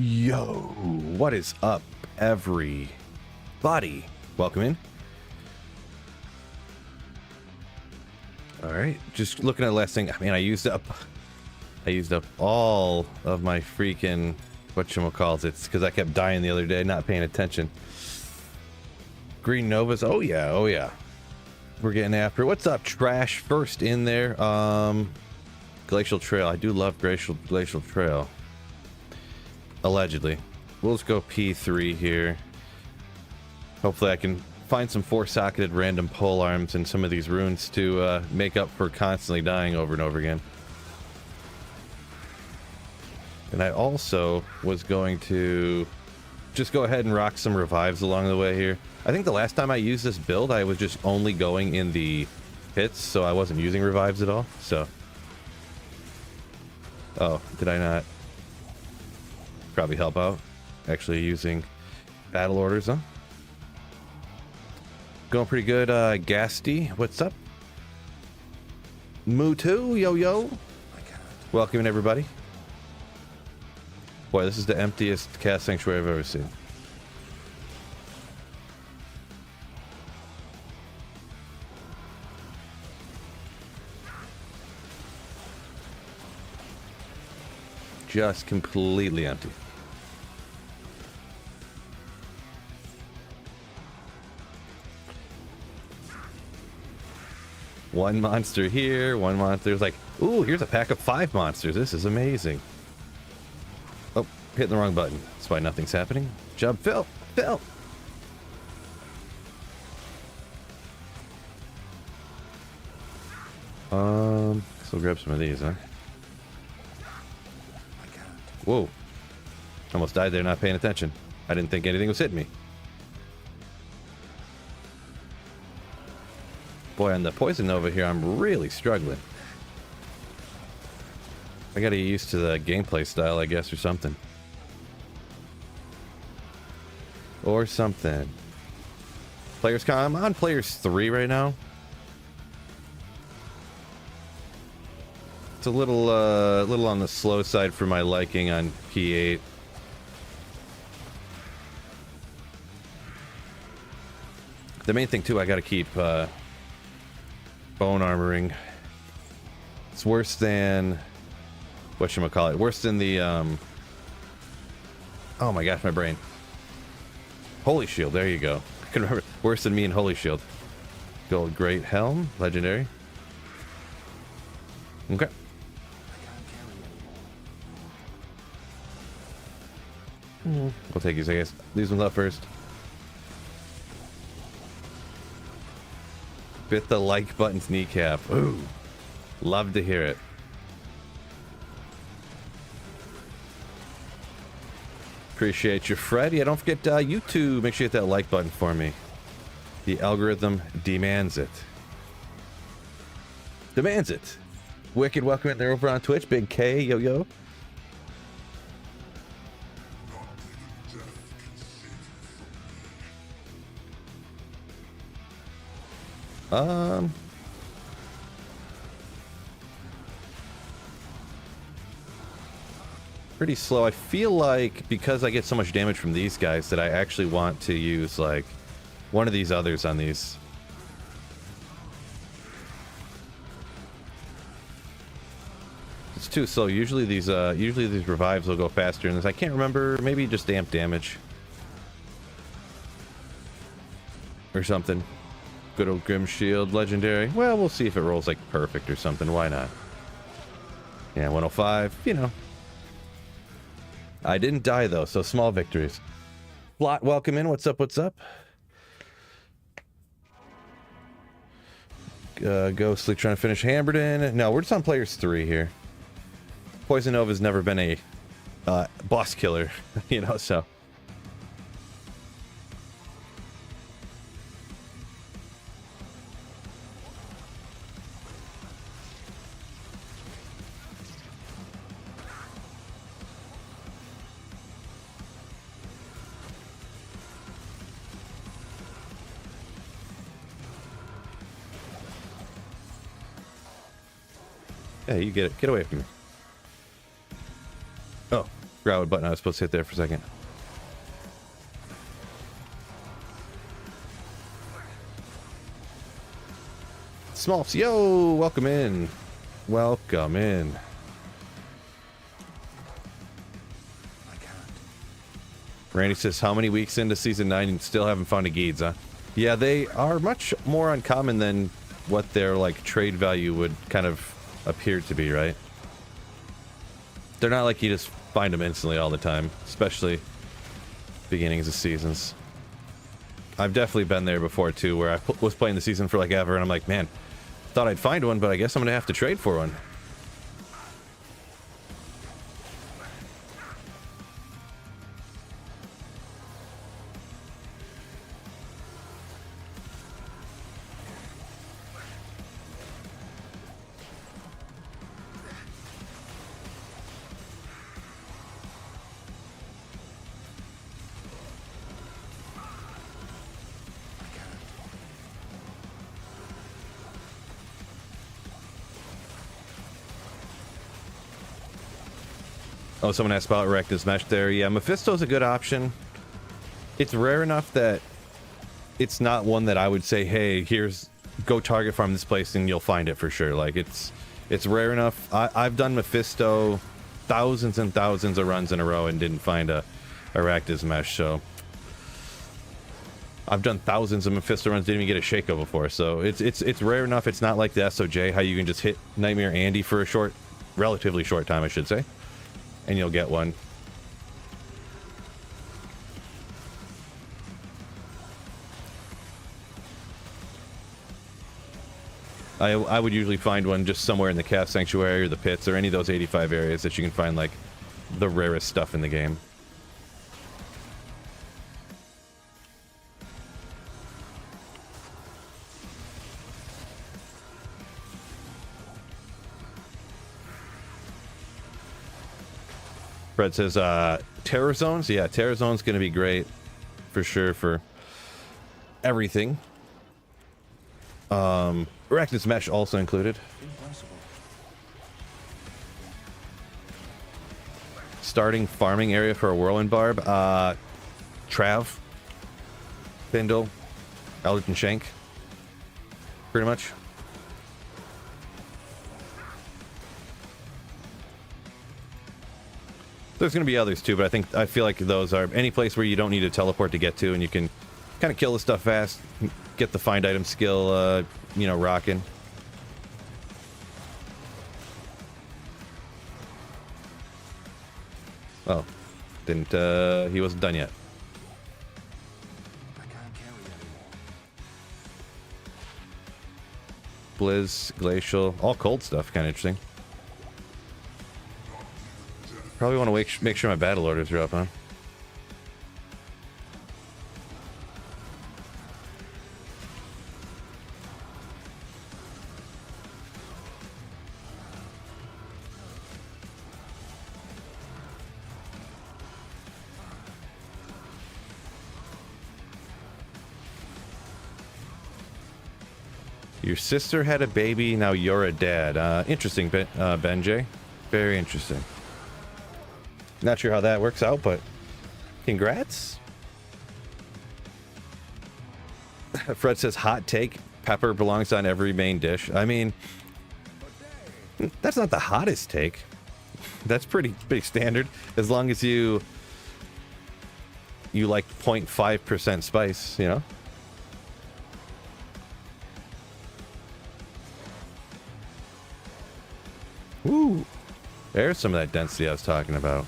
Yo, what is up, everybody? Welcome in. All right, just looking at the last thing. I mean, I used up all of my freaking whatchamacallit. It's because I kept dying the other day, not paying attention. Green Novas. Oh yeah. We're getting after it. What's up, Trash? First in there. Glacial Trail. I do love Glacial Trail. Allegedly. We'll just go P3 here. Hopefully I can find some four-socketed random pole arms in some of these runes to make up for constantly dying over and over again. And I also was going to just go ahead and rock some revives along the way here. I think the last time I used this build, I was just only going in the hits, so I wasn't using revives at all, so... Oh, did I not? Probably help out. Actually using battle orders, huh? Going pretty good, Gasty. What's up? Moo2, yo. Welcome in, everybody. Boy, this is the emptiest cast sanctuary I've ever seen. Just completely empty. One monster here, one monster. There's like, ooh, here's a pack of 5 monsters. This is amazing. Oh, hitting the wrong button. That's why nothing's happening. Jump, Phil. So grab some of these, huh? Whoa. Almost died there not paying attention. I didn't think anything was hitting me. Boy, on the Poison Nova here, I'm really struggling. I gotta get used to the gameplay style, I guess, or something. Players I'm on players 3 right now. It's a little on the slow side for my liking on P8. The main thing too, I gotta keep bone armoring. It's worse than whatchamacallit. Worse than the oh my gosh, my brain. Holy Shield, there you go. I can remember. Worse than me and Holy Shield. Gold Great Helm, legendary. Okay. We'll take these, I guess. These ones up first. Bit the like button's kneecap. Ooh. Love to hear it. Appreciate you, Fred. Yeah, don't forget YouTube. Make sure you hit that like button for me. The algorithm demands it. Demands it. Wicked, welcome in there over on Twitch. Big K, yo. Pretty slow. I feel like because I get so much damage from these guys that I actually want to use like one of these others on these. It's too slow. Usually these revives will go faster than this. I can't remember. Maybe just amp damage or something. Good old Grim Shield, legendary. Well, we'll see if it rolls like perfect or something. Why not? Yeah, 105, you know. I didn't die though, so small victories. Blot, welcome in. What's up? Ghostly trying to finish Hamberton. No, we're just on players 3 here. Poison Nova's never been a boss killer, you know, so. Yeah, you get it. Get away from me. Oh, Forgot what button I was supposed to hit there for a second. Smolfs, yo, welcome in. Welcome in. Randy says, how many weeks into Season 9 and still haven't found a Geeds, huh? Yeah, they are much more uncommon than what their, like, trade value would kind of appear to be, right? They're not like you just find them instantly all the time, especially beginnings of seasons. I've definitely been there before, too, where I was playing the season for, like, ever, and I'm like, man, thought I'd find one, but I guess I'm gonna have to trade for one. Oh, someone asked about Rectus Mesh there. Yeah, Mephisto's a good option. It's rare enough that it's not one that I would say, hey, here's, go target farm this place and you'll find it for sure. Like, it's rare enough. I've done Mephisto thousands and thousands of runs in a row and didn't find a Rectus Mesh, so. I've done thousands of Mephisto runs, didn't even get a Shaco before, so it's rare enough. It's not like the SOJ, how you can just hit Nightmare Andy for a relatively short time, I should say. And you'll get one. I would usually find one just somewhere in the Cast Sanctuary or the Pits or any of those 85 areas that you can find, like, the rarest stuff in the game. Fred says, Terror Zones? Yeah, Terror Zone's going to be great for sure for everything. Rectus Mesh also included. Starting farming area for a Whirlwind Barb. Trav. Bindle. Elderton Shank. Pretty much. There's going to be others too, but I feel like those are any place where you don't need a teleport to get to, and you can kind of kill the stuff fast, get the find item skill, you know, rocking. Oh, didn't he wasn't done yet. Blizz, Glacial, all cold stuff, kind of interesting. Probably want to make sure my battle orders are up, huh? Your sister had a baby, now you're a dad. Interesting, Ben J. Very interesting. Not sure how that works out, but congrats. Fred says, hot take, pepper belongs on every main dish. I mean, that's not the hottest take. That's pretty standard. As long as you like 0.5% spice, you know? Woo! There's some of that density I was talking about.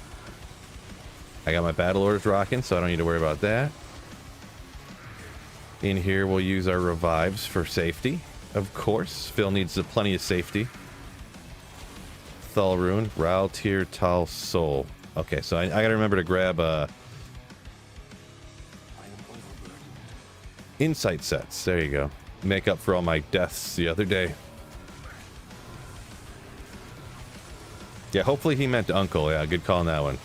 I got my battle orders rocking, so I don't need to worry about that. In here, we'll use our revives for safety, of course. Phil needs plenty of safety. Thal Rune, Ral, Tyr, Tal, Soul. Okay, so I gotta remember to grab insight sets. There you go. Make up for all my deaths the other day. Yeah, hopefully he meant uncle. Yeah, good call on that one.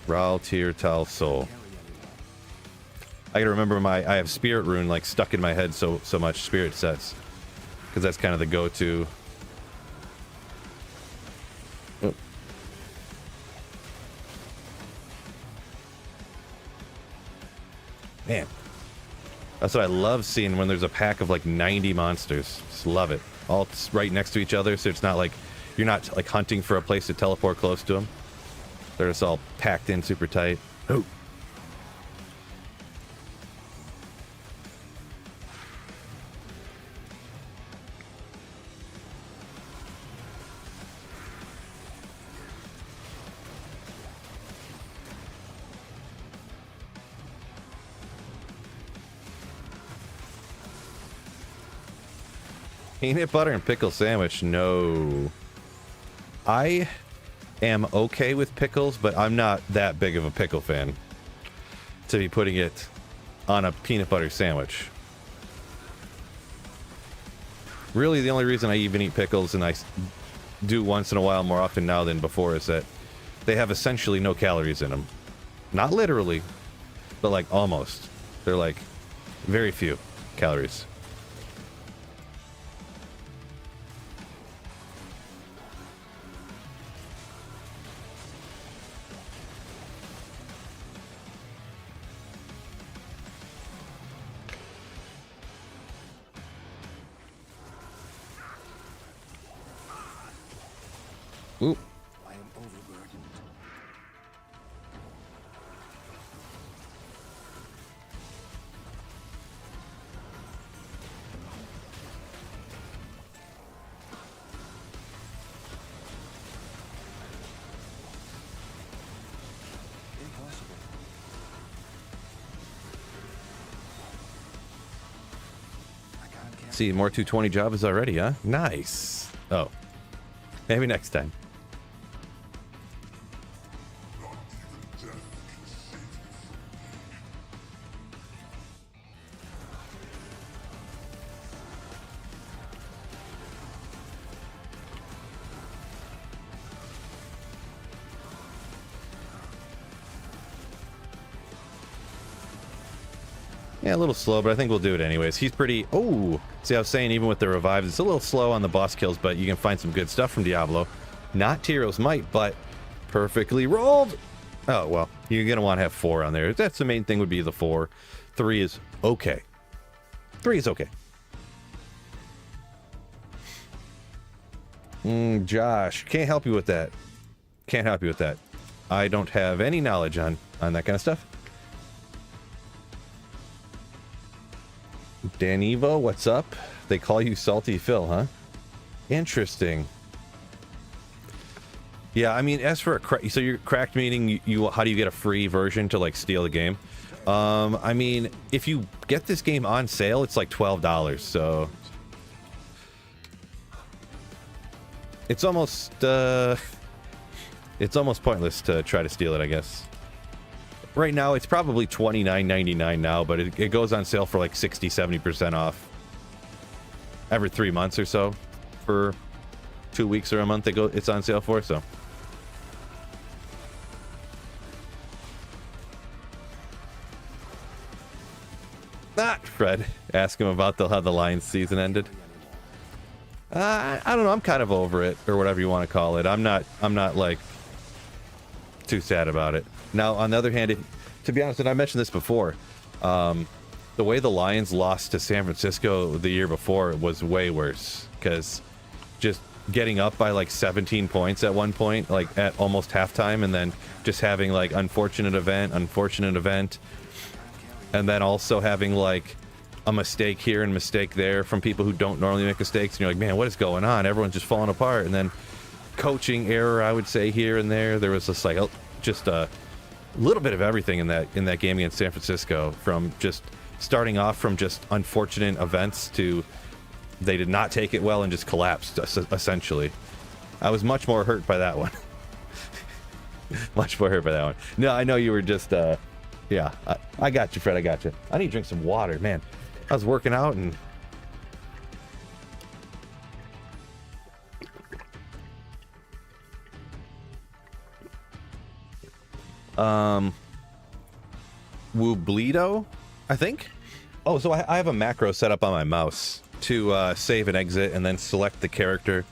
Ral, Tyr, Tal, Soul. I gotta remember I have Spirit Rune like stuck in my head so much, Spirit sets. Because that's kind of the go-to. Man, that's what I love seeing when there's a pack of like 90 monsters. Just love it. All right next to each other, so it's not like you're not like hunting for a place to teleport close to them. They're just all packed in super tight. Oh. Peanut butter and pickle sandwich? No. I am okay with pickles, but I'm not that big of a pickle fan to be putting it on a peanut butter sandwich. Really, the only reason I even eat pickles, and I do once in a while more often now than before, is that they have essentially no calories in them. Not literally, but like almost. They're like very few calories. Ooh. I am overburdened. Impossible. I can't. See, more 220 Jabas already, huh? Nice. Oh. Maybe next time. Yeah, a little slow, but I think we'll do it anyways. He's pretty... Oh! See, I was saying, even with the revives, it's a little slow on the boss kills, but you can find some good stuff from Diablo. Not Tyro's Might, but perfectly rolled! Oh, well, you're going to want to have 4 on there. That's the main thing, would be the 4. 3 is okay. 3 is okay. Josh, can't help you with that. Can't help you with that. I don't have any knowledge on that kind of stuff. Dan Evo, what's up? They call you Salty Phil, huh? Interesting. Yeah, I mean, as for so you're cracked, meaning you how do you get a free version to like steal the game? I mean, if you get this game on sale, it's like $12, so it's almost pointless to try to steal it, I guess. Right now, it's probably $29.99 now, but it goes on sale for like 60-70% off every 3 months or so. For 2 weeks or a month, it's on sale for, so. Fred, ask him about how the Lions season ended. I don't know, I'm kind of over it, or whatever you want to call it. I'm not like too sad about it. Now, on the other hand, to be honest, and I mentioned this before, the way the Lions lost to San Francisco the year before was way worse, because just getting up by like 17 points at one point, like at almost halftime, and then just having like unfortunate event, and then also having like a mistake here and mistake there from people who don't normally make mistakes, and you're like, man, what is going on? Everyone's just falling apart. And then coaching error, I would say, here and there. There was just like just a little bit of everything in that game against San Francisco, from just starting off from just unfortunate events to they did not take it well and just collapsed, essentially. I was much more hurt by that one. Much more hurt by that one. No, I know you were just yeah, I got you, Fred. I got you. I need to drink some water, man. I was working out and Wubledo, I think. Oh, so I have a macro set up on my mouse to save and exit, and then select the character,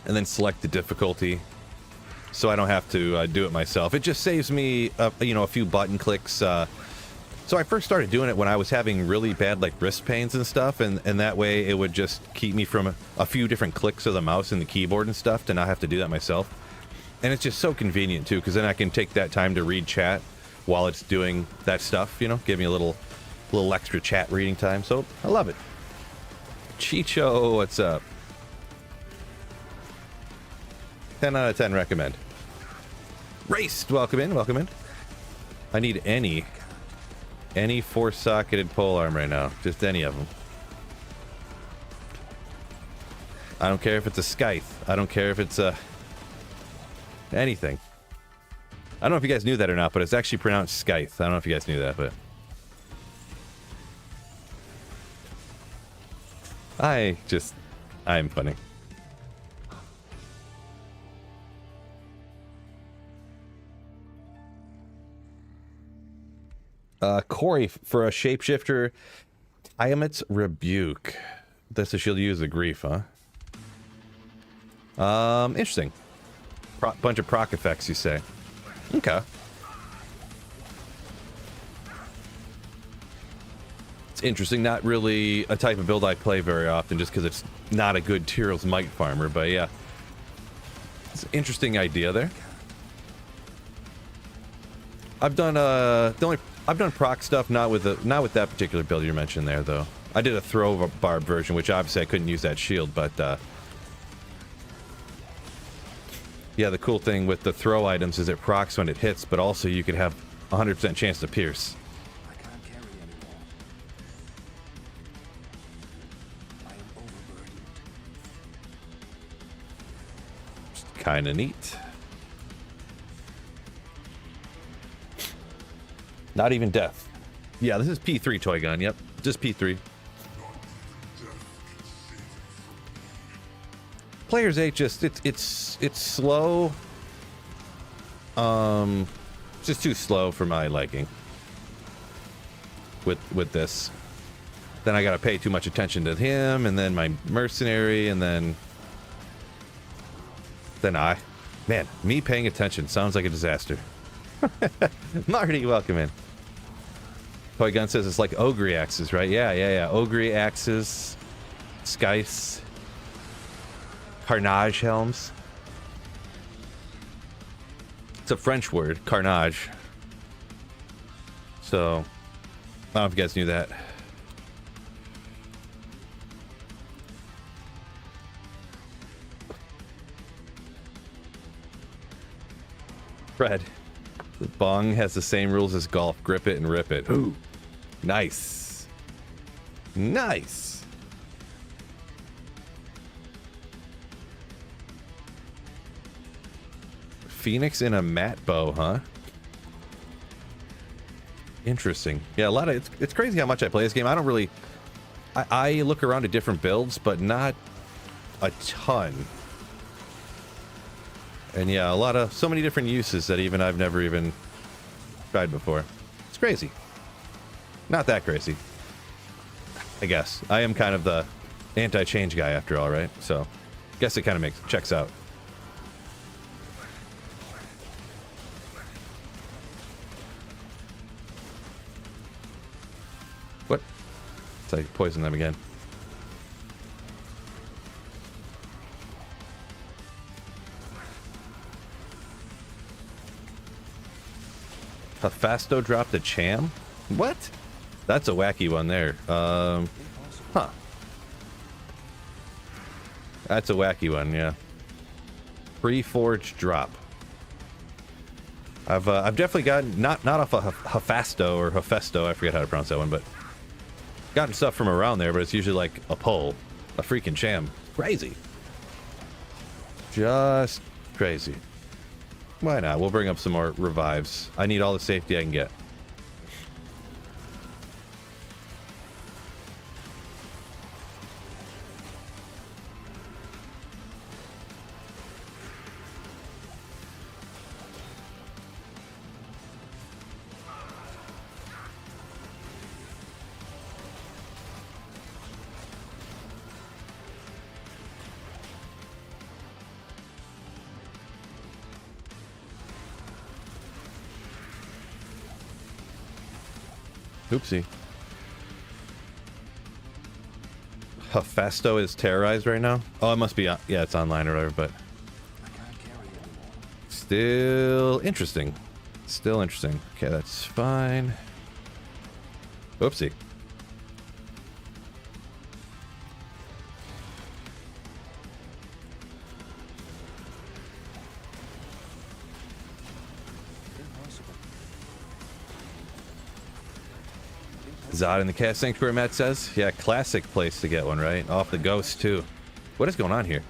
and then select the difficulty, so I don't have to do it myself. It just saves me, you know, a few button clicks So I first started doing it when I was having really bad like wrist pains and stuff, and that way it would just keep me from a few different clicks of the mouse and the keyboard and stuff to not have to do that myself. And it's just so convenient too, because then I can take that time to read chat while it's doing that stuff, you know, give me a little extra chat reading time. So I love it. Chicho, what's up? 10 out of 10 recommend. Raced, welcome in, welcome in. I need any 4-socketed polearm right now. Just any of them. I don't care if it's a scythe. I don't care if it's a... anything. I don't know if you guys knew that or not, but it's actually pronounced scythe. I don't know if you guys knew that, but... I'm funny. Corey, for a shapeshifter, Tiamat's Rebuke. That's the shield you use the grief, huh? Interesting. Bunch of proc effects, you say. Okay. It's interesting. Not really a type of build I play very often, just because it's not a good Tyrell's Might farmer, but yeah. It's an interesting idea there. I've done I've done proc stuff, not with that particular build you mentioned there, though. I did a throw barb version, which obviously I couldn't use that shield, but yeah, the cool thing with the throw items is it procs when it hits, but also you can have 100% chance to pierce. I can't carry anymore. I am overburdened. Kind of neat. Not even death. Yeah, this is P3 toy gun. Yep, just P3. Players 8 just it's slow. It's just too slow for my liking. With this, then I gotta pay too much attention to him, and then my mercenary, and then me paying attention sounds like a disaster. Marty, welcome in. Toy Gun says it's like Ogre axes, right? Yeah. Ogre axes, scythes, carnage helms. It's a French word, carnage. So, I don't know if you guys knew that. Fred, the bong has the same rules as golf. Grip it and rip it. Ooh. Nice. Nice. Phoenix in a matte bow, huh? Interesting. Yeah, a lot of it's crazy how much I play this game. I don't really I look around at different builds, but not a ton. And yeah, so many different uses that even I've never even tried before. It's crazy. Not that crazy, I guess. I am kind of the anti-change guy after all, right? So, guess it kind of checks out. What? It's like poison them again. Hephasto dropped a cham? What? That's a wacky one there. Huh. That's a wacky one, yeah. Pre-forged drop. I've definitely gotten not off a Hephasto or Hephasto, I forget how to pronounce that one, but gotten stuff from around there, but it's usually like a pull, a freaking cham. Crazy. Just crazy. Why not? We'll bring up some more revives. I need all the safety I can get. Oopsie. Hephasto is terrorized right now? Oh, it must be, yeah, it's online or whatever, but... I can't carry anymore. Still interesting. Still interesting. Okay, that's fine. Oopsie. Impossible. Zod in the Cast Sanctuary, Matt says. Yeah, classic place to get one, right? Off the Ghost, too. What is going on here?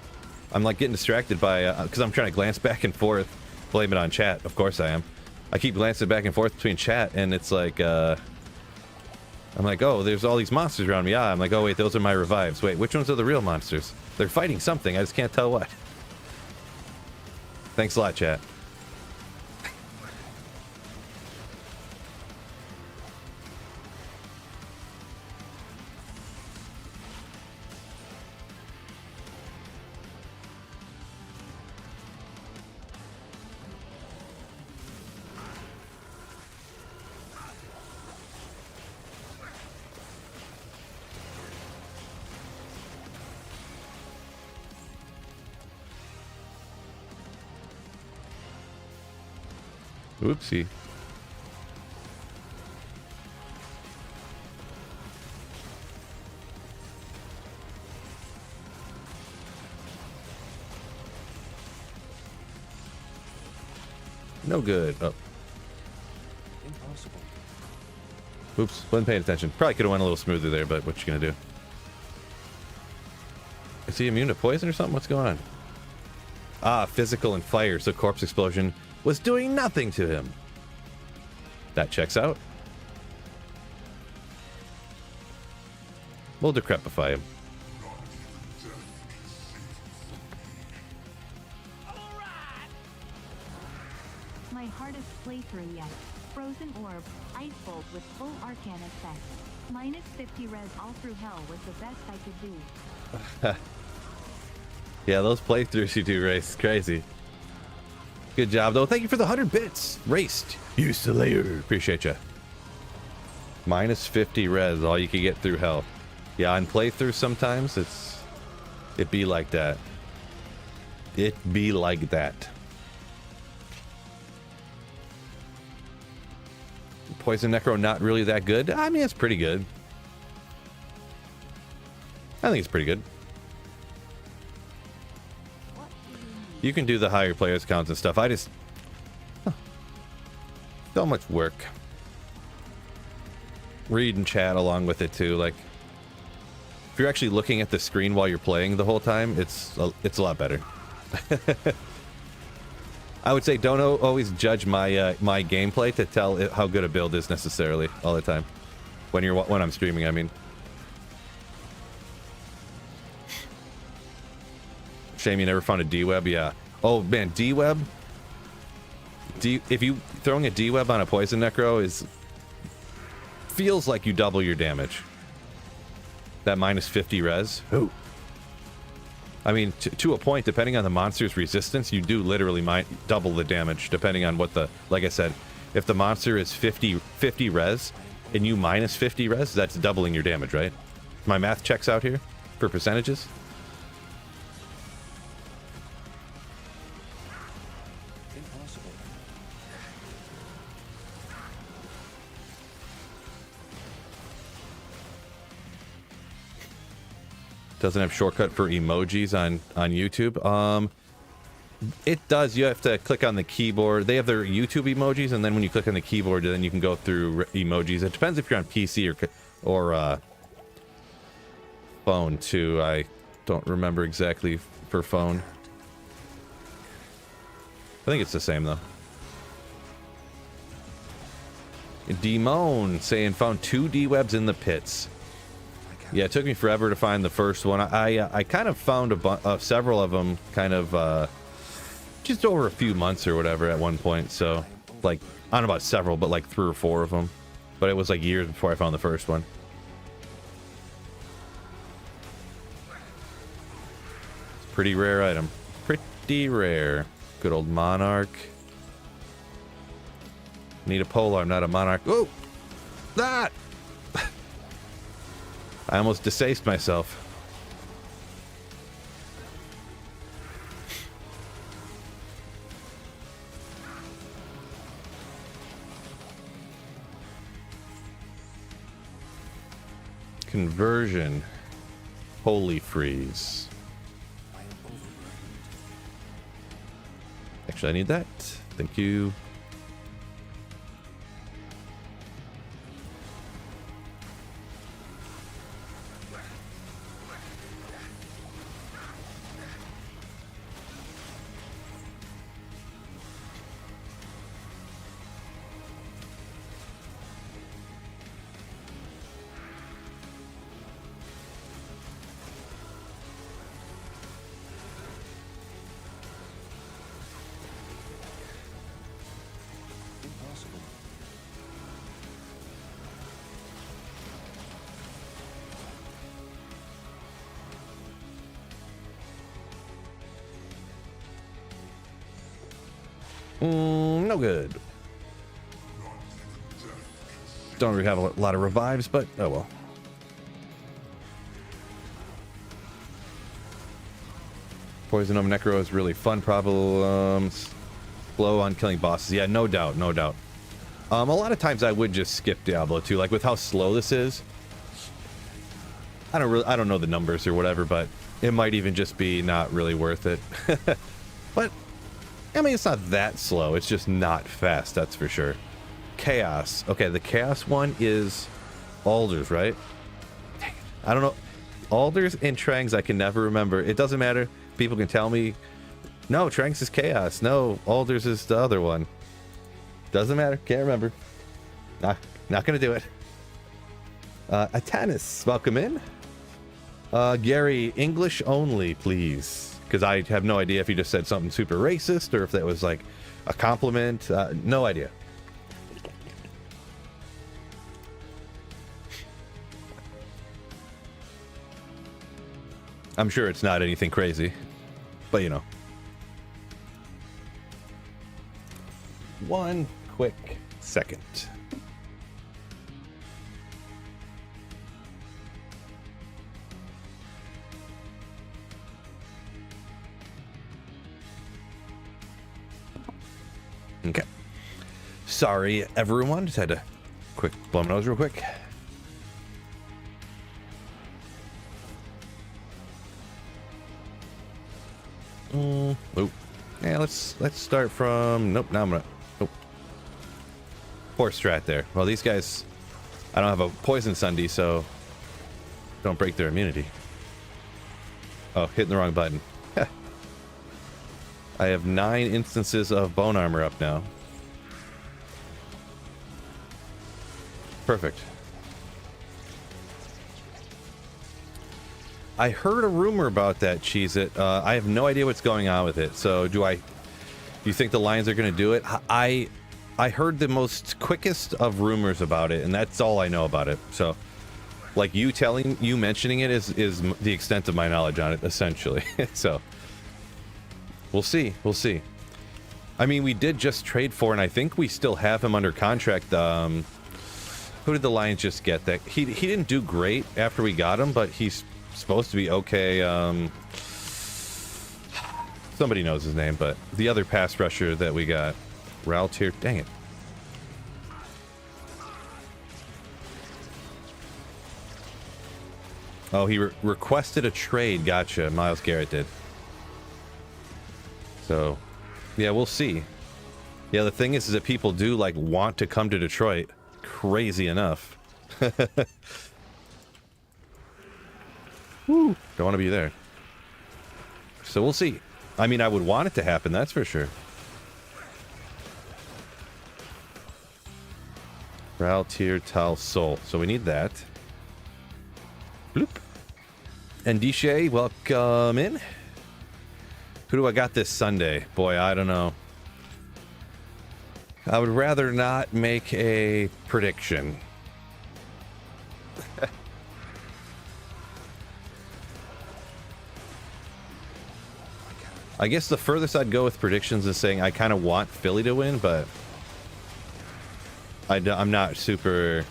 I'm, like, getting distracted by... because I'm trying to glance back and forth. Blame it on chat. Of course I am. I keep glancing back and forth between chat, and it's like, I'm like, oh, there's all these monsters around me. Yeah, I'm like, oh, wait, those are my revives. Wait, which ones are the real monsters? They're fighting something. I just can't tell what. Thanks a lot, chat. Oopsie. No good. Oh. Impossible. Oops. Wasn't paying attention. Probably could have went a little smoother there, but what you gonna do? Is he immune to poison or something? What's going on? Ah, physical and fire, so corpse explosion was doing nothing to him. That checks out. We'll decrepify him. My hardest playthrough yet. Frozen Orb, Ice Bolt with full Arcane effect. Minus 50 res all through hell was the best I could do. Yeah, those playthroughs you do, Race, crazy. Good job, though. Thank you for the 100 bits. Raced. You Slayer. Appreciate you. Minus 50 res, all you can get through hell. Yeah, on playthroughs sometimes, it be like that. It be like that. Poison Necro not really that good? I mean, it's pretty good. I think it's pretty good. You can do the higher players counts and stuff. I just... so much work. Read and chat along with it too. Like, if you're actually looking at the screen while you're playing the whole time, it's a lot better. I would say don't always judge my my gameplay to tell it how good a build is necessarily all the time. When I'm streaming, I mean. Shame you never found a D-web. Yeah. Oh man, D-web. If you throwing a D-web on a poison necro feels like you double your damage. That minus 50 res. Ooh. I mean, to a point, depending on the monster's resistance, you do literally double the damage, depending on what the... Like I said, if the monster is 50 res, and you minus 50 res, that's doubling your damage, right? My math checks out here for percentages. Impossible. Doesn't have shortcut for emojis on YouTube. It does. You have to click on the keyboard. They have their YouTube emojis, and then when you click on the keyboard, then you can go through emojis. It depends if you're on PC or phone too. I don't remember exactly for phone. I think it's the same though. Demone saying found 2 D-webs in the pits. Yeah, it took me forever to find the first one. I kind of found several of them kind of just over a few months or whatever at one point. So, like, I don't know about several, but like 3 or 4 of them. But it was like years before I found the first one. It's a pretty rare item. Pretty rare. Good old Monarch. Need a polearm, not a Monarch. Oh! That! I almost desaced myself. Conversion. Holy freeze. I am overburdened. Actually, I need that. Thank you. Impossible. No good. Don't really have a lot of revives, but oh well. Poison Nova Necro is really fun problems. Slow on killing bosses. Yeah, no doubt, no doubt. A lot of times I would just skip Diablo 2, like with how slow this is. I don't know the numbers or whatever, but it might even just be not really worth it. But I mean, it's not that slow. It's just not fast, that's for sure. Chaos. Okay, the Chaos one is Alders, right? Dang it. I don't know. Alders and Trangs I can never remember. It doesn't matter. People can tell me, no, Trangs is Chaos. No, Alders is the other one. Doesn't matter. Can't remember. Not gonna do it. Atanis, welcome in. Gary, English only, please. Because I have no idea if he just said something super racist or if that was like a compliment. No idea. I'm sure it's not anything crazy, but you know. One quick second. Okay. Sorry, everyone. Just had to quick blow my nose real quick. Nope. Yeah, let's start from. Nope. Now I'm gonna. Nope. Poor strat there. Well, these guys. I don't have a poison Sunday, so don't break their immunity. Oh, hitting the wrong button. I have 9 instances of bone armor up now. Perfect. I heard a rumor about that, Cheez-It. I have no idea what's going on with it. So do you think the Lions are going to do it? I heard the most quickest of rumors about it, and that's all I know about it. So like you mentioning it is the extent of my knowledge on it, essentially. So we'll see. We'll see. I mean, we did just trade for, and I think we still have him under contract. Who did the Lions just get? That he didn't do great after we got him, but he's supposed to be okay. Somebody knows his name, but the other pass rusher that we got, Raltier. Dang it. Oh, he requested a trade. Gotcha. Myles Garrett did. So, yeah, we'll see. Yeah, the thing is that people do like want to come to Detroit. Crazy enough. Woo, don't want to be there. So we'll see. I mean, I would want it to happen, that's for sure. Raltier Tal Sol. So we need that. Bloop. And Dishay, welcome in. Who do I got this Sunday? Boy, I don't know. I would rather not make a prediction. I guess the furthest I'd go with predictions is saying I kind of want Philly to win, but I'm not super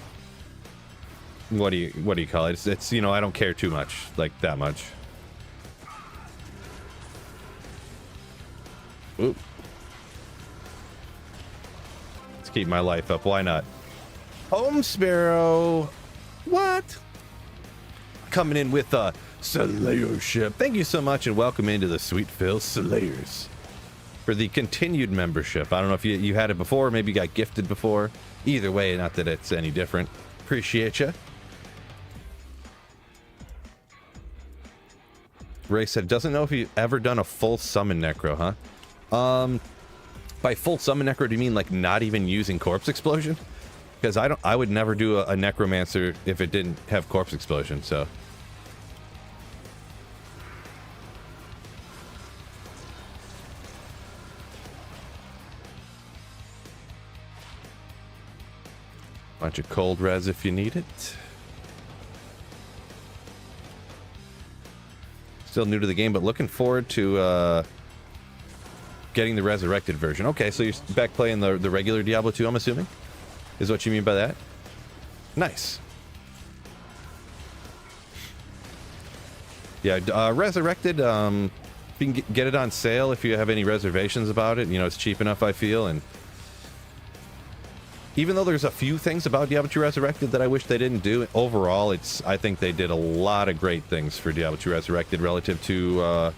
what do you call it? It's you know, I don't care too much, like that much. Oop. Let's keep my life up. Why not? Home Sparrow. What? Coming in with a Slayership. Thank you so much and welcome into the Sweetville Slayers for the continued membership. I don't know if you had it before, maybe you got gifted before. Either way, not that it's any different. Appreciate you. Ray said, doesn't know if you've ever done a full summon necro, huh? By full summon necro, do you mean like not even using corpse explosion? Because I would never do a necromancer if it didn't have corpse explosion, so. Bunch of cold res if you need it. Still new to the game, but looking forward to getting the resurrected version. Okay, so you're back playing the regular Diablo 2, I'm assuming? Is what you mean by that? Nice. Yeah, resurrected, you can get it on sale if you have any reservations about it. You know, it's cheap enough, I feel, and even though there's a few things about Diablo 2 Resurrected that I wish they didn't do, overall, I think they did a lot of great things for Diablo 2 Resurrected relative to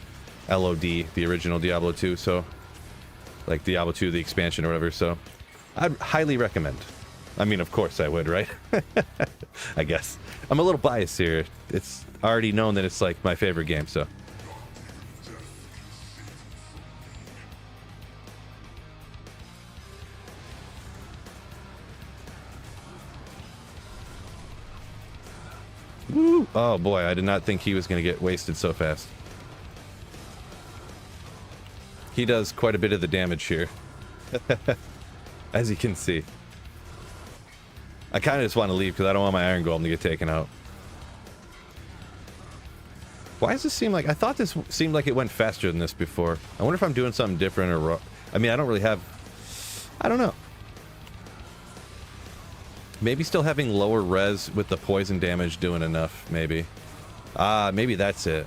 LOD, the original Diablo 2, so, like Diablo 2, the expansion or whatever, so I'd highly recommend. I mean, of course I would, right? I guess. I'm a little biased here. It's already known that it's like my favorite game, so. Woo! Oh boy, I did not think he was going to get wasted so fast. He does quite a bit of the damage here. As you can see. I kind of just want to leave because I don't want my Iron Golem to get taken out. Why does this seem like... I thought this seemed like it went faster than this before. I wonder if I'm doing something different or... I mean, I don't really have... I don't know. Maybe still having lower res with the poison damage doing enough, maybe. Maybe that's it.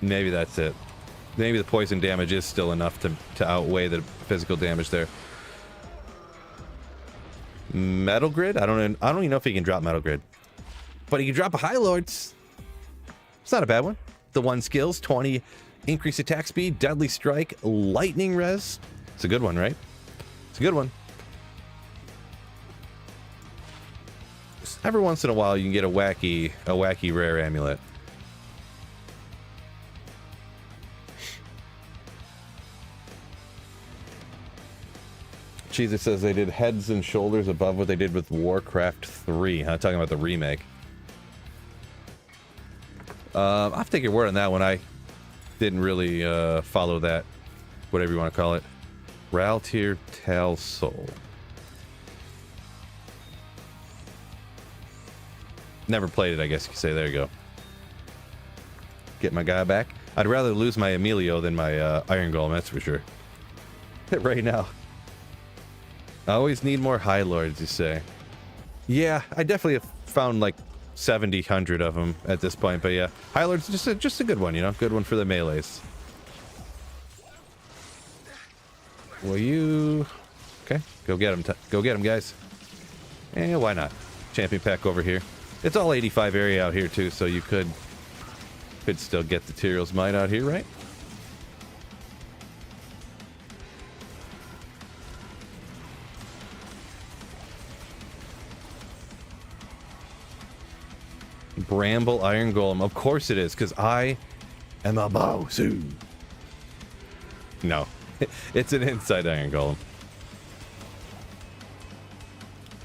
Maybe that's it. Maybe the poison damage is still enough to outweigh the physical damage there. Metal Grid? I don't even know if he can drop Metal Grid. But he can drop a High Lords. It's not a bad one. The 1 skills, 20 increased attack speed, deadly strike, lightning res. It's a good one, right? It's a good one. Every once in a while you can get a wacky rare amulet. Jesus says they did heads and shoulders above what they did with Warcraft 3. Huh? Talking about the remake. I'll have to take your word on that one. I didn't really follow that, whatever you want to call it. Raltier Tal Soul. Never played it, I guess you could say. There you go. Get my guy back. I'd rather lose my Emilio than my Iron Golem, that's for sure. Right now. I always need more High Lords, you say. Yeah, I definitely have found like 70, 100 of them at this point, but yeah. High Lords, just a good one, you know? Good one for the melees. Will you... Okay, go get them. Go get them, guys. Eh, why not? Champion pack over here. It's all 85 area out here, too, so you could still get the Tyrell's Might out here, right? Bramble Iron Golem. Of course it is, because I am a Bowsu. No. It's an inside Iron Golem.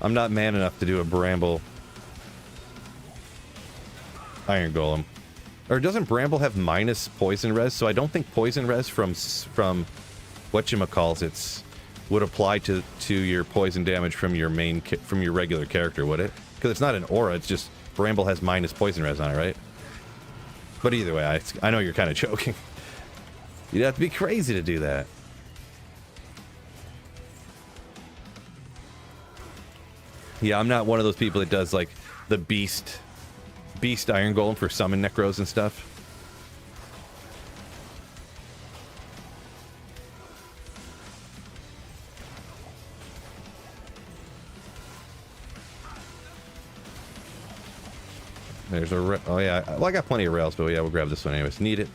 I'm not man enough to do a Bramble Iron Golem. Or doesn't Bramble have minus poison res? So I don't think poison res from whatchamacallits would apply to your poison damage from your regular character, would it? Because it's not an aura, it's just Bramble has minus poison res on it, right? But either way, I know you're kind of joking. You'd have to be crazy to do that. Yeah, I'm not one of those people that does like the beast iron golem for summon necros and stuff. There's a oh yeah, well I got plenty of rails, but yeah, we'll grab this one anyways. Need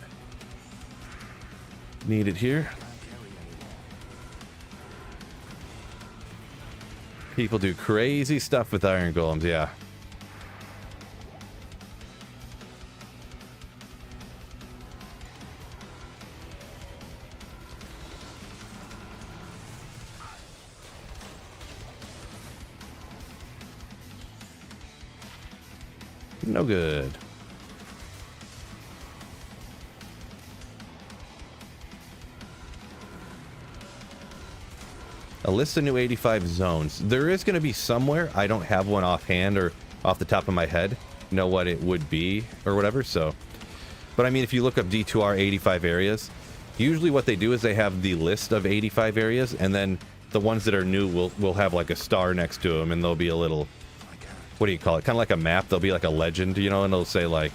it here. People do crazy stuff with iron golems, yeah. No good. A list of new 85 zones. There is going to be somewhere. I don't have one offhand or off the top of my head. Know what it would be or whatever. So, but I mean, if you look up D2R 85 areas, usually what they do is they have the list of 85 areas, and then the ones that are new will have like a star next to them, and there'll be a little, what do you call it? Kind of like a map. There'll be like a legend, you know, and it'll say like,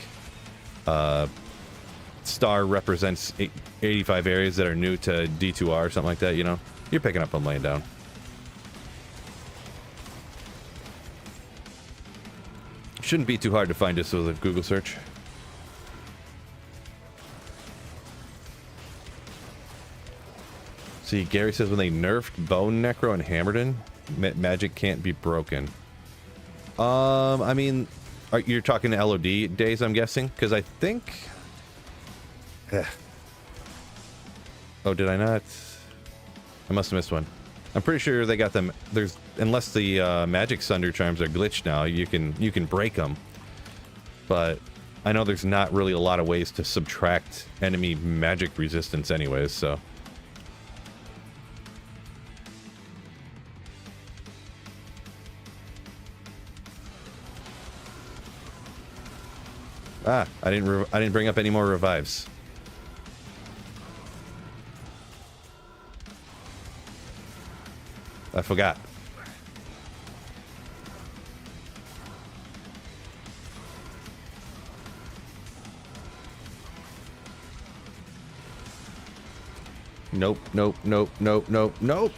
star represents 85 areas that are new to D2R or something like that, you know? You're picking up, I'm laying down. Shouldn't be too hard to find this with a Google search. See, Gary says when they nerfed Bone Necro and Hammerden, magic can't be broken. I mean, you're talking to LOD days, I'm guessing? Because I think... Oh, did I not? I must have missed one. I'm pretty sure they got them. There's, unless the magic Sunder Charms are glitched now, you can break them. But I know there's not really a lot of ways to subtract enemy magic resistance anyways, so... Ah, I didn't bring up any more revives. I forgot. Nope, nope, nope, nope, nope, nope.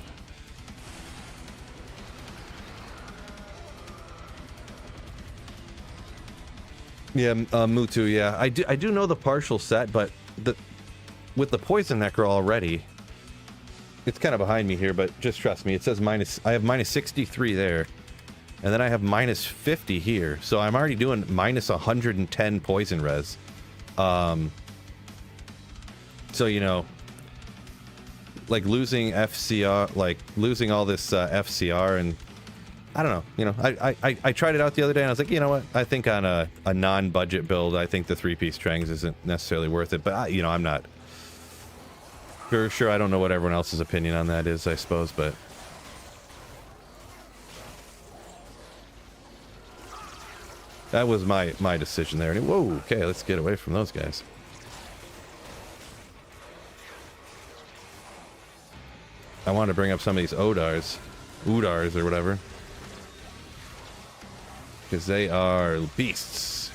Yeah, Mutu, yeah. I do know the partial set, but with the Poison Necro already, it's kind of behind me here, but just trust me. It says minus, I have minus 63 there, and then I have minus 50 here. So I'm already doing minus 110 poison res. So, you know, like losing FCR, like losing all this FCR, and I don't know, you know, I tried it out the other day and I was like, you know what, I think on a non-budget build, I think the 3-piece Trangs isn't necessarily worth it, but you know, I'm not for sure. I don't know what everyone else's opinion on that is, I suppose, but that was my decision there. And whoa, okay, let's get away from those guys. I want to bring up some of these Udars or whatever, because they are beasts.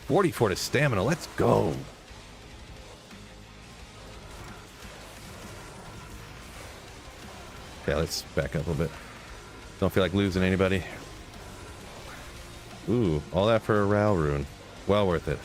44 to stamina, let's go. Okay, let's back up a little bit. Don't feel like losing anybody. Ooh, all that for a Ral rune. Well worth it.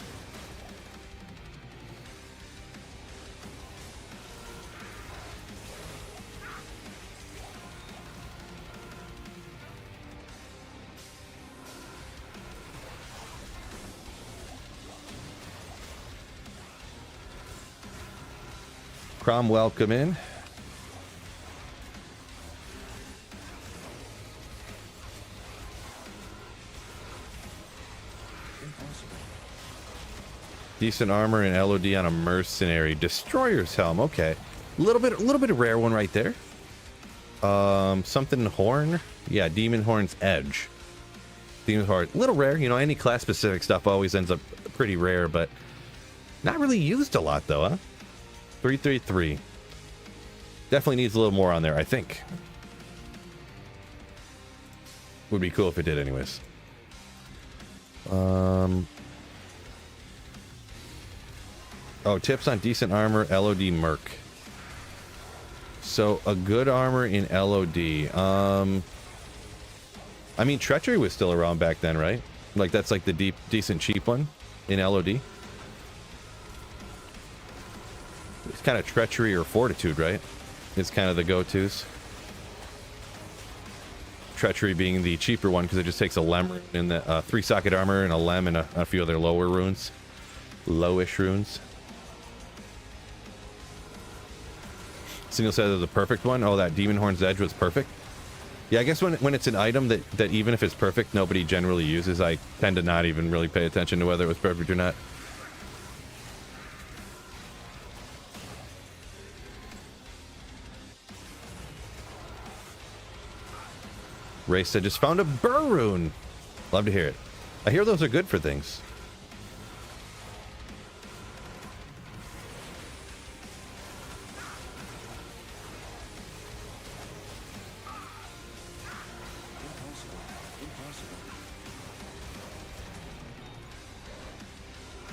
Cromwell, come in. Decent armor and LOD on a mercenary. Destroyer's helm. Okay, a little bit of rare one right there. Something horn. Yeah, Demon Horn's Edge. Demon Horn, little rare. You know, any class specific stuff always ends up pretty rare, but not really used a lot though, huh? 333. Definitely needs a little more on there, I think. Would be cool if it did anyways. Oh, tips on decent armor, LOD Merc. So, a good armor in LOD. I mean, Treachery was still around back then, right? Like, that's like the decent cheap one in LOD. It's kind of Treachery or Fortitude, right? It's kind of the go-tos. Treachery being the cheaper one because it just takes a lem rune in the 3-socket armor and a lem and a few other lower runes. Lowish runes. Single said the perfect one. Oh, that Demon Horn's Edge was perfect. Yeah, I guess when it's an item that even if it's perfect, nobody generally uses, I tend to not even really pay attention to whether it was perfect or not. Ray said, just found a Burr rune. Love to hear it. I hear those are good for things.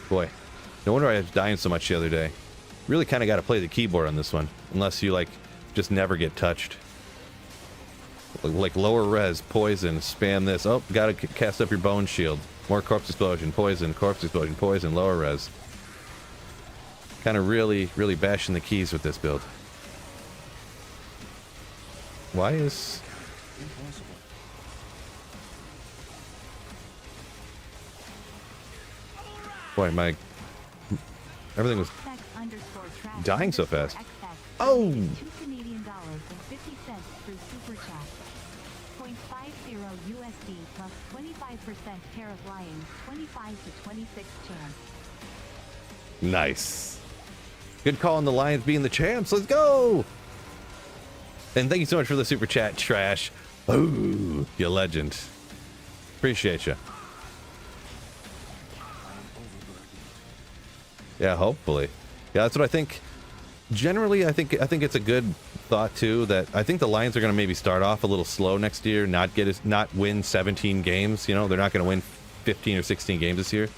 Boy, no wonder I was dying so much the other day. Really kind of got to play the keyboard on this one, unless you like just never get touched. Like lower res, poison, spam this. Oh, gotta cast up your bone shield. More corpse explosion, poison, lower res. Kind of really bashing the keys with this build. Why is... Impossible. Boy, my... Everything was dying so fast. Oh! $2 Canadian dollars and 50 cents through Super Chat. 0.50 USD plus 25% pair of lions, 25 to 26 chance. Nice. Good call on the Lions being the champs. Let's go! And thank you so much for the super chat, Trash. Ooh, you legend. Appreciate you. Yeah, hopefully. Yeah, that's what I think. Generally, I think it's a good thought too. That I think the Lions are going to maybe start off a little slow next year, not win 17 games. You know, they're not going to win 15 or 16 games this year.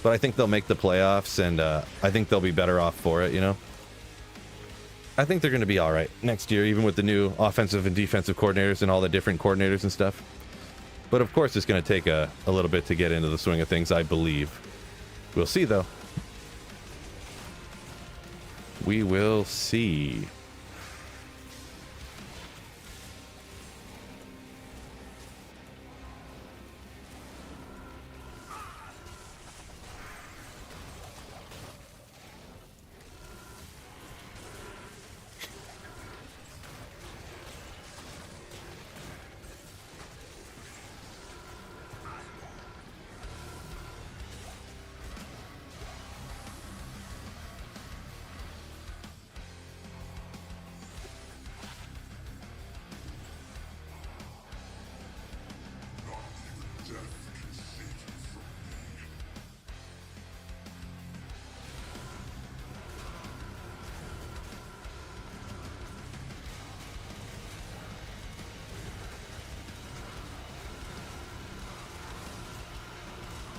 But I think they'll make the playoffs, and I think they'll be better off for it. You know, I think they're going to be all right next year, even with the new offensive and defensive coordinators and all the different coordinators and stuff. But of course, it's going to take a little bit to get into the swing of things, I believe. We'll see, though. We will see.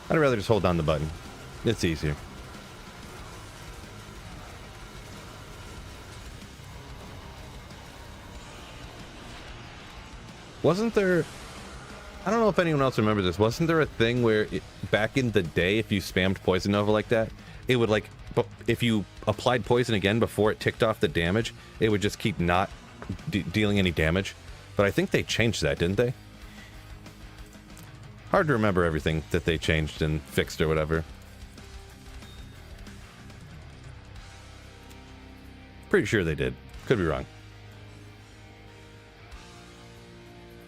I'd rather just hold down the button. It's easier. Wasn't there... I don't know if anyone else remembers this. Wasn't there a thing where back in the day, if you spammed Poison Nova like that, it would like... If you applied poison again before it ticked off the damage, it would just keep not dealing any damage. But I think they changed that, didn't they? Hard to remember everything that they changed and fixed or whatever. Pretty sure they did. Could be wrong.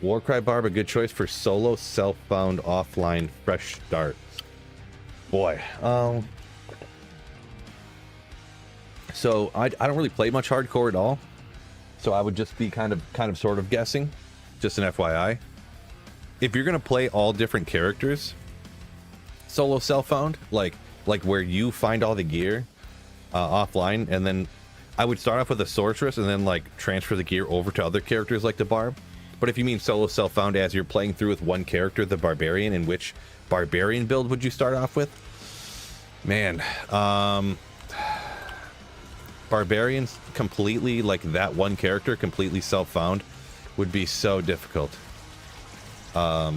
Warcry Barb, a good choice for solo, self-found, offline, fresh starts. Boy, so I don't really play much hardcore at all. So I would just be kind of sort of guessing. Just an FYI. If you're gonna play all different characters, solo self-found, like where you find all the gear offline, and then I would start off with a sorceress and then like transfer the gear over to other characters like the barb. But if you mean solo self-found as you're playing through with one character, the barbarian, in which barbarian build would you start off with? Man, barbarians completely, like that one character completely self-found would be so difficult. I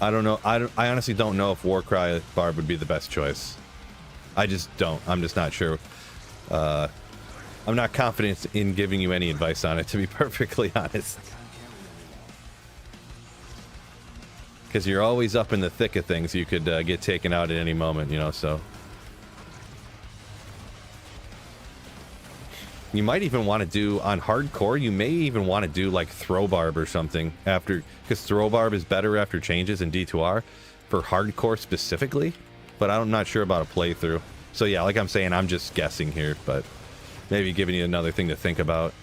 don't know. I honestly don't know if Warcry Barb would be the best choice. I just don't. I'm just not sure. I'm not confident in giving you any advice on it, to be perfectly honest. Because you're always up in the thick of things. You could get taken out at any moment, you know, so. You might even want to do, on hardcore, you may even want to do like throw barb or something after, because throw barb is better after changes in D2R for hardcore specifically, but I'm not sure about a playthrough. So yeah, like I'm saying, I'm just guessing here, but maybe giving you another thing to think about.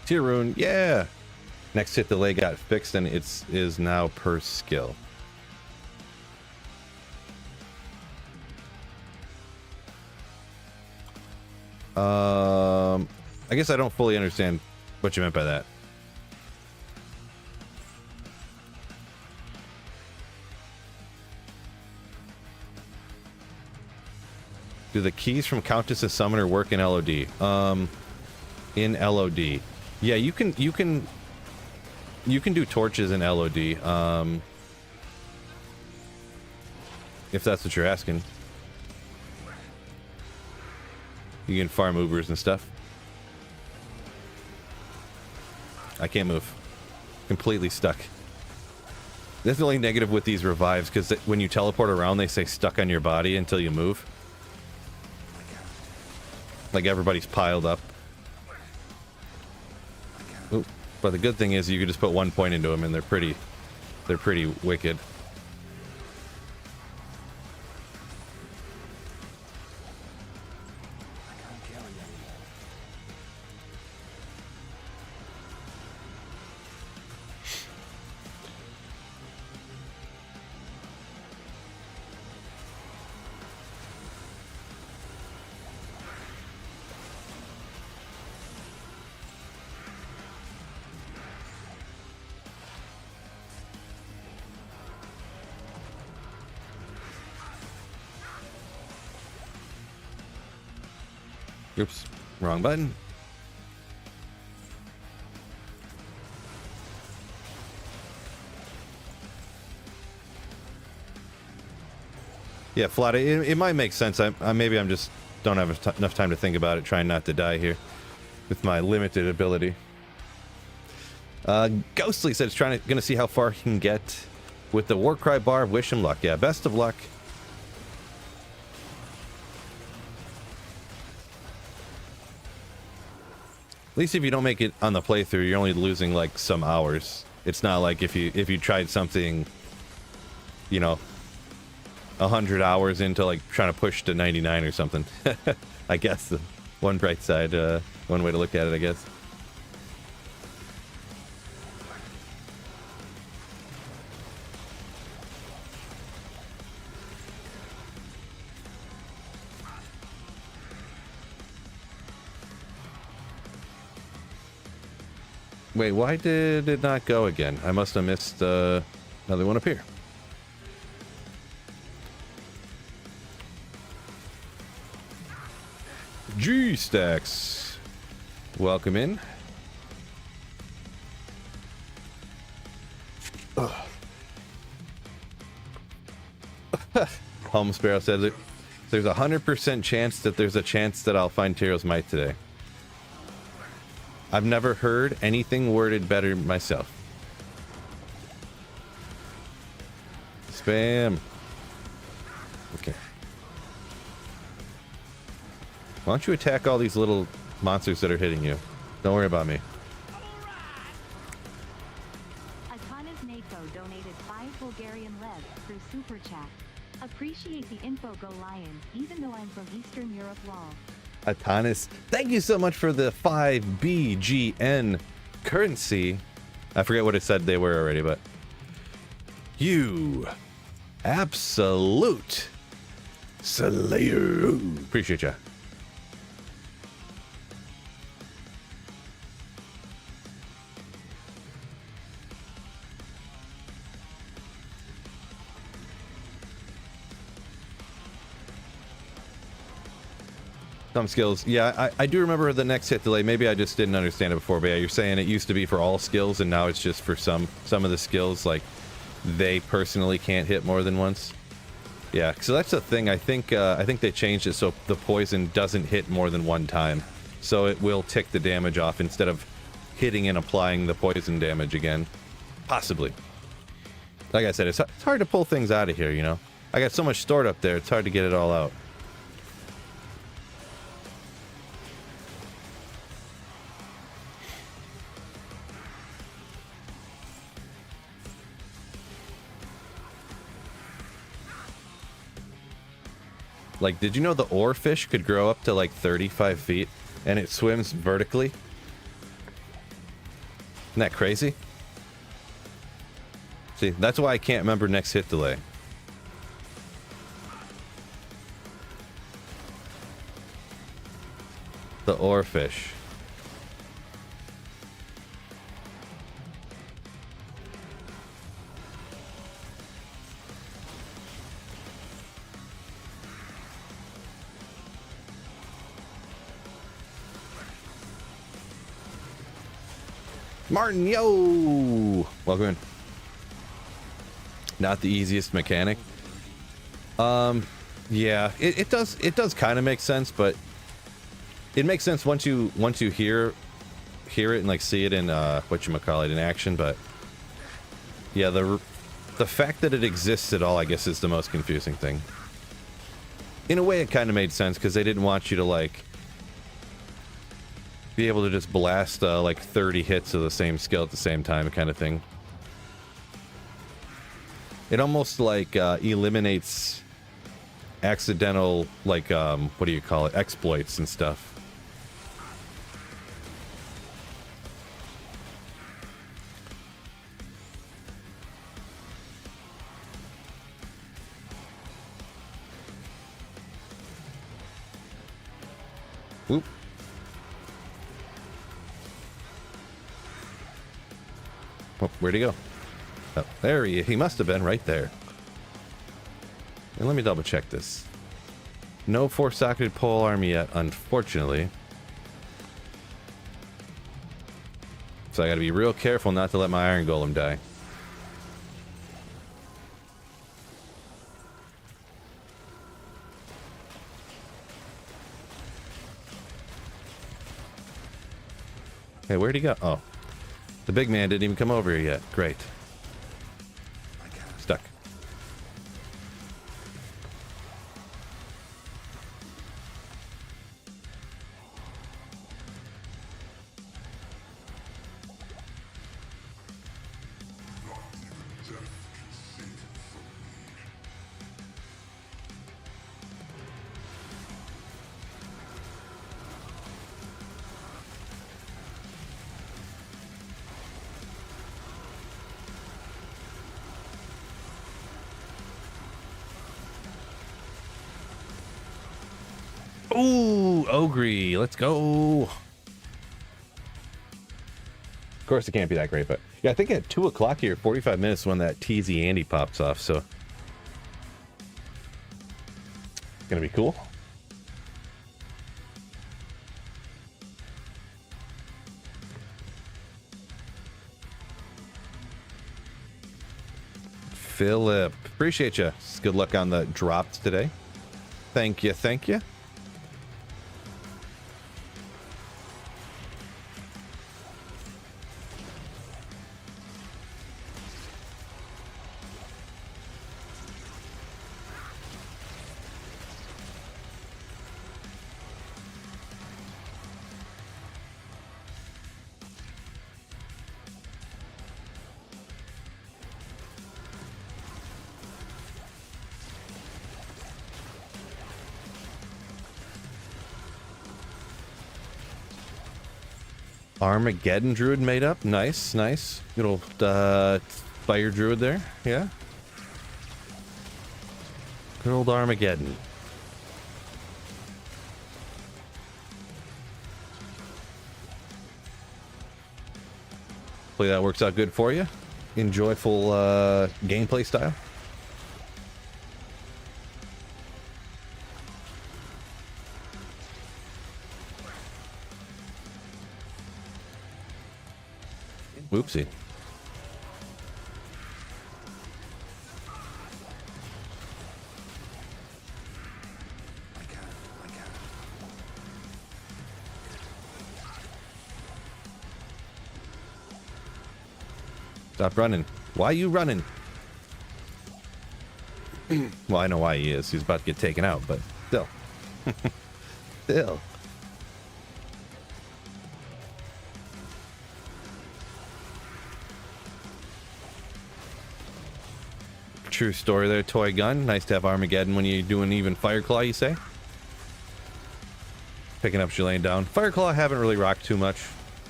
Tier rune, yeah. Next hit delay got fixed and it is now per skill. I guess I don't fully understand what you meant by that. Do the keys from Countess and Summoner work in LOD? In LOD. Yeah, you can do torches in LOD, if that's what you're asking. You can farm Ubers and stuff. I can't move. Completely stuck. That's the only negative with these revives, because when you teleport around, they say stuck on your body until you move. Like everybody's piled up. Ooh, but the good thing is you can just put 1 point into them and they're pretty wicked. Oops, wrong button. Yeah, Flata, it might make sense. Maybe I'm just don't have enough time to think about it, trying not to die here with my limited ability. Ghostly said he's gonna see how far he can get with the Warcry Barb. Wish him luck. Yeah, best of luck. At least if you don't make it on the playthrough, you're only losing like some hours. It's not like if you tried something, you know, 100 hours into like trying to push to 99 or something. I guess the one bright side, one way to look at it, I guess. Wait, why did it not go again? I must have missed another one up here. G-Stacks. Welcome in. Home Sparrow says it. There's a 100% chance that there's a chance that I'll find Tyro's Might today. I've never heard anything worded better myself. Spam. Okay. Why don't you attack all these little monsters that are hitting you? Don't worry about me. Donated 5 Bulgarian levs through Super Chat. Appreciate the info, go Lions, even though I'm from Eastern Europe lol. Atanis, thank you so much for the 5 BGN currency. I forget what it said they were already, but you absolute slayer. Appreciate ya. Some skills. Yeah, I do remember the next hit delay. Maybe I just didn't understand it before, but yeah, you're saying it used to be for all skills and now it's just for some of the skills, like they personally can't hit more than once. Yeah, so that's the thing. I think they changed it so the poison doesn't hit more than one time. So it will tick the damage off instead of hitting and applying the poison damage again. Possibly. Like I said, it's hard to pull things out of here, you know? I got so much stored up there, it's hard to get it all out. Like, did you know the oarfish could grow up to like 35 feet and it swims vertically? Isn't that crazy? See, that's why I can't remember next hit delay. The oarfish. Martin, yo! Welcome in. Not the easiest mechanic. Yeah, it does kind of make sense, but it makes sense once you hear it and like see it in whatchamacallit in action, but yeah, the fact that it exists at all, I guess, is the most confusing thing. In a way, it kind of made sense because they didn't want you to like be able to just blast like 30 hits of the same skill at the same time, kind of thing. It almost like eliminates accidental, like what do you call it, exploits and stuff. Oop. Oh, where'd he go? Oh, there he must have been right there. And let me double check this. No four-socketed pole arm yet, unfortunately. So I gotta be real careful not to let my iron golem die. Hey, where'd he go? Oh. The big man didn't even come over here yet. Great. Stuck. Ooh, Ogre, let's go. Of course, it can't be that great, but yeah, I think at 2 o'clock here, 45 minutes when that TZ Andy pops off, so gonna be cool. Philip, appreciate you. Good luck on the drops today. Thank you, thank you. Armageddon Druid made up. Nice, nice. Good old Fire Druid there. Yeah. Good old Armageddon. Hopefully that works out good for you. Enjoyable gameplay style. Whoopsie. I can't. Stop running. Why are you running? Well, I know why he is. He's about to get taken out, but still. Still. True story there, toy gun. Nice to have Armageddon when you're doing even Fireclaw, you say? Picking up, she laying down. Fireclaw I haven't really rocked too much.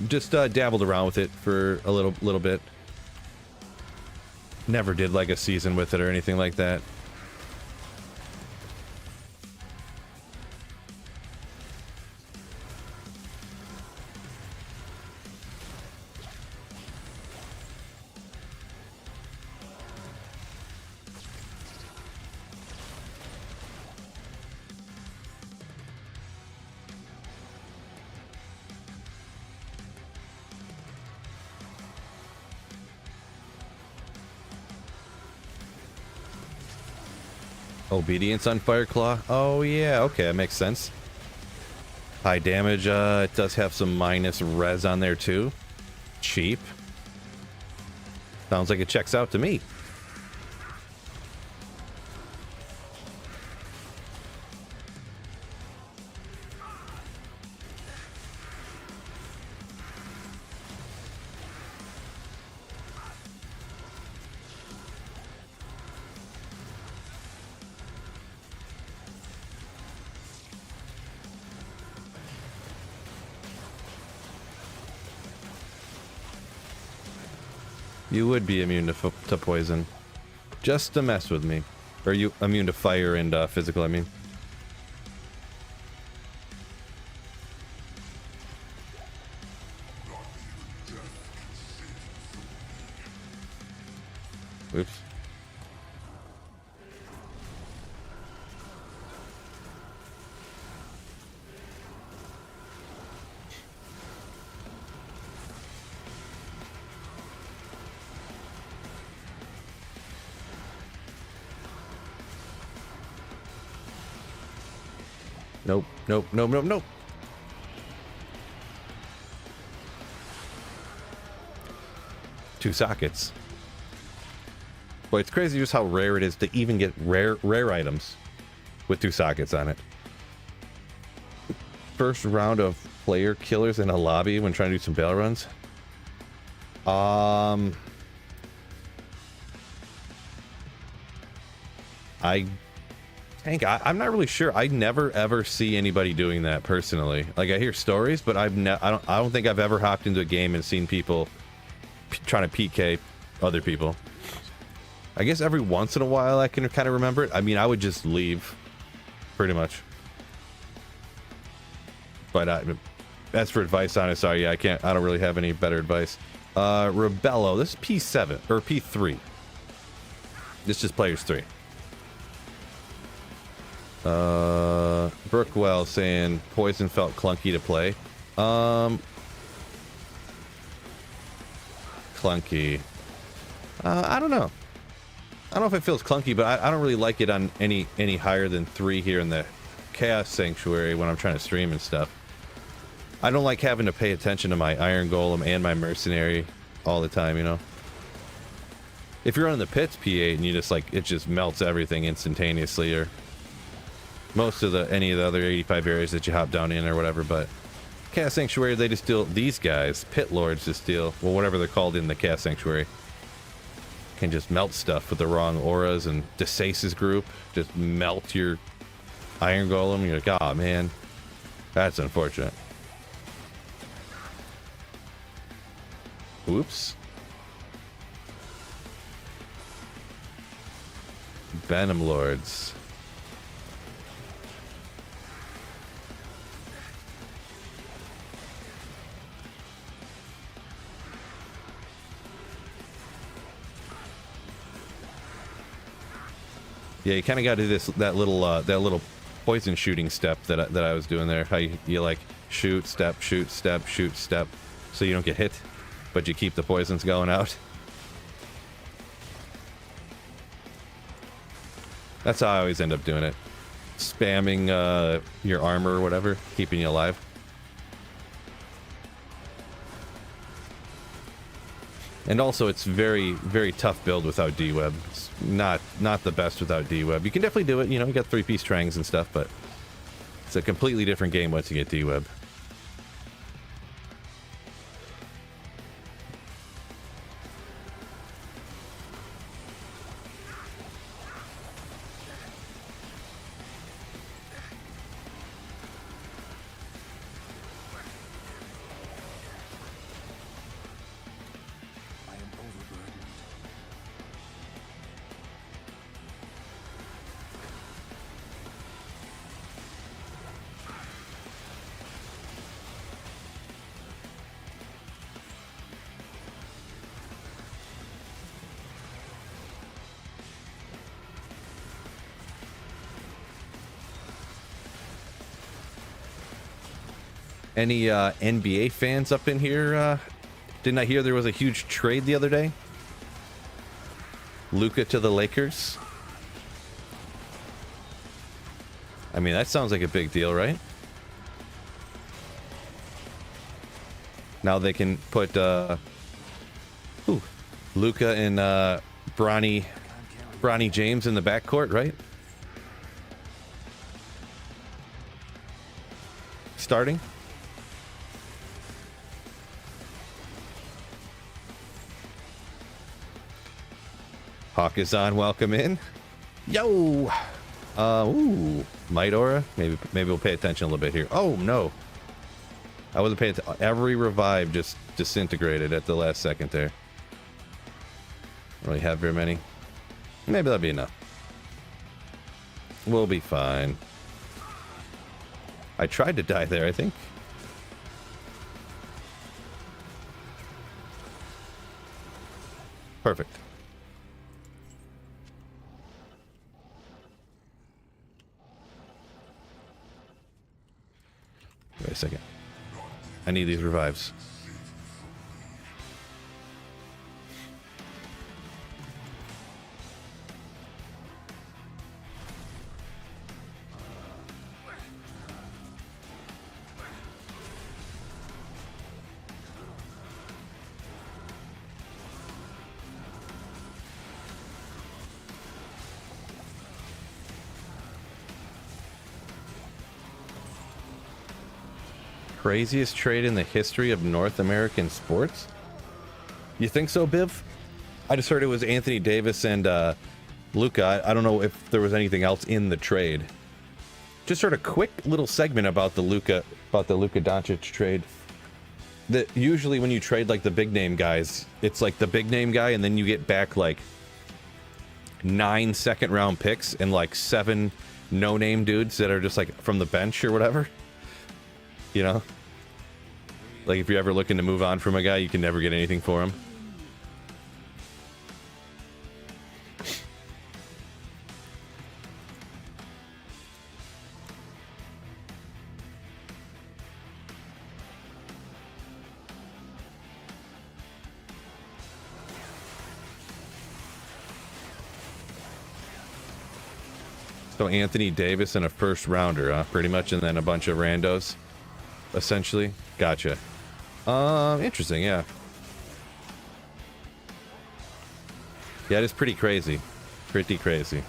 Just dabbled around with it for a little bit. Never did like a season with it or anything like that. Obedience on Fireclaw. Oh yeah, okay, that makes sense. High damage, it does have some minus res on there too. Cheap. Sounds like it checks out to me. You would be immune to poison. Just to mess with me. Or you immune to fire and physical, I mean. Oops. Nope, nope, nope, nope, nope. Two sockets. Boy, it's crazy just how rare it is to even get rare items with two sockets on it. First round of player killers in a lobby when trying to do some bail runs. I'm not really sure. I never ever see anybody doing that personally. Like I hear stories, but I don't think I've ever hopped into a game and seen people trying to PK other people. I guess every once in a while I can kind of remember it. I mean, I would just leave, pretty much. But as for advice on it, sorry, yeah, I don't really have any better advice. Rebello, this is P7 or P3. This is players 3. Brookwell saying poison felt clunky to play. Clunky. I don't know. I don't know if it feels clunky, but I don't really like it on any higher than 3 here in the Chaos Sanctuary when I'm trying to stream and stuff. I don't like having to pay attention to my Iron Golem and my Mercenary all the time, you know? If you're on the pits P8 and you just like, it just melts everything instantaneously, or most of any of the other 85 areas that you hop down in or whatever, but Chaos Sanctuary, they just deal, these guys, Pit Lords just deal, well, whatever they're called in the Chaos Sanctuary, can just melt stuff with the wrong auras, and Desace's group just melt your Iron Golem. You're like, oh man, that's unfortunate. Oops. Venom Lords. Yeah, you kind of got to do that little poison shooting step that I was doing there. How you like shoot, step, shoot, step, shoot, step, so you don't get hit, but you keep the poisons going out. That's how I always end up doing it. Spamming your armor or whatever, keeping you alive. And also, it's very, very tough build without D-Web. It's not the best without D-Web. You can definitely do it, you know, you got 3-piece trangs and stuff, but it's a completely different game once you get D-Web. I am overburdened. Any NBA fans up in here? Didn't I hear there was a huge trade the other day? Luka to the Lakers. I mean, that sounds like a big deal, right? Now they can put Luka and Bronny James in the backcourt, right? Starting. Hawk is on. Welcome in. Yo. Ooh. Might Aura. Maybe we'll pay attention a little bit here. Oh no. I wasn't paying attention. Every revive just disintegrated at the last second there. Don't really have very many. Maybe that'll be enough. We'll be fine. I tried to die there, I think. Perfect. Wait a second. I need these revives. Craziest trade in the history of North American sports? You think so, Biv? I just heard it was Anthony Davis and Luka. I don't know if there was anything else in the trade. Just heard a quick little segment about the Luka Doncic trade. That usually when you trade like the big name guys, it's like the big name guy, and then you get back like 9 second-round picks and like 7 no-name dudes that are just like from the bench or whatever. You know? Like, if you're ever looking to move on from a guy, you can never get anything for him. So Anthony Davis and a first rounder, huh? Pretty much, and then a bunch of randos. Essentially. Gotcha. Interesting, yeah. Yeah, it is pretty crazy. Pretty crazy.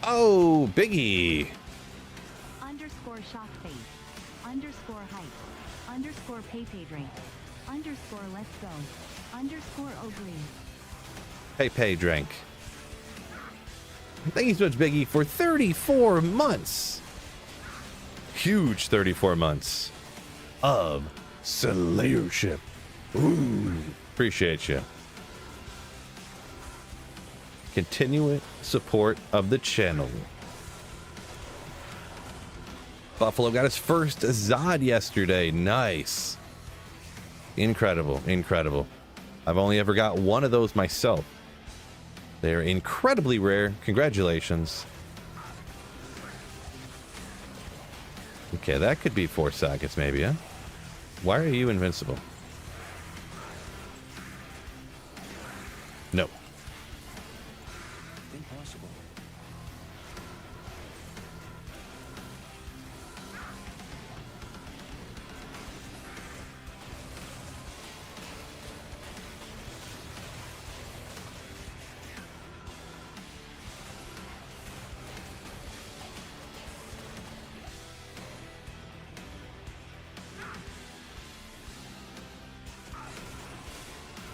Oh, Biggie! Underscore shock face. Underscore hype. Underscore pay drink. Underscore let's go. Underscore agree. Pay drink. Thank you so much, Biggie, for 34 months. Huge 34 months of Slayership. Ooh. Appreciate you. Continuing support of the channel. Buffalo got his first Zod yesterday. Nice. Incredible. Incredible. I've only ever got one of those myself. They're incredibly rare. Congratulations. Okay, that could be 4 sockets maybe, huh? Why are you invincible? No. Impossible.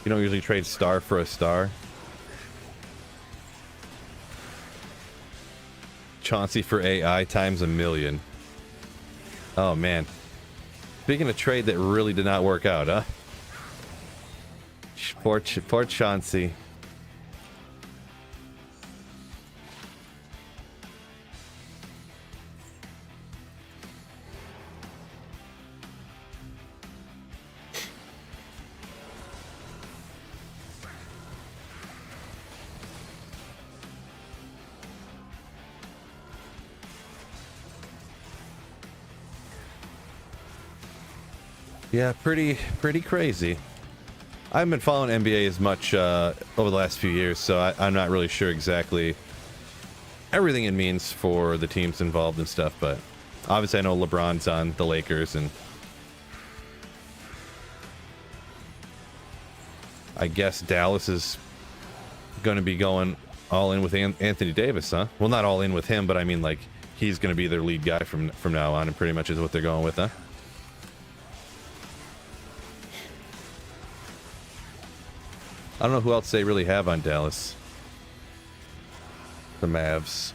You don't usually trade star for a star. Chauncey for AI times a million. Oh man. Speaking of trade that really did not work out, huh? Poor Chauncey. Yeah, pretty crazy. I haven't been following NBA as much over the last few years, so I'm not really sure exactly everything it means for the teams involved and stuff, but obviously I know LeBron's on the Lakers, and I guess Dallas is going to be going all in with Anthony Davis, huh? Well, not all in with him, but I mean, like, he's going to be their lead guy from now on, and pretty much is what they're going with, huh? I don't know who else they really have on Dallas. The Mavs.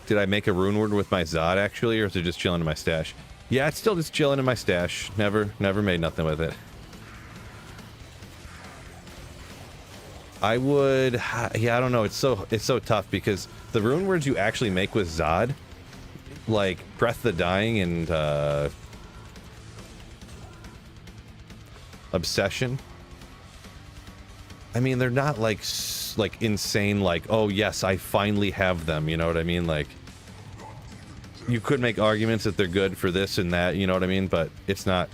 Did I make a rune word with my Zod actually, or is it just chilling in my stash? Yeah, it's still just chilling in my stash. Never made nothing with it. I would, yeah, I don't know. It's so tough because the rune words you actually make with Zod, like Breath of the Dying and Obsession. I mean, they're not like insane. Like, oh yes, I finally have them. You know what I mean? Like, you could make arguments that they're good for this and that. You know what I mean? But it's not.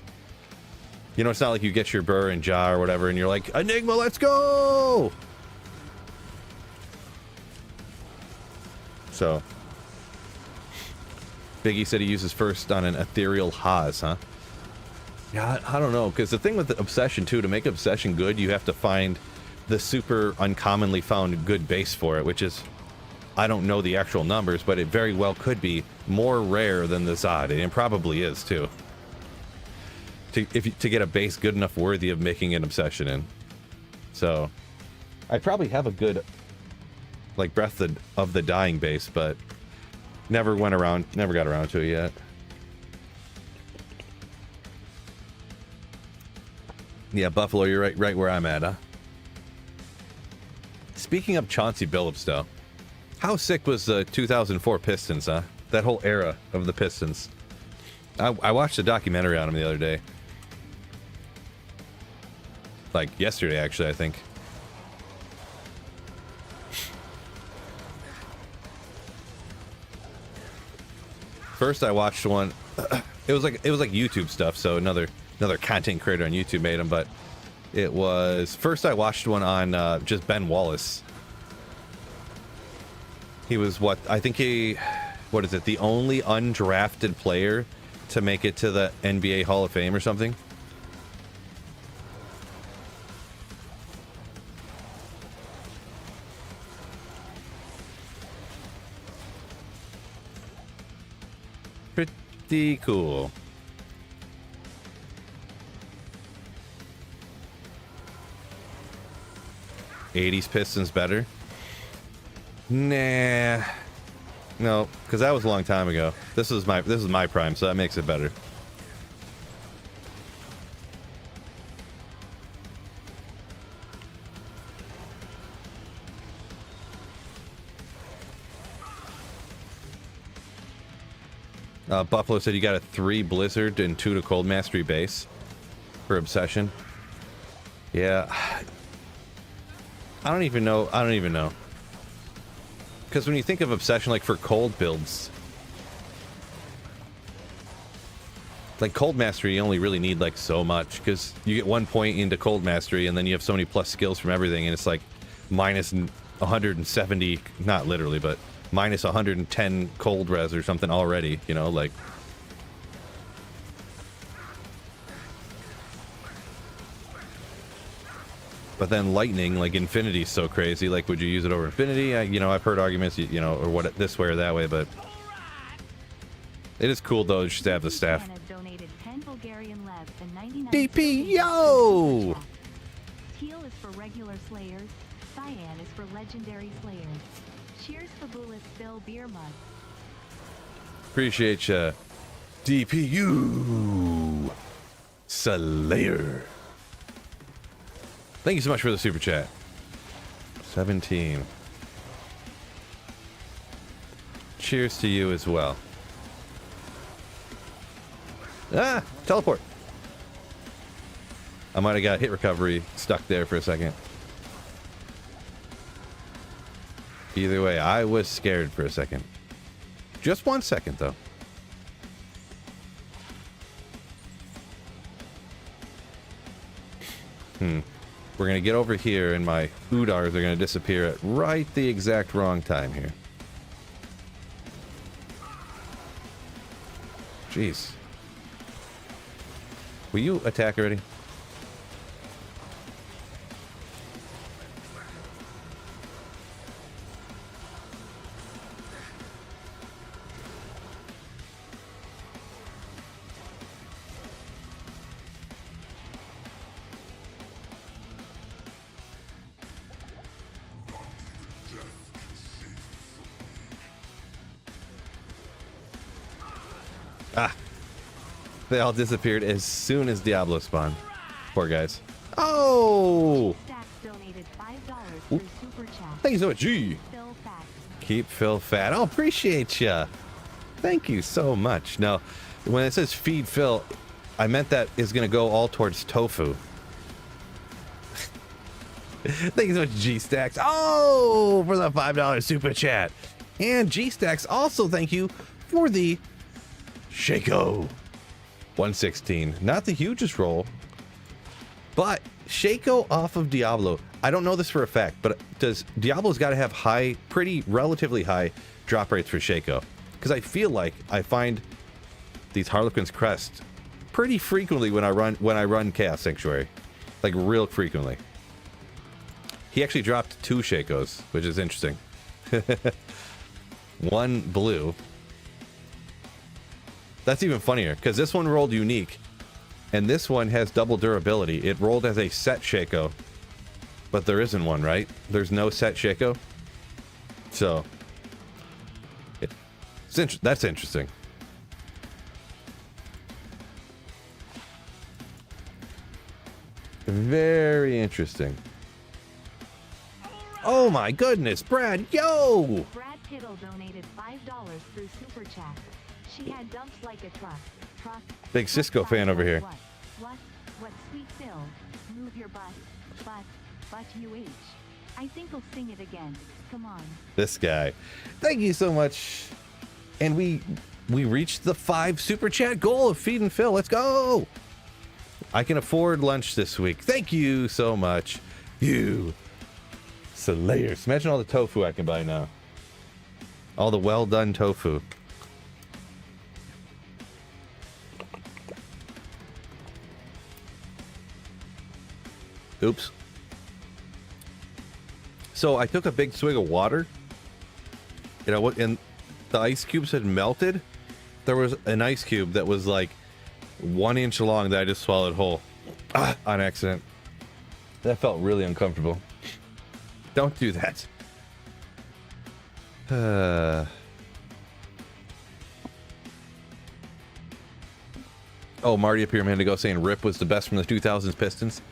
You know, it's not like you get your Burr and Ja or whatever, and you're like, Enigma, let's go! So, Biggie said he uses first on an ethereal Haas, huh? Yeah, I don't know, because the thing with the Obsession, too, to make Obsession good, you have to find the super uncommonly found good base for it, which is, I don't know the actual numbers, but it very well could be more rare than the Zod, and it probably is, too. To get a base good enough worthy of making an Obsession in. So, I probably have a good, like, Breath of the Dying base, but never got around to it yet. Yeah, Buffalo, you're right where I'm at, huh? Speaking of Chauncey Billups, though, how sick was the 2004 Pistons, huh? That whole era of the Pistons. I watched a documentary on them the other day. Like, yesterday, actually, I think. First, I watched one. It was like YouTube stuff, so another content creator on YouTube made them, but it was first I watched one on just Ben Wallace. He was what is it, the only undrafted player to make it to the NBA Hall of Fame or something. Pretty cool. '80s Pistons better? Nah. No, because that was a long time ago. This is my prime, so that makes it better. Buffalo said you got a 3 Blizzard and 2 to Cold Mastery base for Obsession. Yeah. I don't even know. Because when you think of Obsession, like for cold builds, like Cold Mastery, you only really need like so much, because you get 1 point into Cold Mastery and then you have so many plus skills from everything, and it's like minus 170, not literally, but minus 110 cold res or something already, you know, like. But then lightning, like Infinity's so crazy, like would you use it over Infinity? You know, I've heard arguments, you know, or what, this way or that way, but it is cool though just to have the staff. DP, yo! Teal is for regular slayers, cyan is for legendary slayers. Cheers Fabulous Bill Beer Mug. Appreciate ya. DPU Slayer. Thank you so much for the super chat. 17. Cheers to you as well. Ah, teleport. I might have got hit recovery stuck there for a second. Either way, I was scared for a second. Just 1 second, though. We're going to get over here, and my Udars are going to disappear at right the exact wrong time here. Jeez. Will you attack already? Ah. They all disappeared as soon as Diablo spawned. Poor guys. Oh! Thank you so much. Gee. Keep Phil fat. Oh, appreciate ya. Thank you so much. Now, when it says feed Phil, I meant that is going to go all towards tofu. Thank you so much, G-Stacks. Oh, for the $5 super chat. And G-Stacks also thank you for the Shaco 116. Not the hugest roll, but Shaco off of Diablo. I don't know this for a fact, but Diablo's got to have high, relatively high drop rates for Shaco, because I feel like I find these Harlequin's Crest pretty frequently when I run Chaos Sanctuary, like real frequently. He actually dropped 2 Shacos, which is interesting. 1 blue. That's even funnier, because this one rolled unique, and this one has double durability. It rolled as a set Shaco, but there isn't one, right? There's no set Shaco. So, that's interesting. Very interesting. Oh my goodness, Brad, yo! Brad Tittle donated $5 through Super Chat. She had dumps like a truck. Big Cisco fan over here. What sweet Phil? Move your butt. But UH. I think I'll sing it again. Come on. This guy. Thank you so much. And we reached the 5 super chat goal of feeding Phil. Let's go. I can afford lunch this week. Thank you so much. You Slayers. Imagine all the tofu I can buy now. All the well done tofu. Oops. So I took a big swig of water, you know, and the ice cubes had melted. There was an ice cube that was like 1 inch long that I just swallowed whole on accident. That felt really uncomfortable. Don't do that. Oh, Marty up here a minute ago saying Rip was the best from the 2000s Pistons.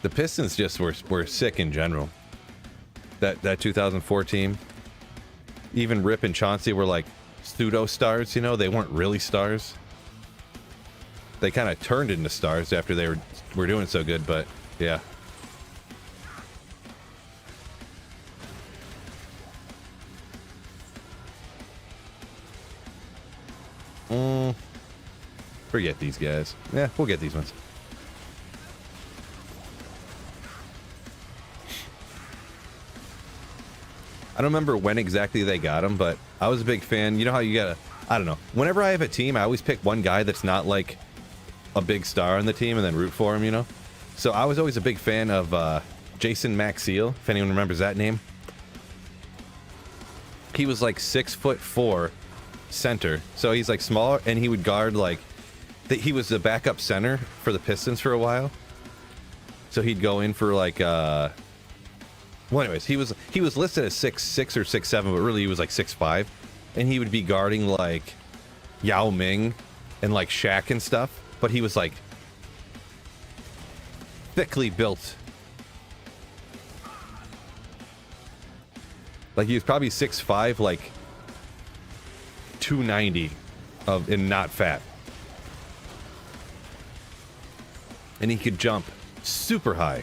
The Pistons just were sick in general. That 2004 team. Even Rip and Chauncey were like pseudo stars, you know? They weren't really stars. They kind of turned into stars after they were doing so good, but yeah. Forget these guys. Yeah, we'll get these ones. I don't remember when exactly they got them, but I was a big fan. You know how you gotta, I don't know. Whenever I have a team, I always pick one guy that's not like a big star on the team and then root for him, you know? So I was always a big fan of Jason Maxiel, if anyone remembers that name. He was like 6'4" center. So he's like smaller, and he would guard like, he was the backup center for the Pistons for a while. So he'd go in for like, well, anyways, he was listed as 6'6" or 6'7", but really he was like 6'5", and he would be guarding like Yao Ming and like Shaq and stuff. But he was like thickly built. Like he was probably 6'5", like 290 and not fat. And he could jump super high.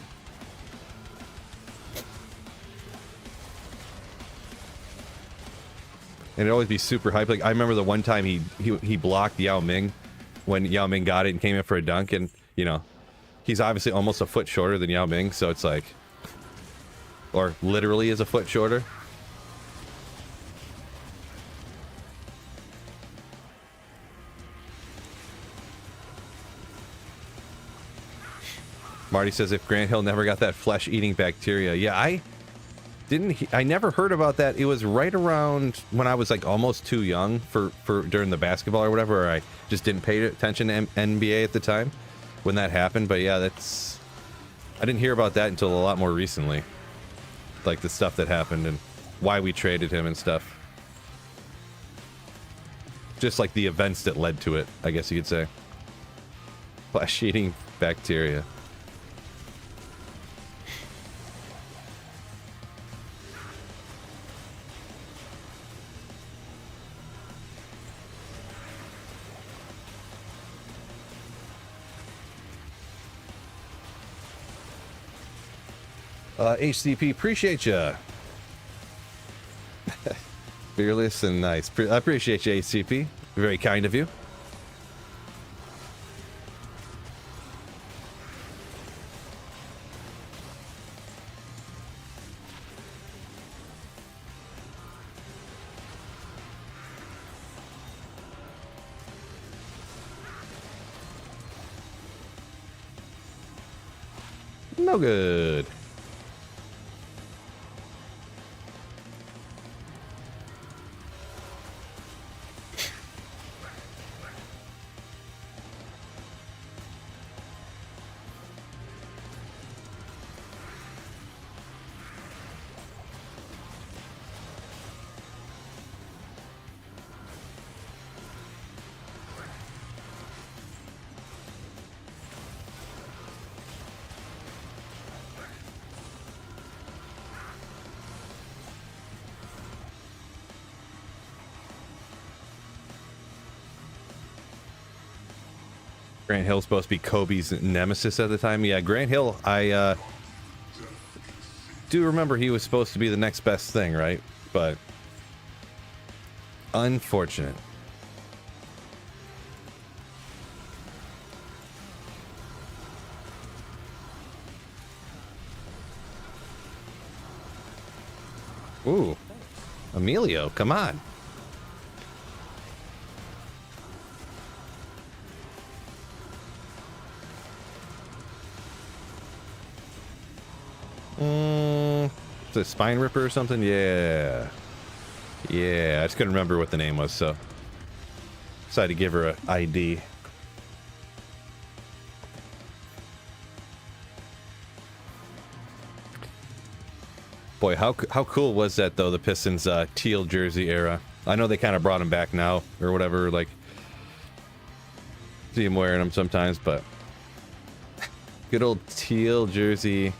And it'd always be super hype. Like I remember the one time he blocked Yao Ming when Yao Ming got it and came in for a dunk, and you know, he's obviously almost a foot shorter than Yao Ming, so it's like, or literally is a foot shorter. Marty says if Grant Hill never got that flesh-eating bacteria. Yeah, I never heard about that. It was right around when I was like almost too young for during the basketball or whatever, or I just didn't pay attention to NBA at the time when that happened. But yeah, I didn't hear about that until a lot more recently. Like the stuff that happened and why we traded him and stuff. Just like the events that led to it, I guess you could say. Flesh-eating bacteria. HCP, appreciate ya. Fearless and nice. I appreciate you, HCP. Very kind of you. No good. Grant Hill's supposed to be Kobe's nemesis at the time. Yeah, Grant Hill, I do remember he was supposed to be the next best thing, right? But unfortunate. Ooh, Emilio, come on. The Spine Ripper or something? Yeah. Yeah, I just couldn't remember what the name was, so decided to give her an ID. Boy, how cool was that, though, the Pistons teal jersey era? I know they kind of brought him back now, or whatever, like... See him wearing them sometimes, but good old teal jersey.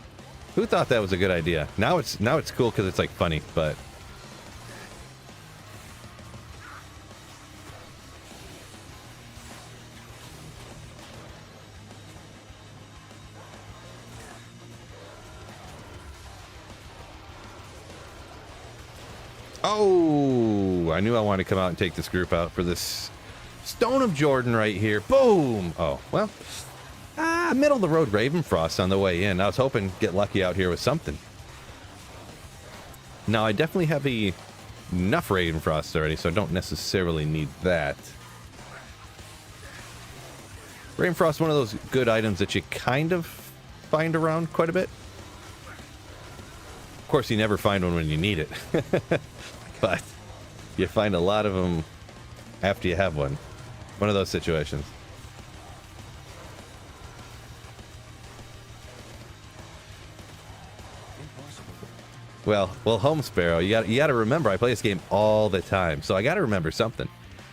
Who thought that was a good idea? Now it's cool because it's like funny, but oh, I knew I wanted to come out and take this group out for this Stone of Jordan right here. Boom! Oh, well, middle of the road Ravenfrost on the way in. I was hoping to get lucky out here with something. Now, I definitely have enough Ravenfrost already, so I don't necessarily need that. Ravenfrost, one of those good items that you kind of find around quite a bit. Of course, you never find one when you need it. But you find a lot of them after you have one. One of those situations. Well, Home Sparrow, you got to remember, I play this game all the time, so I got to remember something.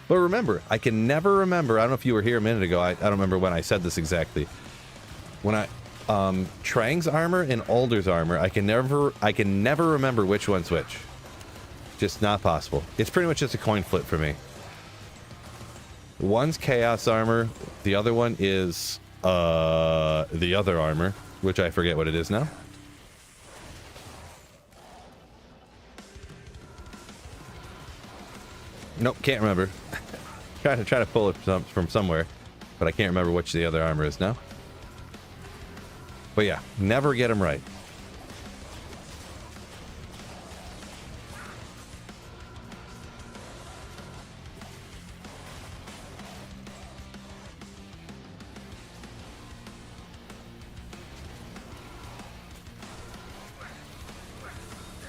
But remember, I can never remember. I don't know if you were here a minute ago. I don't remember when I said this exactly. When Trang's armor and Alder's armor, I can never remember which one's which. Just not possible. It's pretty much just a coin flip for me. One's Chaos armor, the other one is the other armor, which I forget what it is now. Nope, can't remember. trying to pull it from somewhere, but I can't remember which the other armor is now. But yeah, never get them right.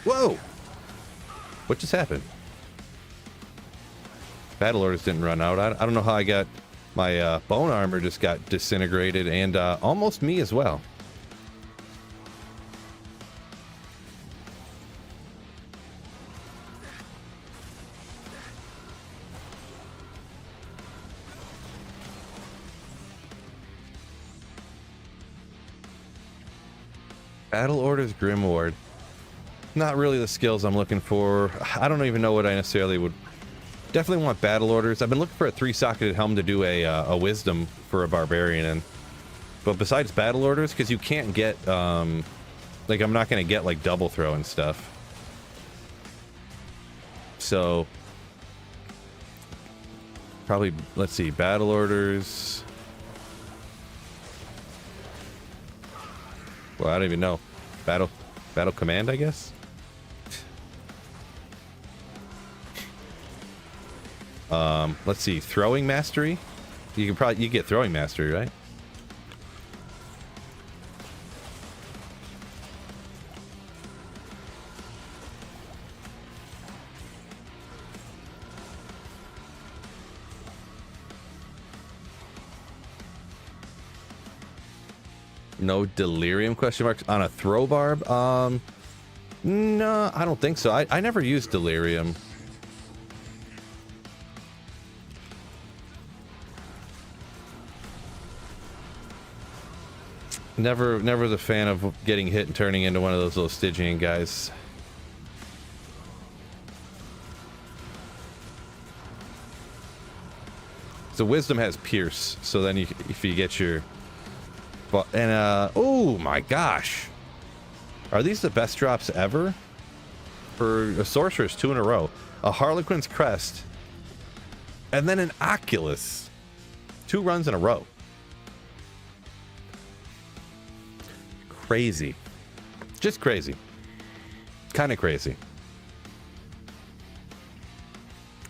Whoa! What just happened? Battle orders didn't run out. I don't know how I got my bone armor just got disintegrated, and almost me as well. Battle orders Grimoire. Not really the skills I'm looking for. I don't even know what I necessarily would. Definitely want battle orders. I've been looking for a 3-socketed helm to do a wisdom for a barbarian in. But besides battle orders, because you can't get like I'm not gonna get like double throw and stuff. So probably, let's see, battle orders. Well, I don't even know. Battle command, I guess. Let's see, throwing mastery. You get throwing mastery, right? No delirium question marks on a throw barb? No, I don't think so. I never used delirium. Never was a fan of getting hit and turning into one of those little Stygian guys. So wisdom has pierce, so then if you get your, and oh my gosh, are these the best drops ever? For a sorceress, 2 in a row, a Harlequin's crest, and then an Oculus, 2 runs in a row. Crazy. Just crazy. Kind of crazy.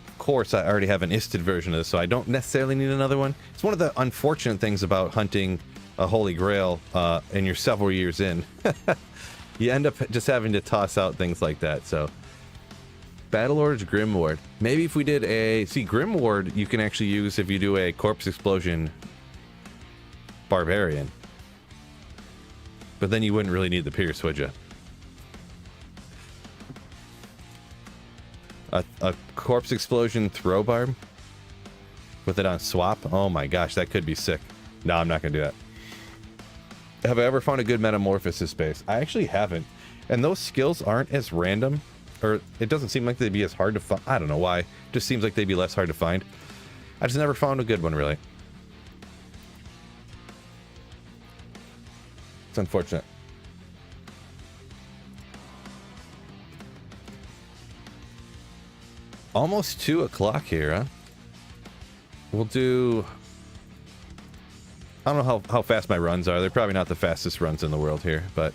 Of course, I already have an Istid version of this, so I don't necessarily need another one. It's one of the unfortunate things about hunting a Holy Grail and you're several years in. You end up just having to toss out things like that, so. Battle Orders Grimoire. Maybe if we did a... See, Grimoire you can actually use if you do a Corpse Explosion Barbarian. But then you wouldn't really need the pierce, would you? A corpse explosion throw barb? with it on swap. Oh my gosh, that could be sick. No, I'm not gonna do that. Have I ever found a good metamorphosis base? I actually haven't. And those skills aren't as random, or it doesn't seem like they'd be as hard to find. I don't know why. It just seems like they'd be less hard to find. I just never found a good one, really. It's unfortunate. Almost 2 o'clock here, huh? We'll do... I don't know how fast my runs are. They're probably not the fastest runs in the world here, but...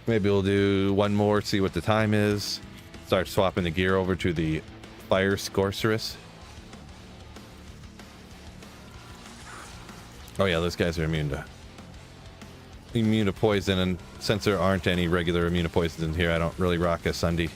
maybe we'll do one more, see what the time is. Start swapping the gear over to the Fire Sorceress. Oh yeah, those guys are immune to poison, and since there aren't any regular immune to poisons in here, I don't really rock a Sunday.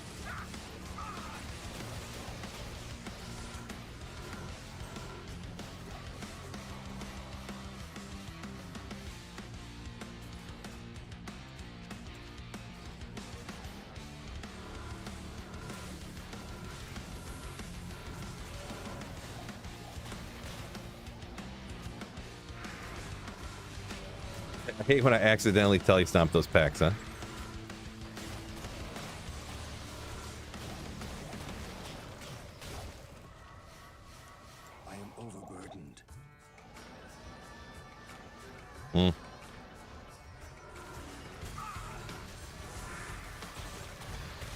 I hate when I accidentally telestomp those packs, huh? I am overburdened.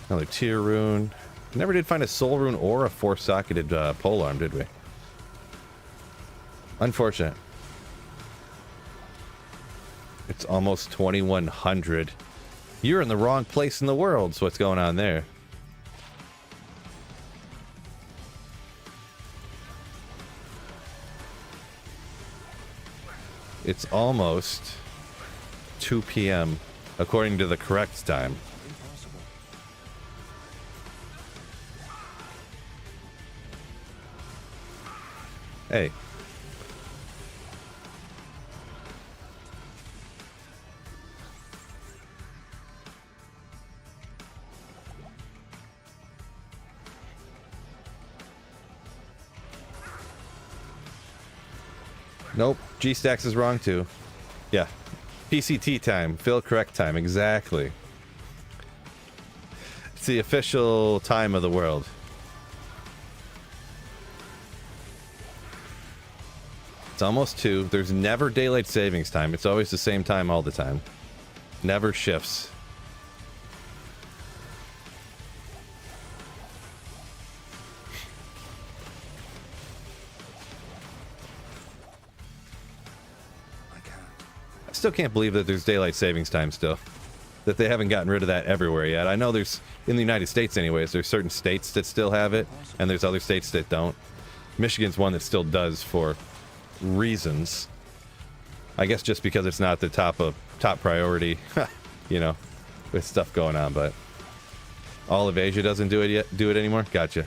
Another tier rune. Never did find a soul rune or a 4-socketed polearm, did we? Unfortunate. It's almost 2100. You're in the wrong place in the world, so what's going on there? It's almost 2 p.m. according to the correct time. Impossible. Hey. Nope, G-Stacks is wrong too. Yeah, PCT time, fill correct time, exactly. It's the official time of the world. It's almost 2. There's never daylight savings time. It's always the same time all the time. Never shifts. I still can't believe that there's daylight savings time still. That they haven't gotten rid of that everywhere yet. I know there's, in the United States anyways, there's certain states that still have it, and there's other states that don't. Michigan's one that still does for reasons. I guess just because it's not the top priority, you know, with stuff going on, but all of Asia doesn't do it anymore? Gotcha.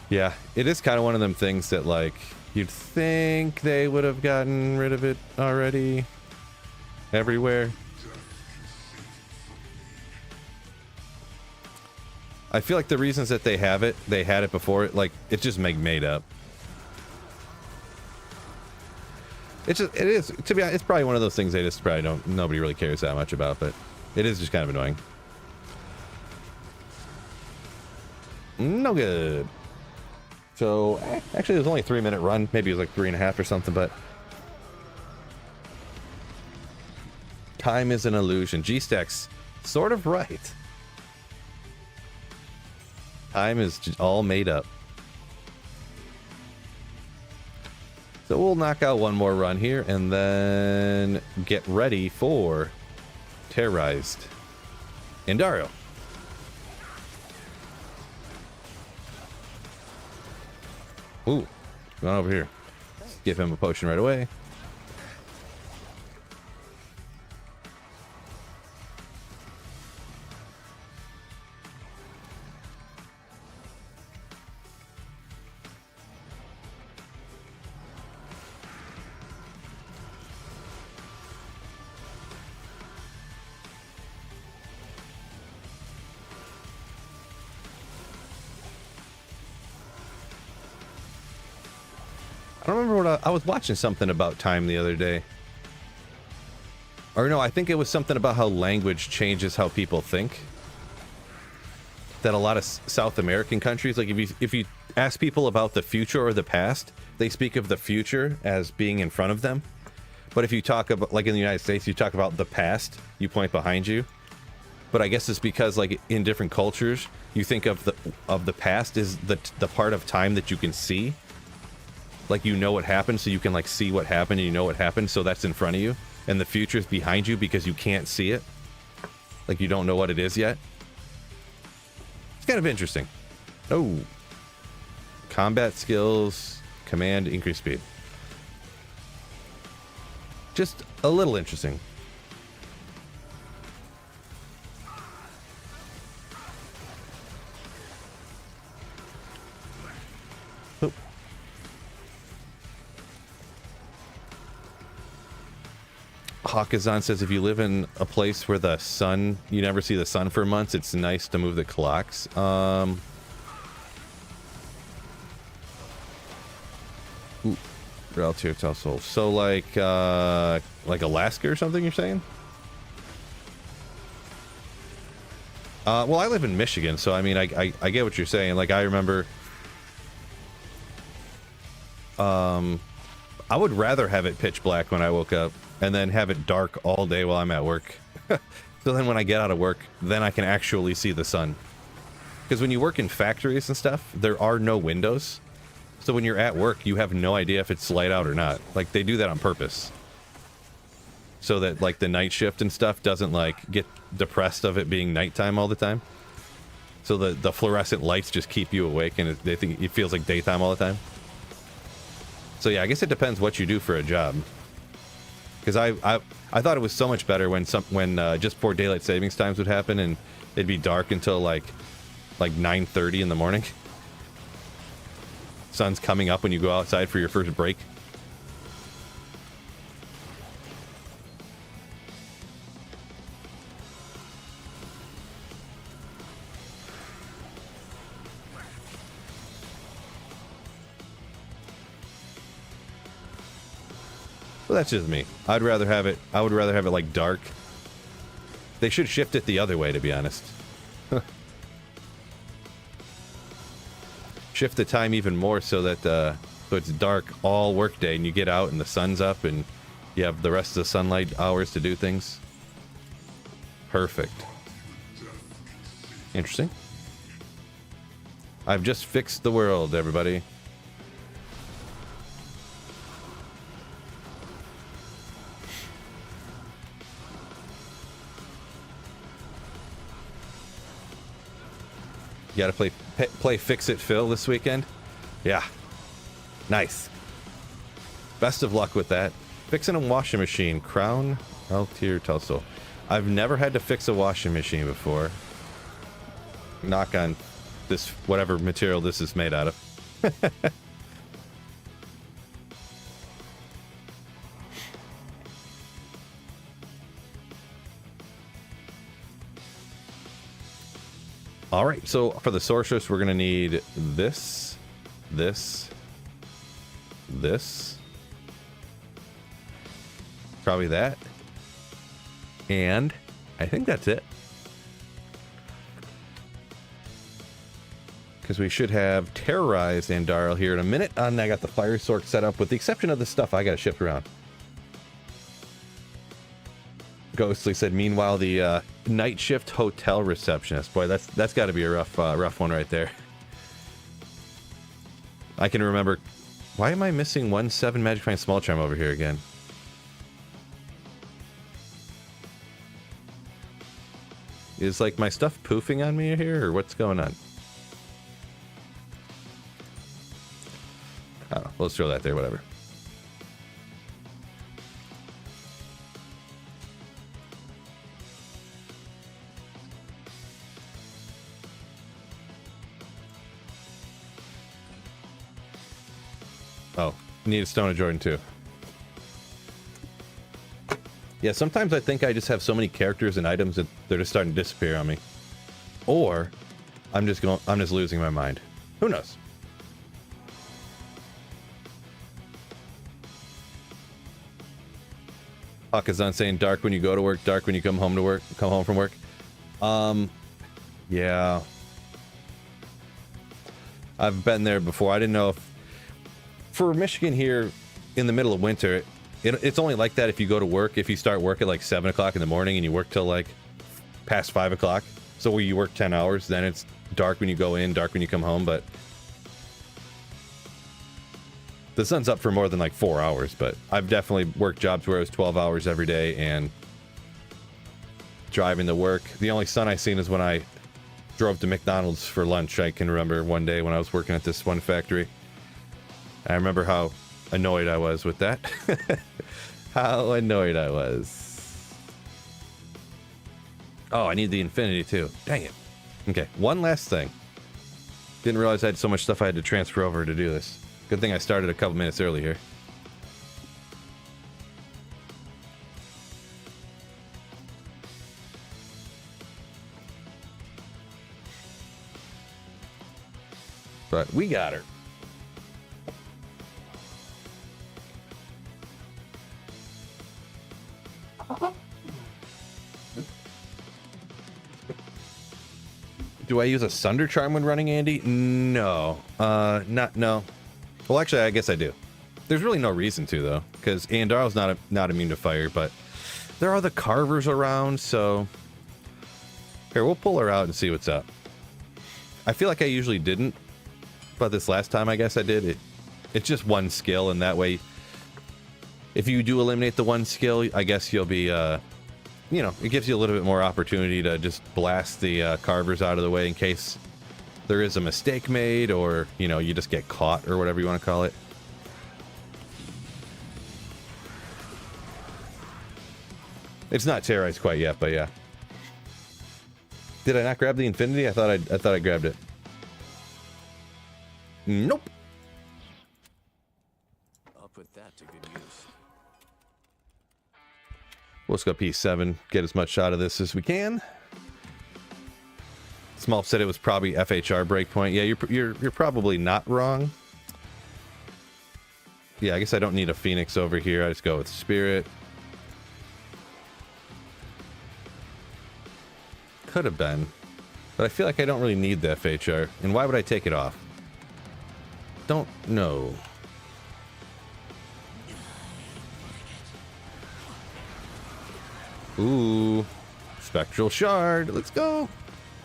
Yeah, it is kind of one of them things that, like, you'd think they would have gotten rid of it already everywhere. I feel like the reasons that they have it, they had it before, like, it's just made up. It is, to be honest, it's probably one of those things they just probably nobody really cares that much about, but it is just kind of annoying. No good. So, actually, it was only a 3-minute run. Maybe it was like 3.5 or something, but... time is an illusion. G-Stack's sort of right. Time is all made up. So we'll knock out one more run here and then get ready for Terrorized Indario. Ooh, going over here. Give him a potion right away. I don't remember what I was watching something about time the other day. Or no, I think it was something about how language changes how people think. That a lot of South American countries, like if you ask people about the future or the past, they speak of the future as being in front of them. But if you talk about, like in the United States, you talk about the past, you point behind you. But I guess it's because, like, in different cultures, you think of the past is the part of time that you can see. Like, you know what happened, so you can, like, see what happened, and you know what happened, so that's in front of you. And the future is behind you because you can't see it. Like, you don't know what it is yet. It's kind of interesting. Oh. Combat skills, command, increase speed. Just a little interesting. Oh. Hawkazan says if you live in a place where the sun, you never see the sun for months, it's nice to move the clocks. Ooh, relative to household. So like Alaska or something, you're saying? Well, I live in Michigan, so I mean, I get what you're saying. Like, I remember, I would rather have it pitch black when I woke up and then have it dark all day while I'm at work. So then when I get out of work, then I can actually see the sun. Because when you work in factories and stuff, there are no windows. So when you're at work, you have no idea if it's light out or not. Like, they do that on purpose. So that, like, the night shift and stuff doesn't, like, get depressed of it being nighttime all the time. So the fluorescent lights just keep you awake, and they think it feels like daytime all the time. So yeah, I guess it depends what you do for a job. Because I thought it was so much better when just before daylight savings times would happen, and it'd be dark until like 9:30 in the morning. Sun's coming up when you go outside for your first break. Well, that's just me. I would rather have it like dark. They should shift it the other way, to be honest. Shift the time even more so that so it's dark all workday and you get out and the sun's up and you have the rest of the sunlight hours to do things. Perfect. Interesting. I've just fixed the world, everybody. You gotta play Fix It Phil this weekend? Yeah. Nice. Best of luck with that. Fixing a washing machine. Crown, L-tier, tussle. I've never had to fix a washing machine before. Knock on this, whatever material this is made out of. All right, so for the sorceress, we're gonna need this, probably that, and I think that's it. Because we should have terrorized Andarl here in a minute, and I got the fire sword set up, with the exception of the stuff I gotta shift around. Ghostly said, meanwhile, the night shift hotel receptionist. Boy, that's got to be a rough one right there. I can remember. Why am I missing 1/7 Magic Find Small Charm over here again? Is like my stuff poofing on me here, or what's going on? Oh, let's throw that there. Whatever. Oh, need a Stone of Jordan too. Yeah, sometimes I think I just have so many characters and items that they're just starting to disappear on me. Or I'm just losing my mind. Who knows? Hakazan saying dark when you go to work, dark when you come home from work. Yeah. I've been there before. I didn't know if for Michigan here in the middle of winter, it's only like that if you go to work, if you start work at like 7 o'clock in the morning and you work till like past 5 o'clock. So where you work 10 hours, then it's dark when you go in, dark when you come home, but the sun's up for more than like 4 hours. But I've definitely worked jobs where it was 12 hours every day and driving to work. The only sun I seen is when I drove to McDonald's for lunch. I can remember one day when I was working at this one factory. I remember how annoyed I was with that. How annoyed I was. Oh, I need the infinity too. Dang it. Okay, one last thing. Didn't realize I had so much stuff I had to transfer over to do this. Good thing I started a couple minutes early here. But we got her. Do I use a Sunder Charm when running, Andy? No. No. Well, actually, I guess I do. There's really no reason to, though, because Andaro's not immune to fire, but there are the Carvers around, so... Here, we'll pull her out and see what's up. I feel like I usually didn't, but this last time I guess I did. It's just one skill, and that way, if you do eliminate the one skill, I guess you'll be, you know, it gives you a little bit more opportunity to just blast the Carvers out of the way in case there is a mistake made, or, you know, you just get caught, or whatever you want to call it. It's not terrorized quite yet, but yeah. Did I not grab the infinity? I thought I grabbed it. Nope. I'll put that to good use. Let's go P7. Get as much out of this as we can. Small said it was probably FHR breakpoint. Yeah, you're probably not wrong. Yeah, I guess I don't need a Phoenix over here. I just go with Spirit. Could have been, but I feel like I don't really need the FHR. And why would I take it off? Don't know. Ooh, Spectral Shard. Let's go.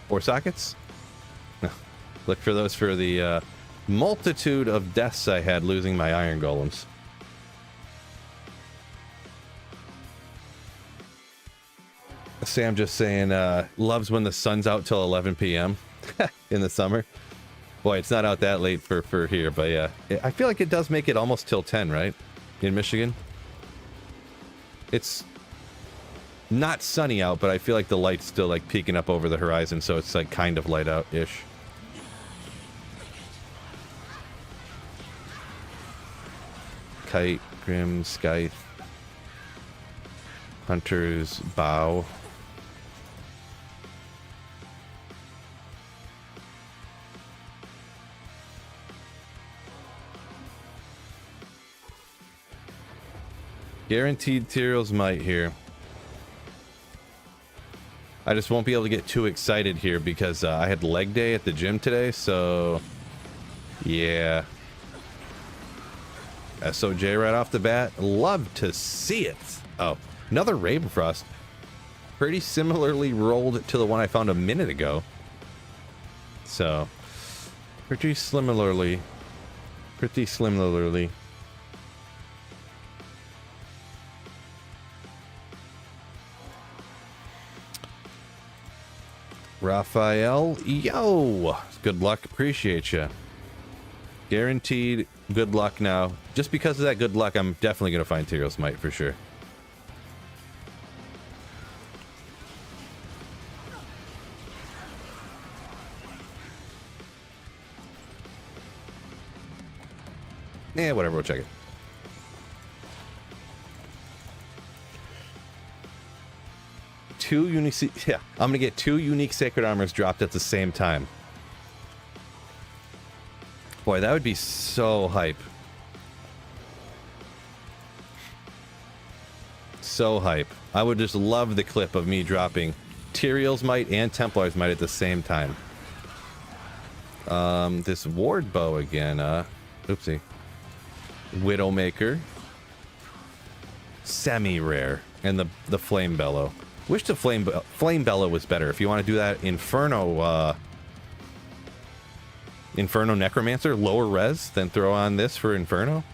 4 sockets. Look for those for the multitude of deaths I had losing my Iron Golems. Sam just saying, loves when the sun's out till 11 p.m. in the summer. Boy, it's not out that late for here, but yeah. I feel like it does make it almost till 10, right? In Michigan. It's not sunny out, but I feel like the light's still like peeking up over the horizon, so it's like kind of light out-ish. Kite, Grim, Scythe. Hunter's Bow. Guaranteed Tyrell's Might here. I just won't be able to get too excited here because I had leg day at the gym today, so yeah. SOJ right off the bat. Love to see it. Oh, another Ravenfrost. Pretty similarly rolled to the one I found a minute ago. So, pretty similarly. Raphael, yo, good luck, appreciate you. Guaranteed good luck now. Just because of that good luck, I'm definitely going to find Tyrell's Might for sure. Yeah, whatever, we'll check it. Yeah, I'm gonna get 2 unique Sacred Armors dropped at the same time. Boy, that would be so hype. so hype. I would just love the clip of me dropping Tyrael's Might and Templar's Might at the same time. This Ward Bow again, oopsie. Widowmaker. Semi-rare. And the Flame Bellow. Wish the Flame Bellow was better. If you want to do that, Inferno Necromancer, lower res, then throw on this for Inferno.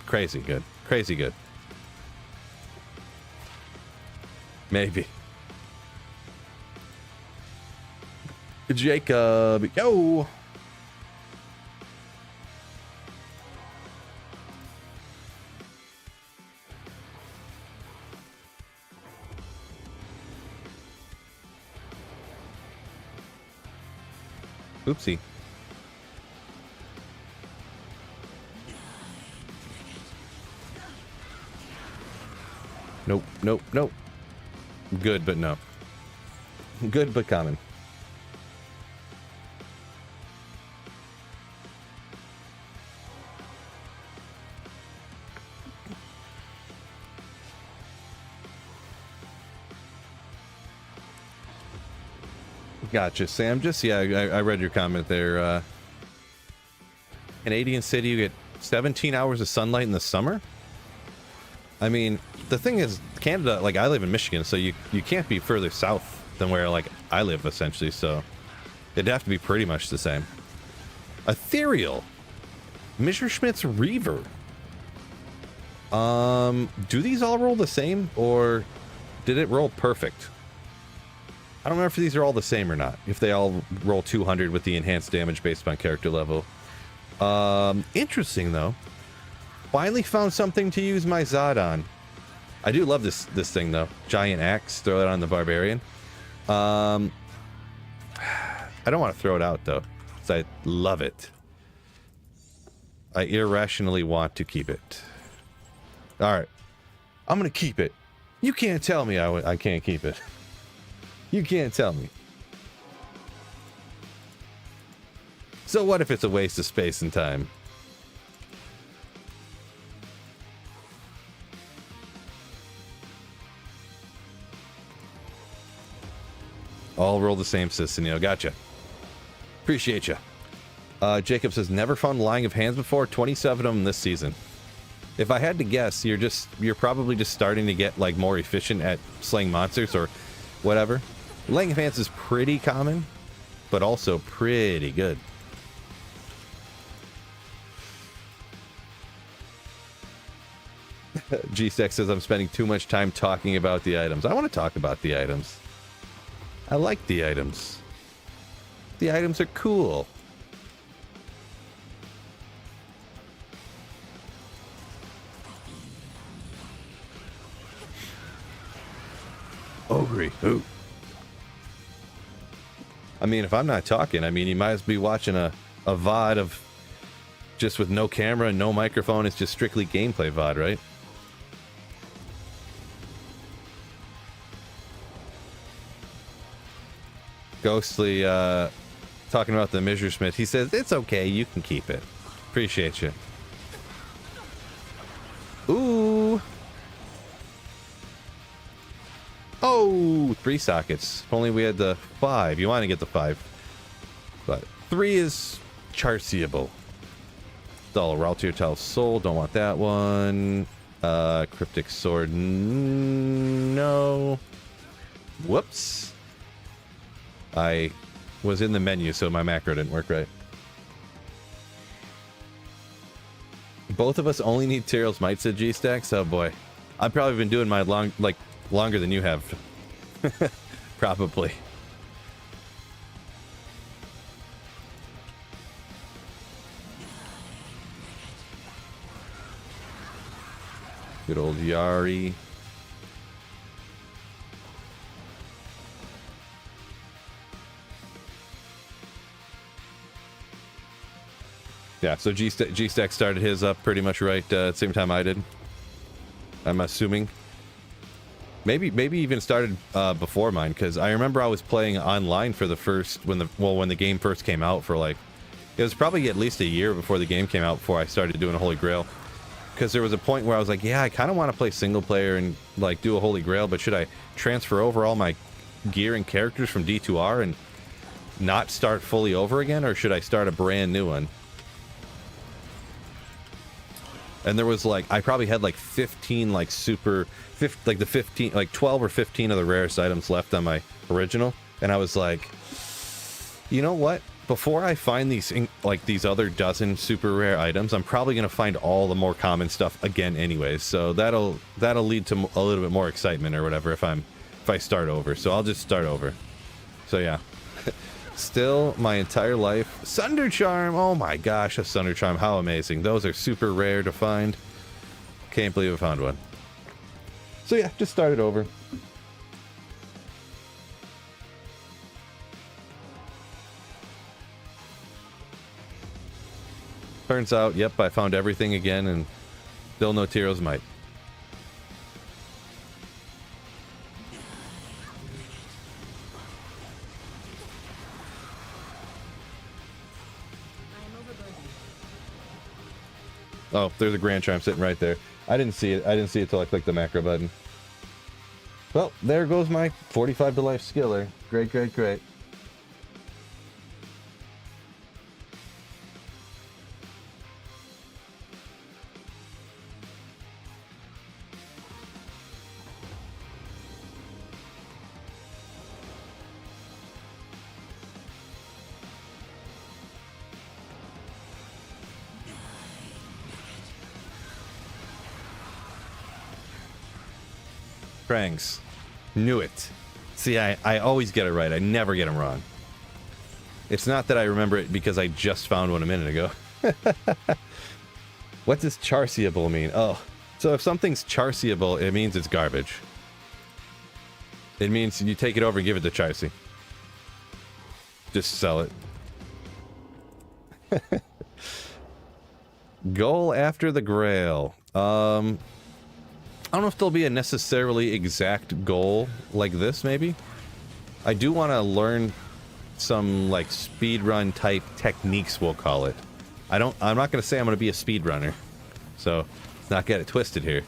Crazy good. Crazy good. Maybe. Jacob, yo! Oopsie. Nope, nope, nope. Good, but no. Good, but common. Gotcha, Sam. Just, yeah, I read your comment there. Canadian City, you get 17 hours of sunlight in the summer? I mean, the thing is, Canada, like, I live in Michigan, so you can't be further south than where, like, I live, essentially, so it'd have to be pretty much the same. Ethereal. Messerschmitt's Reaver. Do these all roll the same, or did it roll perfect? I don't remember if these are all the same or not. If they all roll 200 with the enhanced damage based on character level. Interesting, though. Finally found something to use my Zod on. I do love this thing, though. Giant axe. Throw it on the Barbarian. I don't want to throw it out, though, because I love it. I irrationally want to keep it. All right. I'm going to keep it. You can't tell me I can't keep it. You can't tell me. So what if it's a waste of space and time? All roll the same, Cicineo. Gotcha. Appreciate you. Jacob says, never found Lying of Hands before. 27 of them this season. If I had to guess, you're probably just starting to get like more efficient at slaying monsters or whatever. Laying of Hands is pretty common, but also pretty good. G-Stack says I'm spending too much time talking about the items. I want to talk about the items. I like the items. The items are cool. Ogre, ooh. I mean, if I'm not talking, I mean, you might as well be watching a VOD of just with no camera and no microphone. It's just strictly gameplay VOD, right? Ghostly, talking about the Messerschmitt. He says, it's okay, you can keep it. Appreciate you. Ooh. Oh, 3 sockets. If only we had the 5. You want to get the 5. But 3 is charseable. Dull Raltier Tell Soul. Don't want that one. Cryptic Sword. No. Whoops. I was in the menu, so my macro didn't work right. Both of us only need Tyrael's Might, said G-Stacks. Oh boy. I've probably been doing my longer than you have. Probably. Good old Yari. Yeah, so G-Stack started his up pretty much right at the same time I did. I'm assuming. Maybe even started before mine, because I remember I was playing online for the first when the game first came out for like, it was probably at least a year before the game came out before I started doing Holy Grail. because there was a point where I was like, yeah, I kind of want to play single player and like do a Holy Grail, but should I transfer over all my gear and characters from D2R and not start fully over again, or should I start a brand new one? And there was like, I probably had like 15 like like the 15, like 12 or 15 of the rarest items left on my original. And I was like, you know what? Before I find these like these other dozen super rare items, I'm probably going to find all the more common stuff again anyways. So that'll lead to a little bit more excitement or whatever if I start over. So I'll just start over. So yeah. Still my entire life. Sunder Charm. Oh my gosh, a Sunder Charm. How amazing. Those are super rare to find. Can't believe I found one. So yeah, just started over. Turns out, yep, I found everything again and still no Tyro's Might. Oh, there's a Grand Charm sitting right there. I didn't see it. I didn't see it till I clicked the macro button. Well, there goes my 45 to life skiller. Great, great, great. Pranks. Knew it. See, I always get it right. I never get them wrong. It's not that I remember it because I just found one a minute ago. What does charseable mean? Oh, so if something's charseable, it means it's garbage. It means you take it over and give it to Charcy. Just sell it. Goal after the Grail. I don't know if there'll be a necessarily exact goal like this, maybe. I do want to learn some, like, speedrun type techniques, we'll call it. I'm not going to say I'm going to be a speedrunner, so let's not get it twisted here.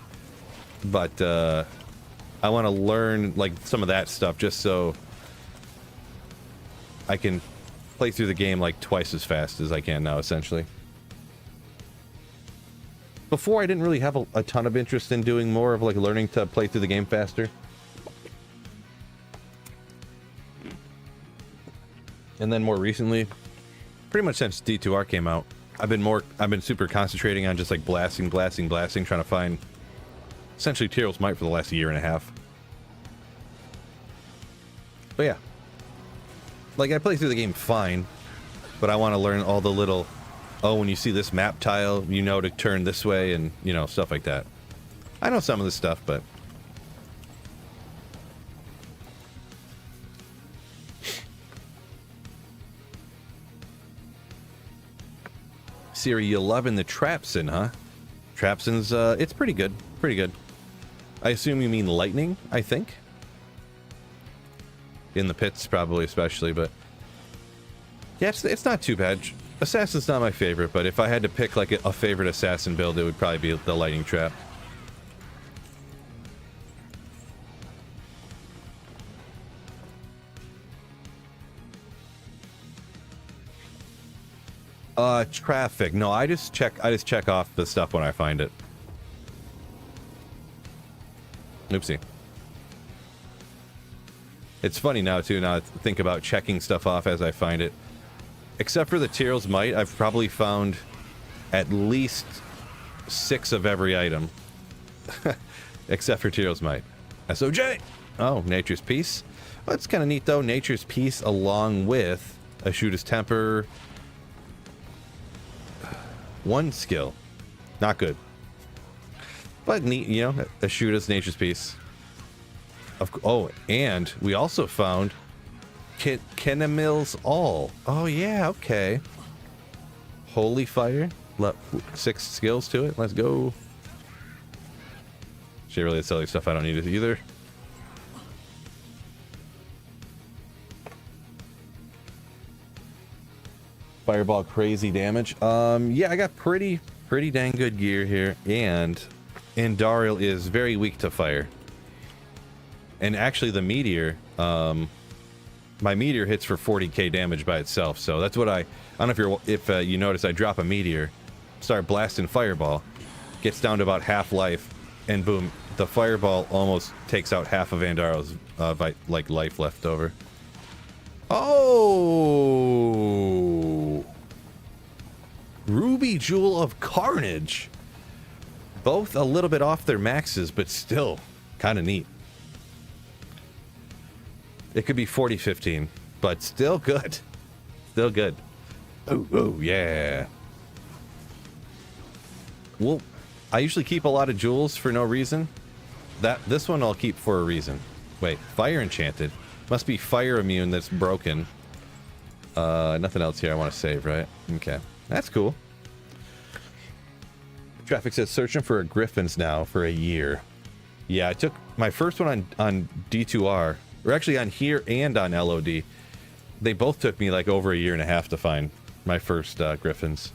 But, I want to learn, like, some of that stuff just so I can play through the game, like, twice as fast as I can now, essentially. Before, I didn't really have a ton of interest in doing more of, like, learning to play through the game faster. And then more recently, pretty much since D2R came out, I've been super concentrating on just, like, blasting, trying to find essentially Tyro's Might for the last year and a half. But yeah. Like, I play through the game fine, but I want to learn all the little... Oh, when you see this map tile, you know to turn this way and, you know, stuff like that. I know some of this stuff, but... Siri, you loving the Trapsin, huh? Trapsin's, it's pretty good. Pretty good. I assume you mean lightning, I think. In the pits, probably, especially, but... Yeah, it's not too bad. Assassin's not my favorite, but if I had to pick like a favorite assassin build, it would probably be the lightning trap. Traffic. No, I just check off the stuff when I find it. Oopsie. It's funny now too, now I think about checking stuff off as I find it. Except for the Tyro's Might, I've probably found at least 6 of every item. Except for Tyro's Might. SOJ! Oh, Nature's Peace. Well, that's kind of neat, though. Nature's Peace along with a Shooter's Temper. 1 skill. Not good. But neat, you know, a Shooter's Nature's Peace. Oh, and we also found... Kenamil's All. Oh, yeah, okay. Holy Fire. 6 skills to it. Let's go. She really selling stuff I don't need it either. Fireball crazy damage. Yeah, I got pretty Pretty dang good gear here, and Andariel is very weak to fire. And actually the meteor, my meteor hits for 40k damage by itself, so that's what I don't know if you notice, I drop a meteor, start blasting fireball, gets down to about half life, and boom, the fireball almost takes out half of Andariel's like life left over. Oh, Ruby Jewel of Carnage. Both a little bit off their maxes, but still kind of neat. It could be 40-15, but still good. Still good. Oh, yeah. Well, I usually keep a lot of jewels for no reason. This one I'll keep for a reason. Wait, fire enchanted. Must be fire immune that's broken. Nothing else here I want to save, right? Okay. That's cool. Traffic says searching for a Griffin's now for a year. Yeah, I took my first one on D2R, or actually on here and on LOD. They both took me like over a year and a half to find my first Griffins.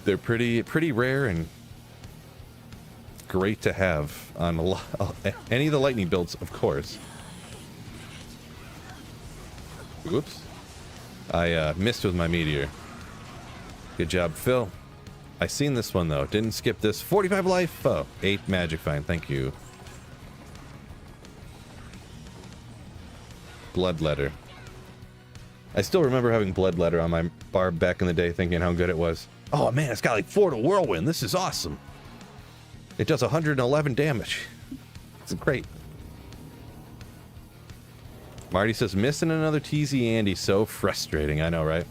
They're pretty rare and great to have on any of the lightning builds, of course. Oops. I missed with my meteor. Good job, Phil. I seen this one though. Didn't skip this. 45 life. Oh, 8 magic fine. Thank you. Bloodletter. I still remember having Bloodletter on my barb back in the day, thinking how good it was. Oh man, it's got like 4 to whirlwind. This is awesome. It does 111 damage. It's great. Marty says, missing another TZ Andy, so frustrating. I know, right?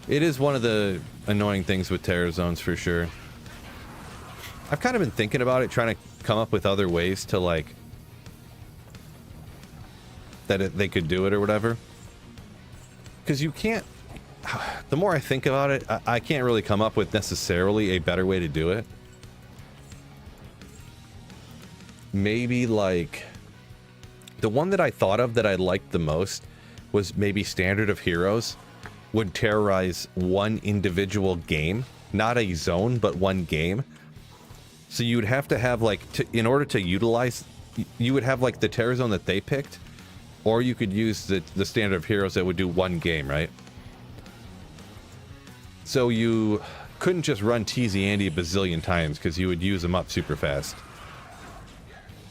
It is one of the annoying things with Terror Zones for sure. I've kind of been thinking about it, trying to come up with other ways to like they could do it or whatever. Because you can't, the more I think about it, I can't really come up with necessarily a better way to do it. Maybe like the one that I thought of that I liked the most was maybe Standard of Heroes would terrorize one individual game, not a zone, but one game. So you would have to have like, in order to utilize, you would have like the terror zone that they picked, or you could use the Standard of Heroes that would do one game, right? So you couldn't just run TZ Andy a bazillion times because you would use them up super fast.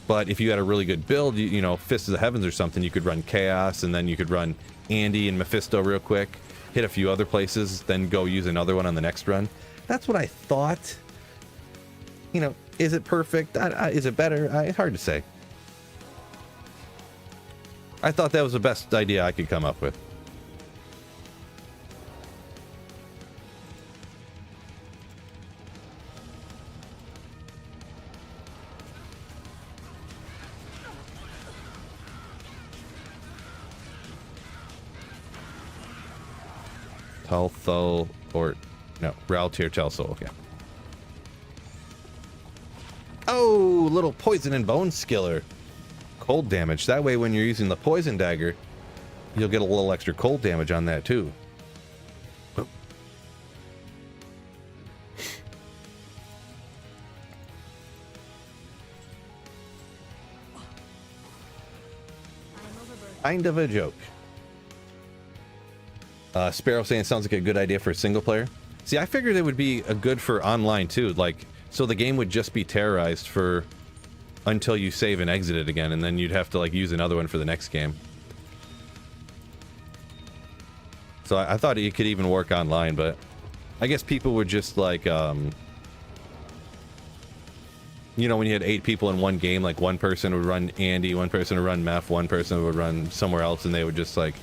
But if you had a really good build, you know, Fist of the Heavens or something, you could run Chaos, and then you could run Andy and Mephisto real quick, hit a few other places, then go use another one on the next run. That's what I thought. You know, is it perfect? Is it better? It's hard to say. I thought that was the best idea I could come up with. Telthol, or no, Raltier Telthol, okay. Oh, little poison and bone skiller. Cold damage. That way when you're using the poison dagger, you'll get a little extra cold damage on that too. Oh. Kind of a joke. Sparrow saying sounds like a good idea for a single player. See, I figured it would be a good for online too, like so the game would just be terrorized for until you save and exit it again, and then you'd have to like use another one for the next game. So I thought it could even work online, but I guess people would just like you know, when you had 8 people in one game, like one person would run Andy, one person would run Meph, one person would run somewhere else, and they would just like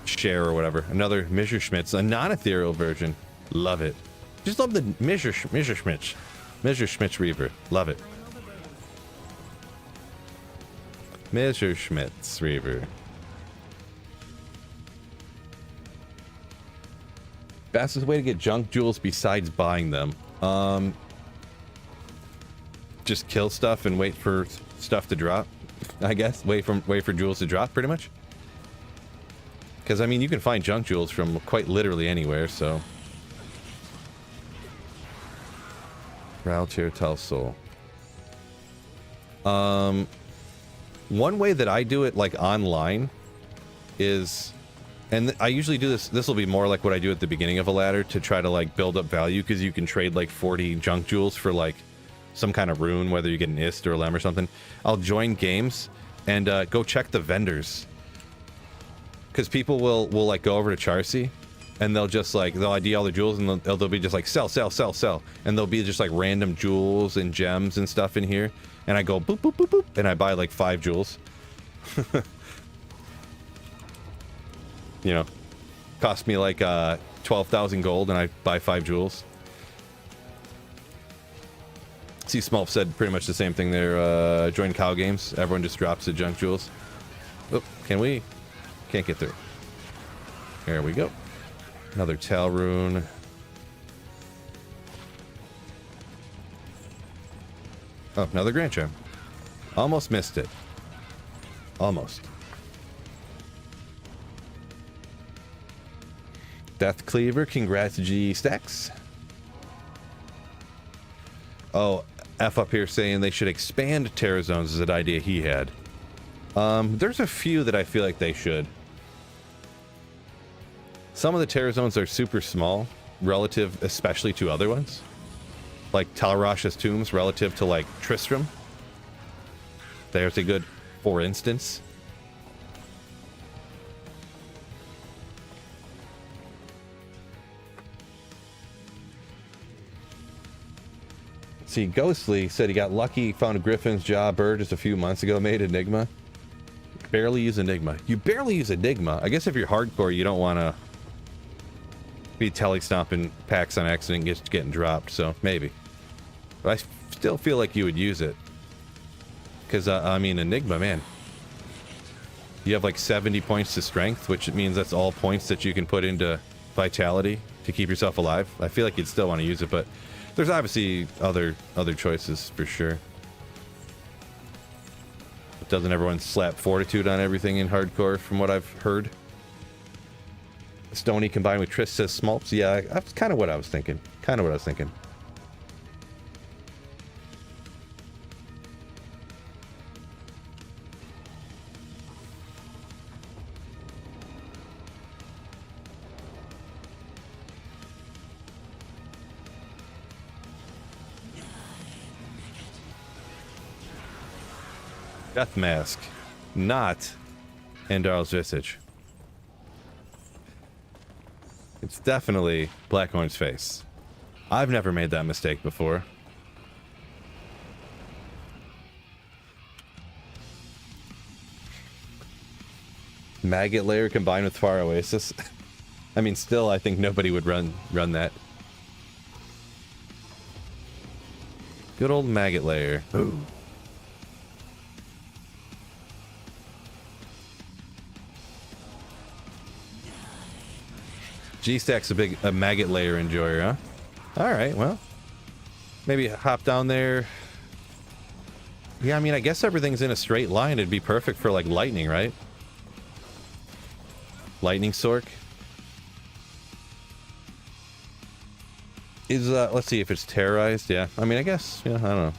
share or whatever. Another Messerschmitt's, a non-ethereal version. Love it. Just love the Messerschmitt Reaver. Love it. Messerschmitt's Reaver. Fastest way to get junk jewels besides buying them. Just kill stuff and wait for stuff to drop, I guess. Wait for jewels to drop, pretty much. Because, I mean, you can find junk jewels from quite literally anywhere, so. Raltier Tel Soul. One way that I do it, like, online is... And I usually do this... This will be more like what I do at the beginning of a ladder to try to, like, build up value, because you can trade, like, 40 junk jewels for, like, some kind of rune, whether you get an ist or a lem or something. I'll join games and go check the vendors. Because people will, like, go over to Charcy, and they'll just, like, they'll ID all the jewels, and they'll be just like, sell, sell, sell, sell. And there'll be just, like, random jewels and gems and stuff in here. And I go, boop, boop, boop, boop, and I buy, like, 5 jewels. You know, cost me, like, 12,000 gold, and I buy 5 jewels. See, Smulf said pretty much the same thing there. Join cow games. Everyone just drops the junk jewels. Oh, can we? Can't get through. There we go. Another Tal rune. Oh, another Grand Charm. Almost missed it. Almost. Death Cleaver, congrats G Stacks. Oh, F up here saying they should expand Terra Zones is an idea he had. There's a few that I feel like they should. Some of the Terra Zones are super small, relative especially to other ones. Like Talrash's Tombs relative to, like, Tristram. There's a good, for instance. See, Ghostly said he got lucky, found a Griffin's Jaw bird just a few months ago, made Enigma. Barely use Enigma. You barely use Enigma. I guess if you're hardcore, you don't want to be tele-stomping packs on accident and getting dropped, so maybe. But I still feel like you would use it. Because, I mean, Enigma, man. You have like 70 points to strength, which means that's all points that you can put into vitality to keep yourself alive. I feel like you'd still want to use it, but there's obviously other choices for sure. But doesn't everyone slap fortitude on everything in hardcore, from what I've heard? Stony combined with Triss says Smulps. Yeah, that's kind of what I was thinking. Kind of what I was thinking. Death Mask, not Andarl's Visage. It's definitely Blackhorn's face. I've never made that mistake before. Maggot Layer combined with Far Oasis. I mean, still, I think nobody would run that. Good old Maggot Layer. Ooh. G-Stack's a Maggot Layer enjoyer, huh? Alright, well. Maybe hop down there. Yeah, I mean, I guess everything's in a straight line. It'd be perfect for, like, lightning, right? Lightning Sork. Is, let's see if it's terrorized. Yeah, I mean, I guess, yeah, I don't know.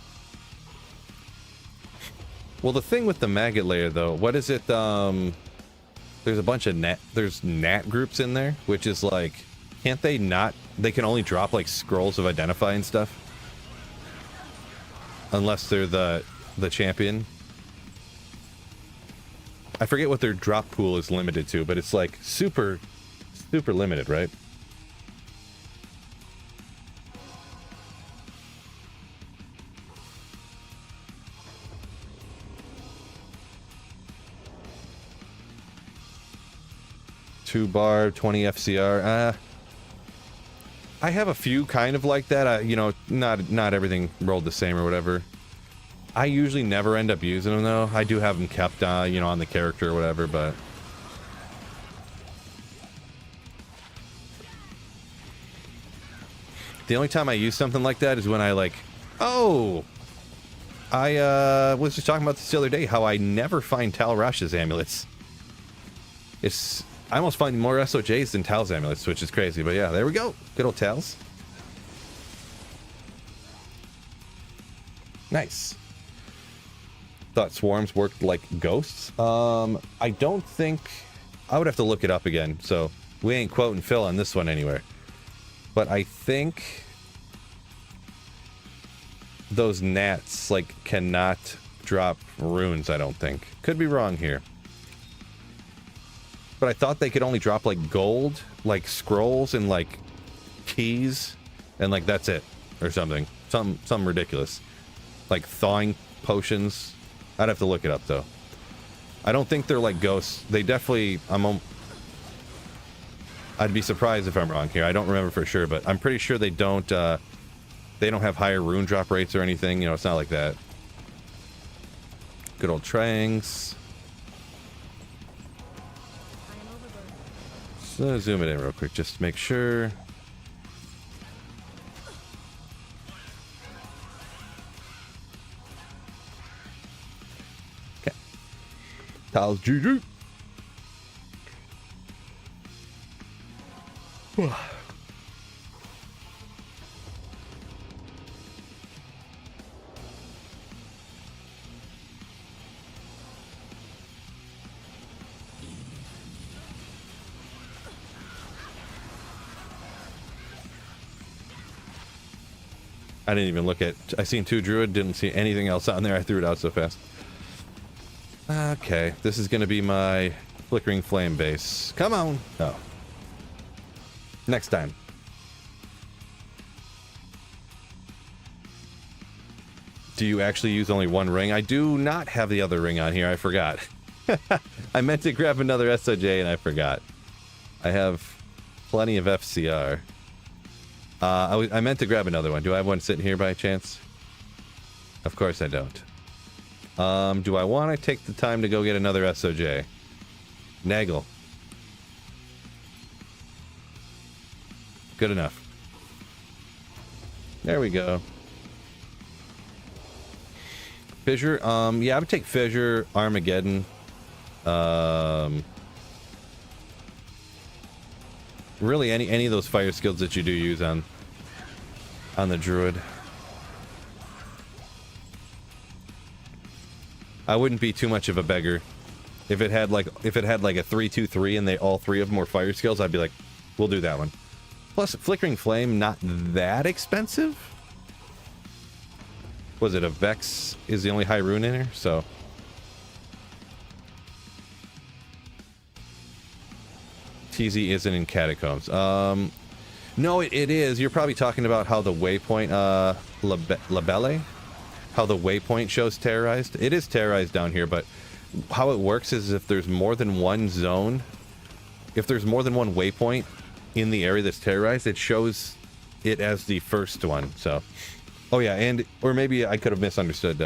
Well, the thing with the Maggot Layer, though, what is it, there's a bunch of there's Nat groups in there, which is like, can't they not, they can only drop like scrolls of Identify and stuff? Unless they're the champion. I forget what their drop pool is limited to, but it's like super limited, right? Bar 20 FCR. I have a few kind of like that. You know, not everything rolled the same or whatever. I usually never end up using them though. I do have them kept, you know, on the character or whatever, but the only time I use something like that is when I like, oh, I was just talking about this the other day, how I never find Tal Rash's amulets. I almost find more SOJs than Tal's amulets, which is crazy. But yeah, there we go. Good old Tal's. Nice. Thought swarms worked like ghosts. I don't think... I would have to look it up again, so we ain't quoting Phil on this one anywhere. But I think those gnats, like, cannot drop runes, I don't think. Could be wrong here. But I thought they could only drop, like, gold, like, scrolls and, like, keys, and, like, that's it, or something. Something ridiculous. Like, thawing potions. I'd have to look it up, though. I don't think they're like ghosts. They definitely... I'd be surprised if I'm wrong here. I don't remember for sure, but I'm pretty sure they don't have higher rune drop rates or anything. You know, it's not like that. Good old Trangs. So zoom it in real quick, just to make sure. Okay. Tal's GG. I didn't even look at... I seen 2 druid, didn't see anything else on there. I threw it out so fast. Okay, this is going to be my flickering flame base. Come on! Oh. Next time. Do you actually use only one ring? I do not have the other ring on here. I forgot. I meant to grab another SOJ and I forgot. I have plenty of FCR. I meant to grab another one. Do I have one sitting here by chance? Of course I don't. Do I want to take the time to go get another SOJ? Nagel. Good enough. There we go. Fissure, yeah, I would take Fissure, Armageddon. Really any of those fire skills that you do use on the druid. I wouldn't be too much of a beggar. If it had like a 3-2-3 and all 3 of them were fire skills, I'd be like, we'll do that one. Plus, Flickering Flame, not that expensive. Was it a Vex is the only high rune in here? So. TZ isn't in Catacombs. No, it is. You're probably talking about how the waypoint, Labelle? How the waypoint shows terrorized. It is terrorized down here, but how it works is if there's more than one zone, if there's more than one waypoint in the area that's terrorized, it shows it as the first one. So, oh yeah, and or maybe I could have misunderstood.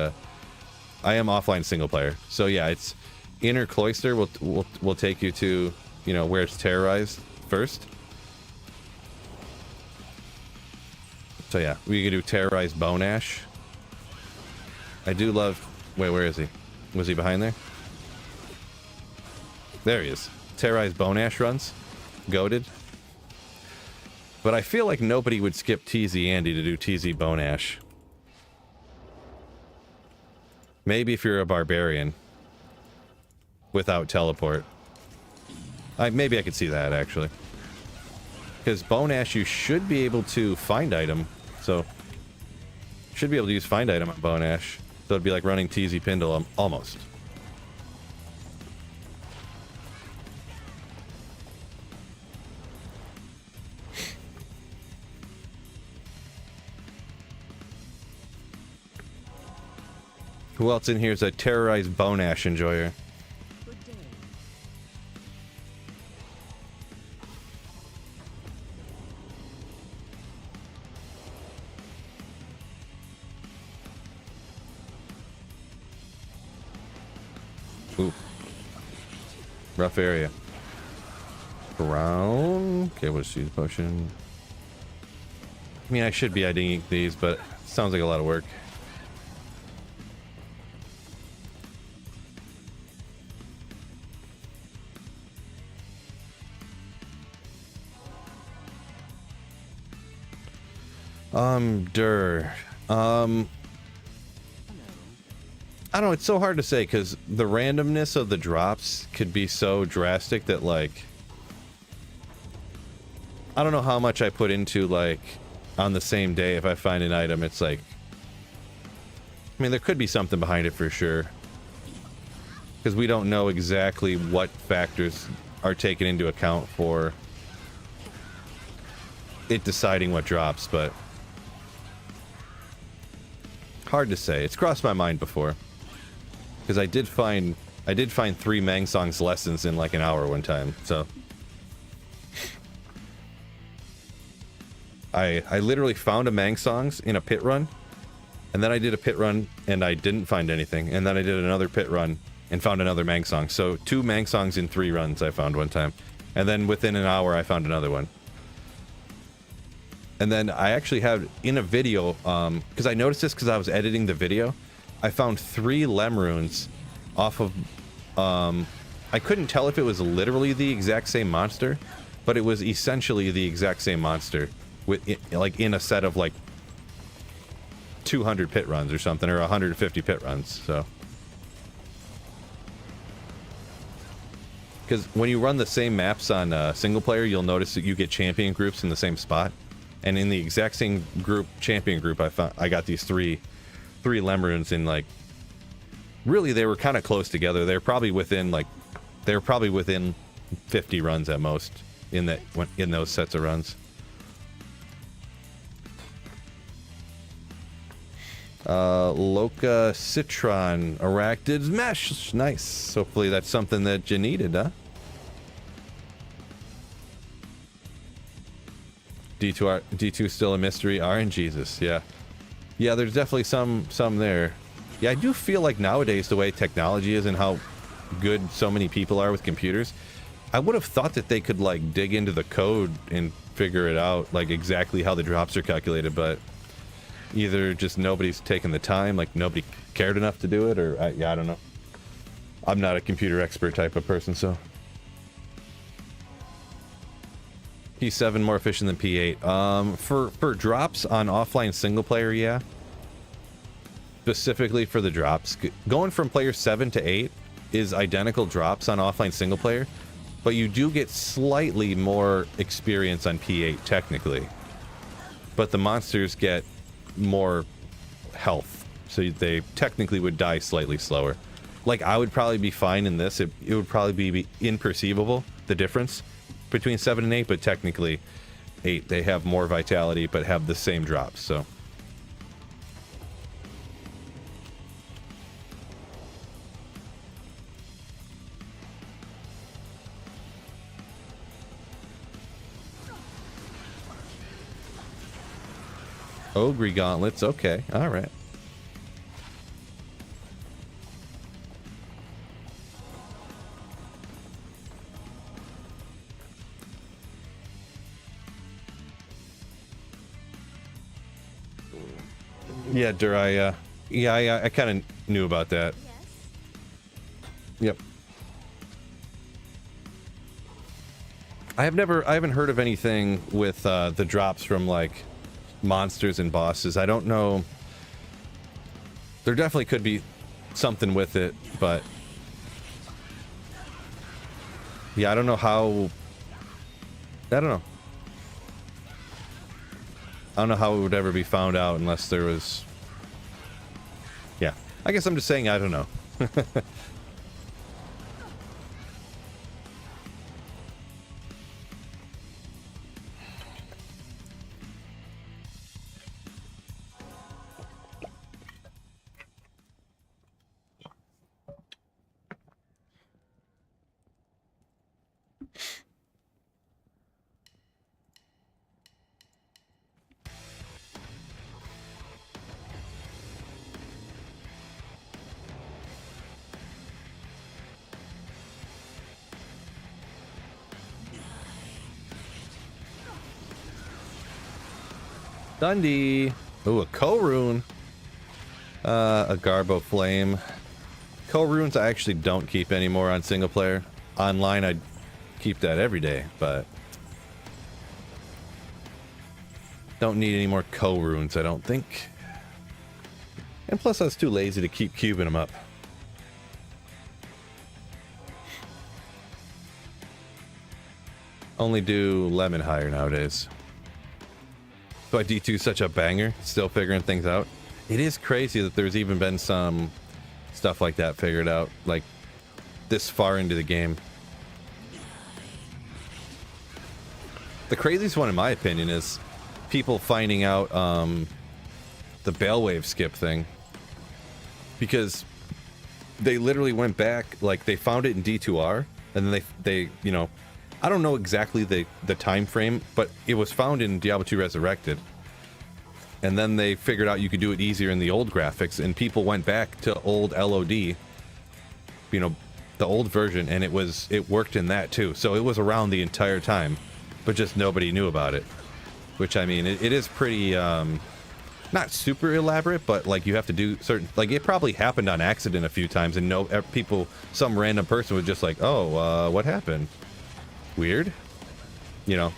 I am offline single player, so yeah, it's Inner Cloister will take you to, you know, where it's terrorized first. So yeah, we could do terrorized Bone Ash. I do love. Wait, where is he? Was he behind there? There he is. Terrorized Bone Ash runs. Goated. But I feel like nobody would skip TZ Andy to do TZ Bone Ash. Maybe if you're a barbarian. Without teleport. Maybe I could see that, actually. Because Bone Ash, you should be able to find item. So, should be able to use find item on Bone Ash. So it'd be like running TZ Pendulum, almost. Who else in here is a terrorized Bone Ash enjoyer? Ooh. Rough area. Brown. Okay, what's the potion? I mean, I should be IDing these, but it sounds like a lot of work. Dur. I don't know, it's so hard to say because the randomness of the drops could be so drastic that, like, I don't know how much I put into, like, on the same day if I find an item. It's like, I mean, there could be something behind it for sure. Because we don't know exactly what factors are taken into account for it deciding what drops, but hard to say. It's crossed my mind before. Because I did find 3 Mangsong's lessons in like an hour one time, so I literally found a Mangsong's in a pit run, and then I did a pit run and I didn't find anything, and then I did another pit run and found another Mangsong. So 2 Mangsongs in 3 runs I found one time, and then within an hour I found another one. And then I actually had in a video, because I noticed this because I was editing the video, I found 3 Lem runes off of, I couldn't tell if it was literally the exact same monster, but it was essentially the exact same monster, with like in a set of like 200 pit runs or something, or 150 pit runs. So, because when you run the same maps on single player, you'll notice that you get champion groups in the same spot, and in the exact same group, champion group, I got these three Lem runes in, like, really they were kind of close together. They're probably within 50 runs at most in those sets of runs. Loca Citron Arachnid Mesh. Nice. Hopefully that's something that you needed, huh? D2 still a mystery. RNGesus, yeah. Yeah, there's definitely some there. Yeah, I do feel like nowadays the way technology is and how good so many people are with computers, I would have thought that they could like dig into the code and figure it out, like exactly how the drops are calculated, but either just nobody's taken the time, like nobody cared enough to do it, or yeah, I don't know. I'm not a computer expert type of person, so. P7 more efficient than P8. For drops on offline single player, yeah. Specifically for the drops, going from player 7 to 8 is identical drops on offline single player, but you do get slightly more experience on P8 technically. But the monsters get more health, so they technically would die slightly slower. Like, I would probably be fine in this. It would probably be imperceivable, the difference between 7 and 8, but technically 8, they have more vitality but have the same drops, so. Ogre gauntlets, okay, alright. Yeah, Durai, yeah, I kind of knew about that. Yep. I haven't heard of anything with the drops from like monsters and bosses. I don't know. There definitely could be something with it, but yeah, I don't know how. I don't know. I don't know how it would ever be found out unless there was. Yeah, I guess I'm just saying I don't know. Dundee. Ooh, a Ko-Rune. A Garbo Flame. Ko-Runes I actually don't keep anymore on single player. Online I'd keep that every day, but Don't need any more co-runes, I don't think. And plus I was too lazy to keep cubing them up. Only do lemon higher nowadays. But D2 is such a banger, still figuring things out. It is crazy that there's even been some stuff like that figured out, like this far into the game. The craziest one in my opinion is people finding out the Balewave skip thing. Because they literally went back, like they found it in D2R, and then they you know, I don't know exactly the time frame, but it was found in Diablo 2 Resurrected. And then they figured out you could do it easier in the old graphics, and people went back to old LOD, you know, the old version, and it worked in that too. So it was around the entire time, but just nobody knew about it. Which, I mean, it is pretty, not super elaborate, but like you have to do certain, like it probably happened on accident a few times, and some random person was just like, oh, what happened? Weird, you know.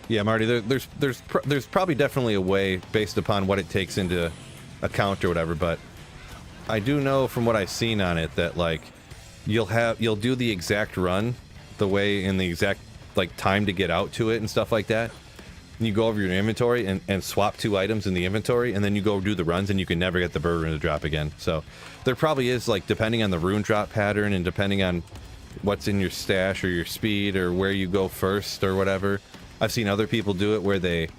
Yeah, Marty, there's probably definitely a way based upon what it takes into account or whatever, but I do know from what I've seen on it that like you'll do the exact run the way in the exact like time to get out to it and stuff like that. And you go over your inventory and swap 2 items in the inventory, and then you go do the runs and you can never get the bird rune to drop again. So there probably is, like, depending on the rune drop pattern and depending on what's in your stash or your speed or where you go first or whatever. I've seen other people do it where they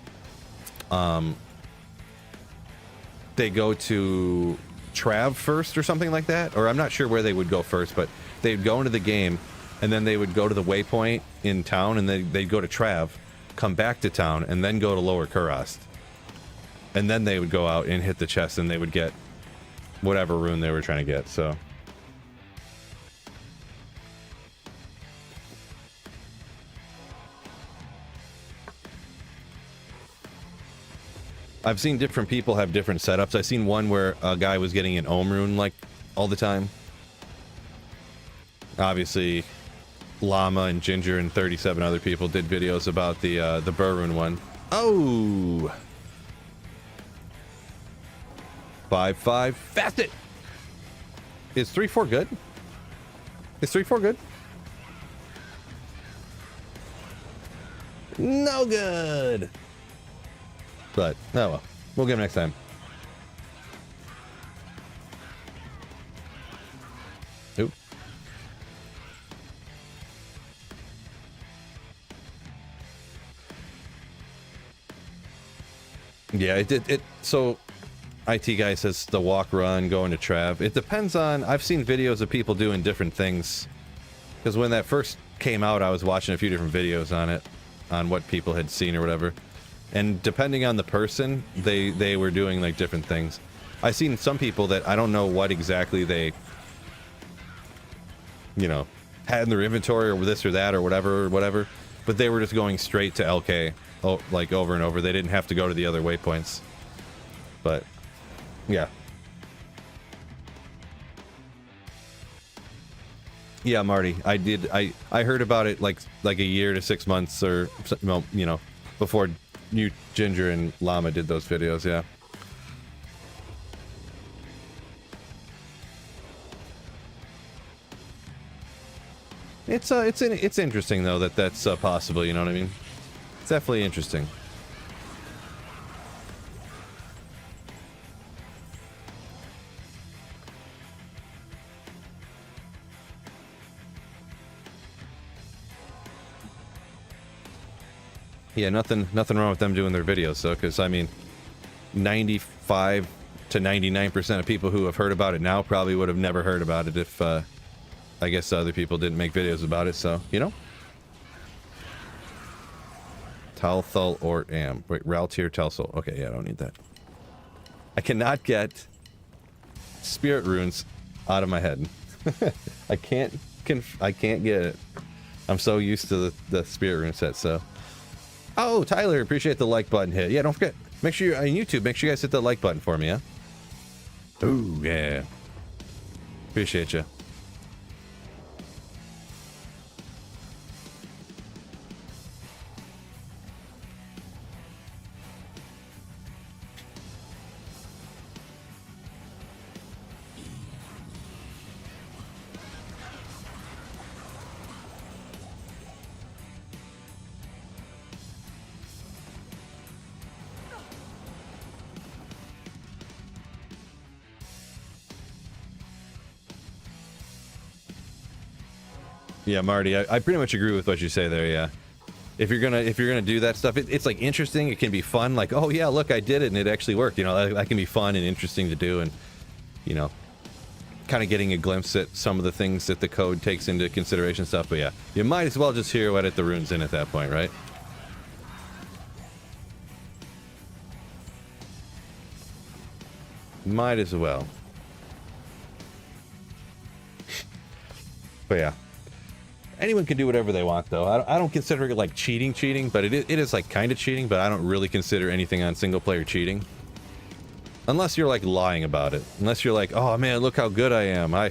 go to Trav first or something like that, or I'm not sure where they would go first, but they'd go into the game and then they would go to the waypoint in town and they'd go to Trav, come back to town, and then go to Lower Kurast, and then they would go out and hit the chest and they would get whatever rune they were trying to get. So I've seen different people have different setups. I've seen one where a guy was getting an Ohm rune like all the time. Obviously, Llama and Ginger and 37 other people did videos about the Burr rune one. Oh! 5-5. Fast it! Is 3-4 good? Is 3-4 good? No good! But, oh well. We'll get him next time. Oop. Yeah, it did. So, IT guy says the walk run, going to Trav. It depends on... I've seen videos of people doing different things. Because when that first came out, I was watching a few different videos on it. On what people had seen or whatever. And depending on the person, they were doing like different things. I've seen some people that I don't know what exactly they, you know, had in their inventory or this or that or whatever, but they were just going straight to LK, like over and over. They didn't have to go to the other waypoints. But, yeah. Yeah, Marty, I heard about it like a year to 6 months or, you know, before you, Ginger, and Llama did those videos, yeah. It's interesting though that's possible. You know what I mean? It's definitely interesting. Yeah, nothing wrong with them doing their videos, though, because I mean, 95 to 99% of people who have heard about it now probably would have never heard about it if, I guess, other people didn't make videos about it. So, you know. Talthul or Am. Wait, Raltier Telsul. Okay, yeah, I don't need that. I cannot get spirit runes out of my head. I can't I can't get it. I'm so used to the spirit rune set. So, oh, Tyler, appreciate the like button hit. Yeah, don't forget. Make sure you're on YouTube. Make sure you guys hit the like button for me. Yeah. Ooh, yeah. Appreciate you. Yeah, Marty, I pretty much agree with what you say there. Yeah, if you're gonna do that stuff, it's like interesting. It can be fun. Like, oh yeah, look, I did it and it actually worked. You know, that can be fun and interesting to do, and you know, kind of getting a glimpse at some of the things that the code takes into consideration stuff. But yeah, you might as well just hear what the rune's in at that point, right? Might as well. But yeah. Anyone can do whatever they want, though. I don't consider it like cheating, but it is like kind of cheating, but I don't really consider anything on single player cheating. Unless you're like lying about it. Unless you're like, oh man, look how good I am. I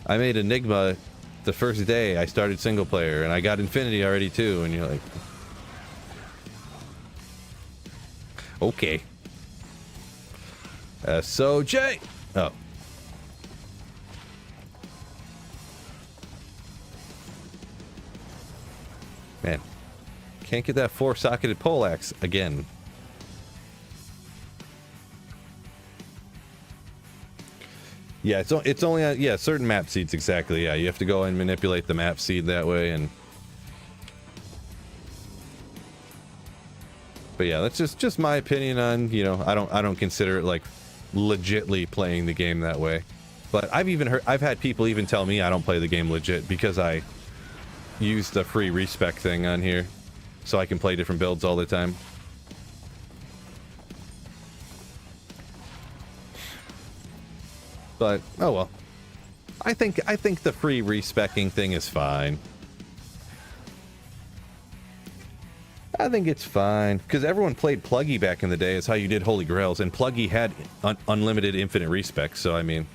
made Enigma the first day I started single player, and I got Infinity already too, and you're like... Okay. SOJ! Oh. Man, can't get that 4-socketed poleaxe again. Yeah, it's only on, yeah, certain map seeds, exactly. Yeah, you have to go and manipulate the map seed that way, and but yeah, that's just my opinion on, you know, I don't consider it like legitly playing the game that way. But I've had people even tell me I don't play the game legit because I use the free respec thing on here so I can play different builds all the time. But oh well. I think the free respecking thing is fine. I think it's fine because everyone played Pluggy back in the day. It's how you did Holy Grails, and Pluggy had unlimited infinite respec, so I mean,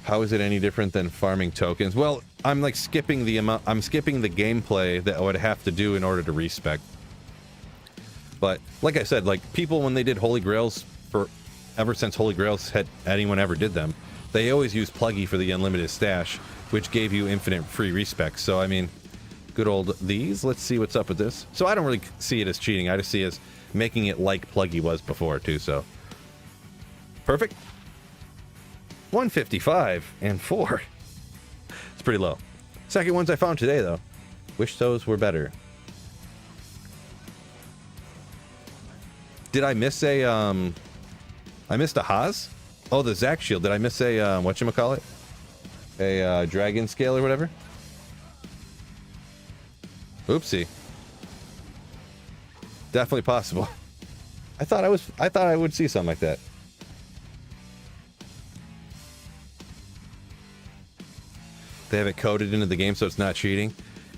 how is it any different than farming tokens? Well, I'm like skipping the amount. I'm skipping the gameplay that I would have to do in order to respec. But like I said, like people when they did Holy Grails ever since Holy Grails had anyone ever did them, they always used Pluggy for the unlimited stash, which gave you infinite free respec. So I mean, good old these. Let's see what's up with this. So I don't really see it as cheating. I just see it as making it like Pluggy was before too. So perfect. 155 and 4. It's pretty low. Second ones I found today though. Wish those were better. Did I miss a I missed a Haas? Oh, the Zac shield. Did I miss a whatchamacallit? A dragon scale or whatever? Oopsie. Definitely possible. I thought I would see something like that. They have it coded into the game so it's not cheating.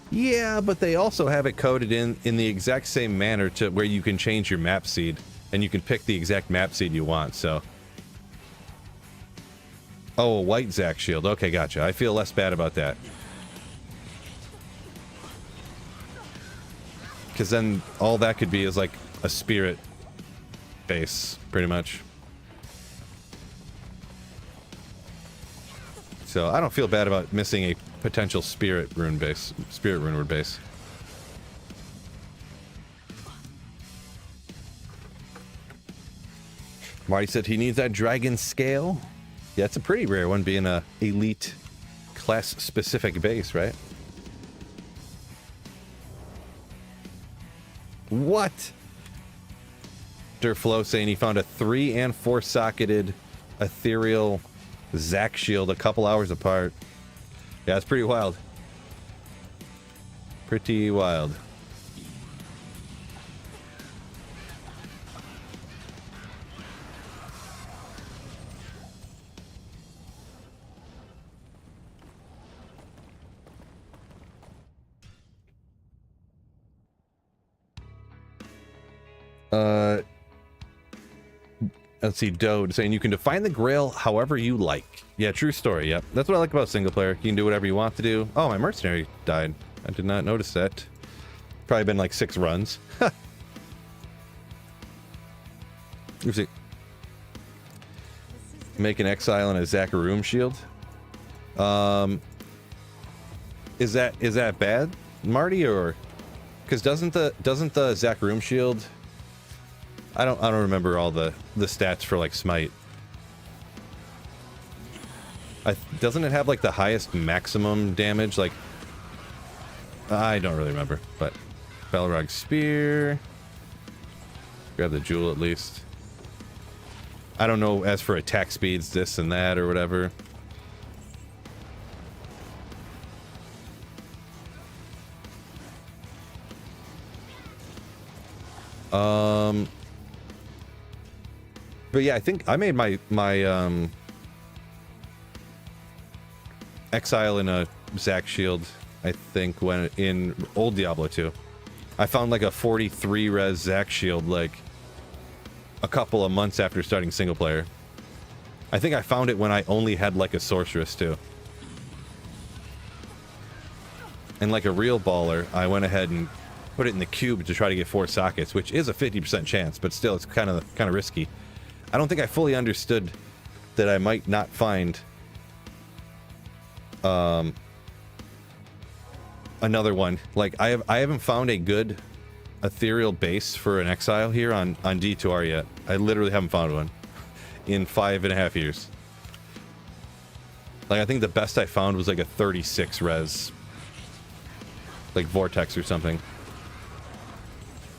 Yeah, but they also have it coded in the exact same manner to where you can change your map seed and you can pick the exact map seed you want. So, oh, a white Zac shield. Okay, gotcha. I feel less bad about that. Because then all that could be is like a spirit base, pretty much. So I don't feel bad about missing a potential spirit rune word base. Marty said he needs that dragon scale. Yeah, it's a pretty rare one, being a elite class specific base, right? What? Durflo saying he found a 3 and 4 socketed ethereal Zac shield a couple hours apart. Yeah, it's pretty wild. Pretty wild. Let's see, Dode saying you can define the Grail however you like. Yeah, true story. Yep, that's what I like about single player. You can do whatever you want to do. Oh, my mercenary died. I did not notice that. Probably been like 6 runs. Let's see. Make an exile and a Zacharium shield. Is that bad, Marty, or because doesn't the Zacharium shield? I don't remember all the stats for like Smite. Doesn't it have like the highest maximum damage? Like, I don't really remember, but Balrog Spear. Grab the jewel at least. I don't know as for attack speeds, this and that or whatever. But yeah, I think I made my exile in a Zach shield, I think, when in old Diablo 2. I found like a 43 res Zach shield like a couple of months after starting single player. I think I found it when I only had like a sorceress too. And like a real baller, I went ahead and put it in the cube to try to get 4 sockets, which is a 50% chance, but still it's kind of risky. I don't think I fully understood that I might not find another one. Like I haven't found a good ethereal base for an exile here on D2R yet. I literally haven't found one in 5.5 years. Like I think the best I found was like a 36 res, like Vortex or something.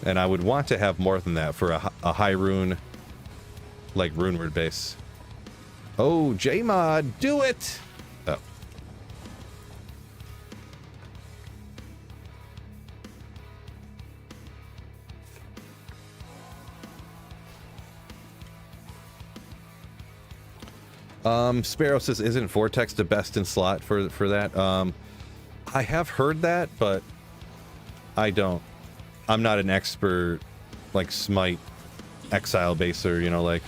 And I would want to have more than that for a high rune, like rune word base. Oh, Jmod, do it! Oh. Sparrow says, isn't Vortex the best in slot for that? I have heard that, but I don't. I'm not an expert, like, Smite exile baser, you know, like...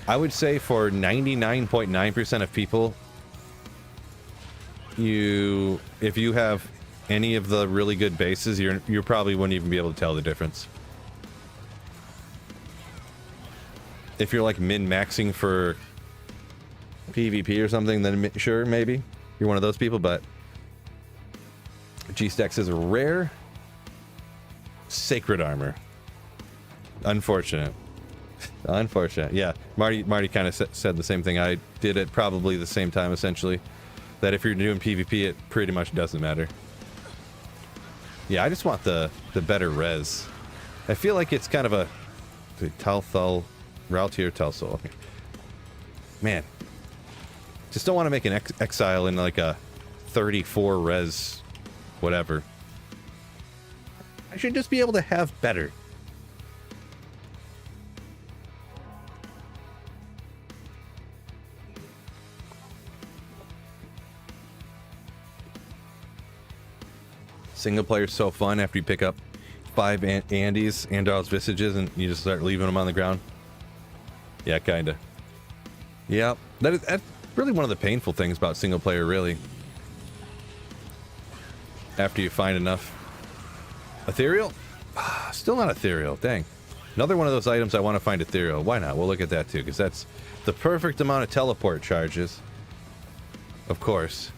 I would say for 99.9% of people, if you have any of the really good bases, you probably wouldn't even be able to tell the difference. If you're, like, min-maxing for PvP or something, then sure, maybe. You're one of those people, but... G-Stack says, rare... Sacred armor. Unfortunate. Unfortunate. Yeah, Marty kind of said the same thing. I did it probably the same time, essentially. That if you're doing PvP, it pretty much doesn't matter. Yeah, I just want the better res. I feel like it's kind of a Talthal, Raltier Talsol. Man, just don't want to make an exile in like a 34 res, whatever. I should just be able to have better. Single player's so fun after you pick up 5 Andes, Andal's Visages, and you just start leaving them on the ground. Yeah, kinda. Yeah, that's really one of the painful things about single player, really. After you find enough. Ethereal? Still not ethereal, dang. Another one of those items I want to find ethereal. Why not? We'll look at that too, because that's the perfect amount of teleport charges. Of course.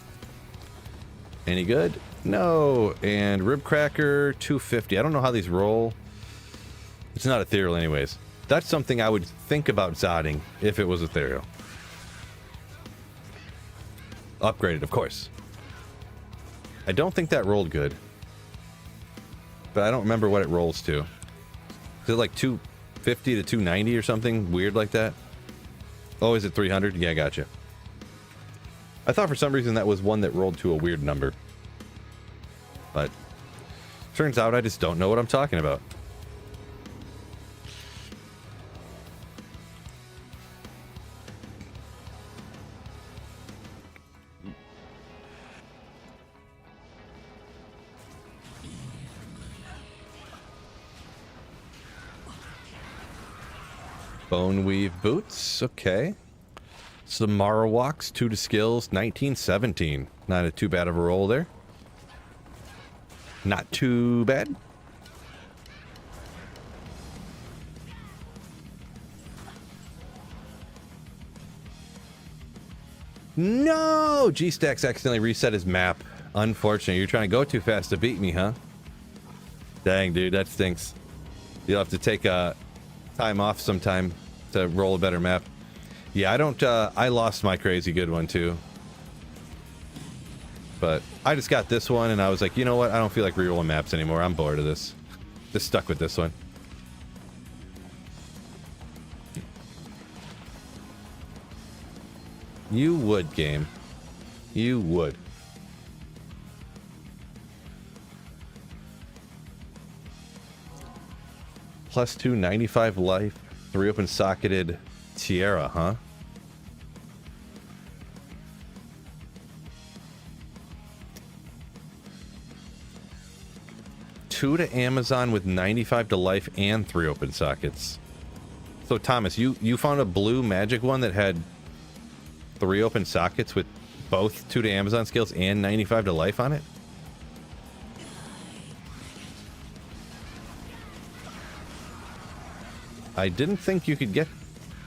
Any good? No. And Rib Cracker, 250. I don't know how these roll. It's not ethereal anyways. That's something I would think about zodding if it was ethereal. Upgraded, of course. I don't think that rolled good. But I don't remember what it rolls to. Is it like 250 to 290 or something weird like that? Oh, is it 300? Yeah, gotcha. I thought for some reason that was one that rolled to a weird number. But Turns out I just don't know what I'm talking about. Bone weave boots, okay. Some Marowaks, 2 to skills, 1917. Not too bad of a roll there. Not too bad. No! G-Stacks accidentally reset his map. Unfortunate. You're trying to go too fast to beat me, huh? Dang, dude, that stinks. You'll have to take a time off sometime to roll a better map. Yeah, I don't, I lost my crazy good one too. But I just got this one and I was like, you know what? I don't feel like rerolling maps anymore. I'm bored of this. Just stuck with this one. You would, game. You would. +2, 95 life, 3 open socketed Tiara, huh? Two to Amazon with 95 to life and 3 open sockets. So Thomas, you found a blue magic one that had 3 open sockets with both 2 to Amazon skills and 95 to life on it? I didn't think you could get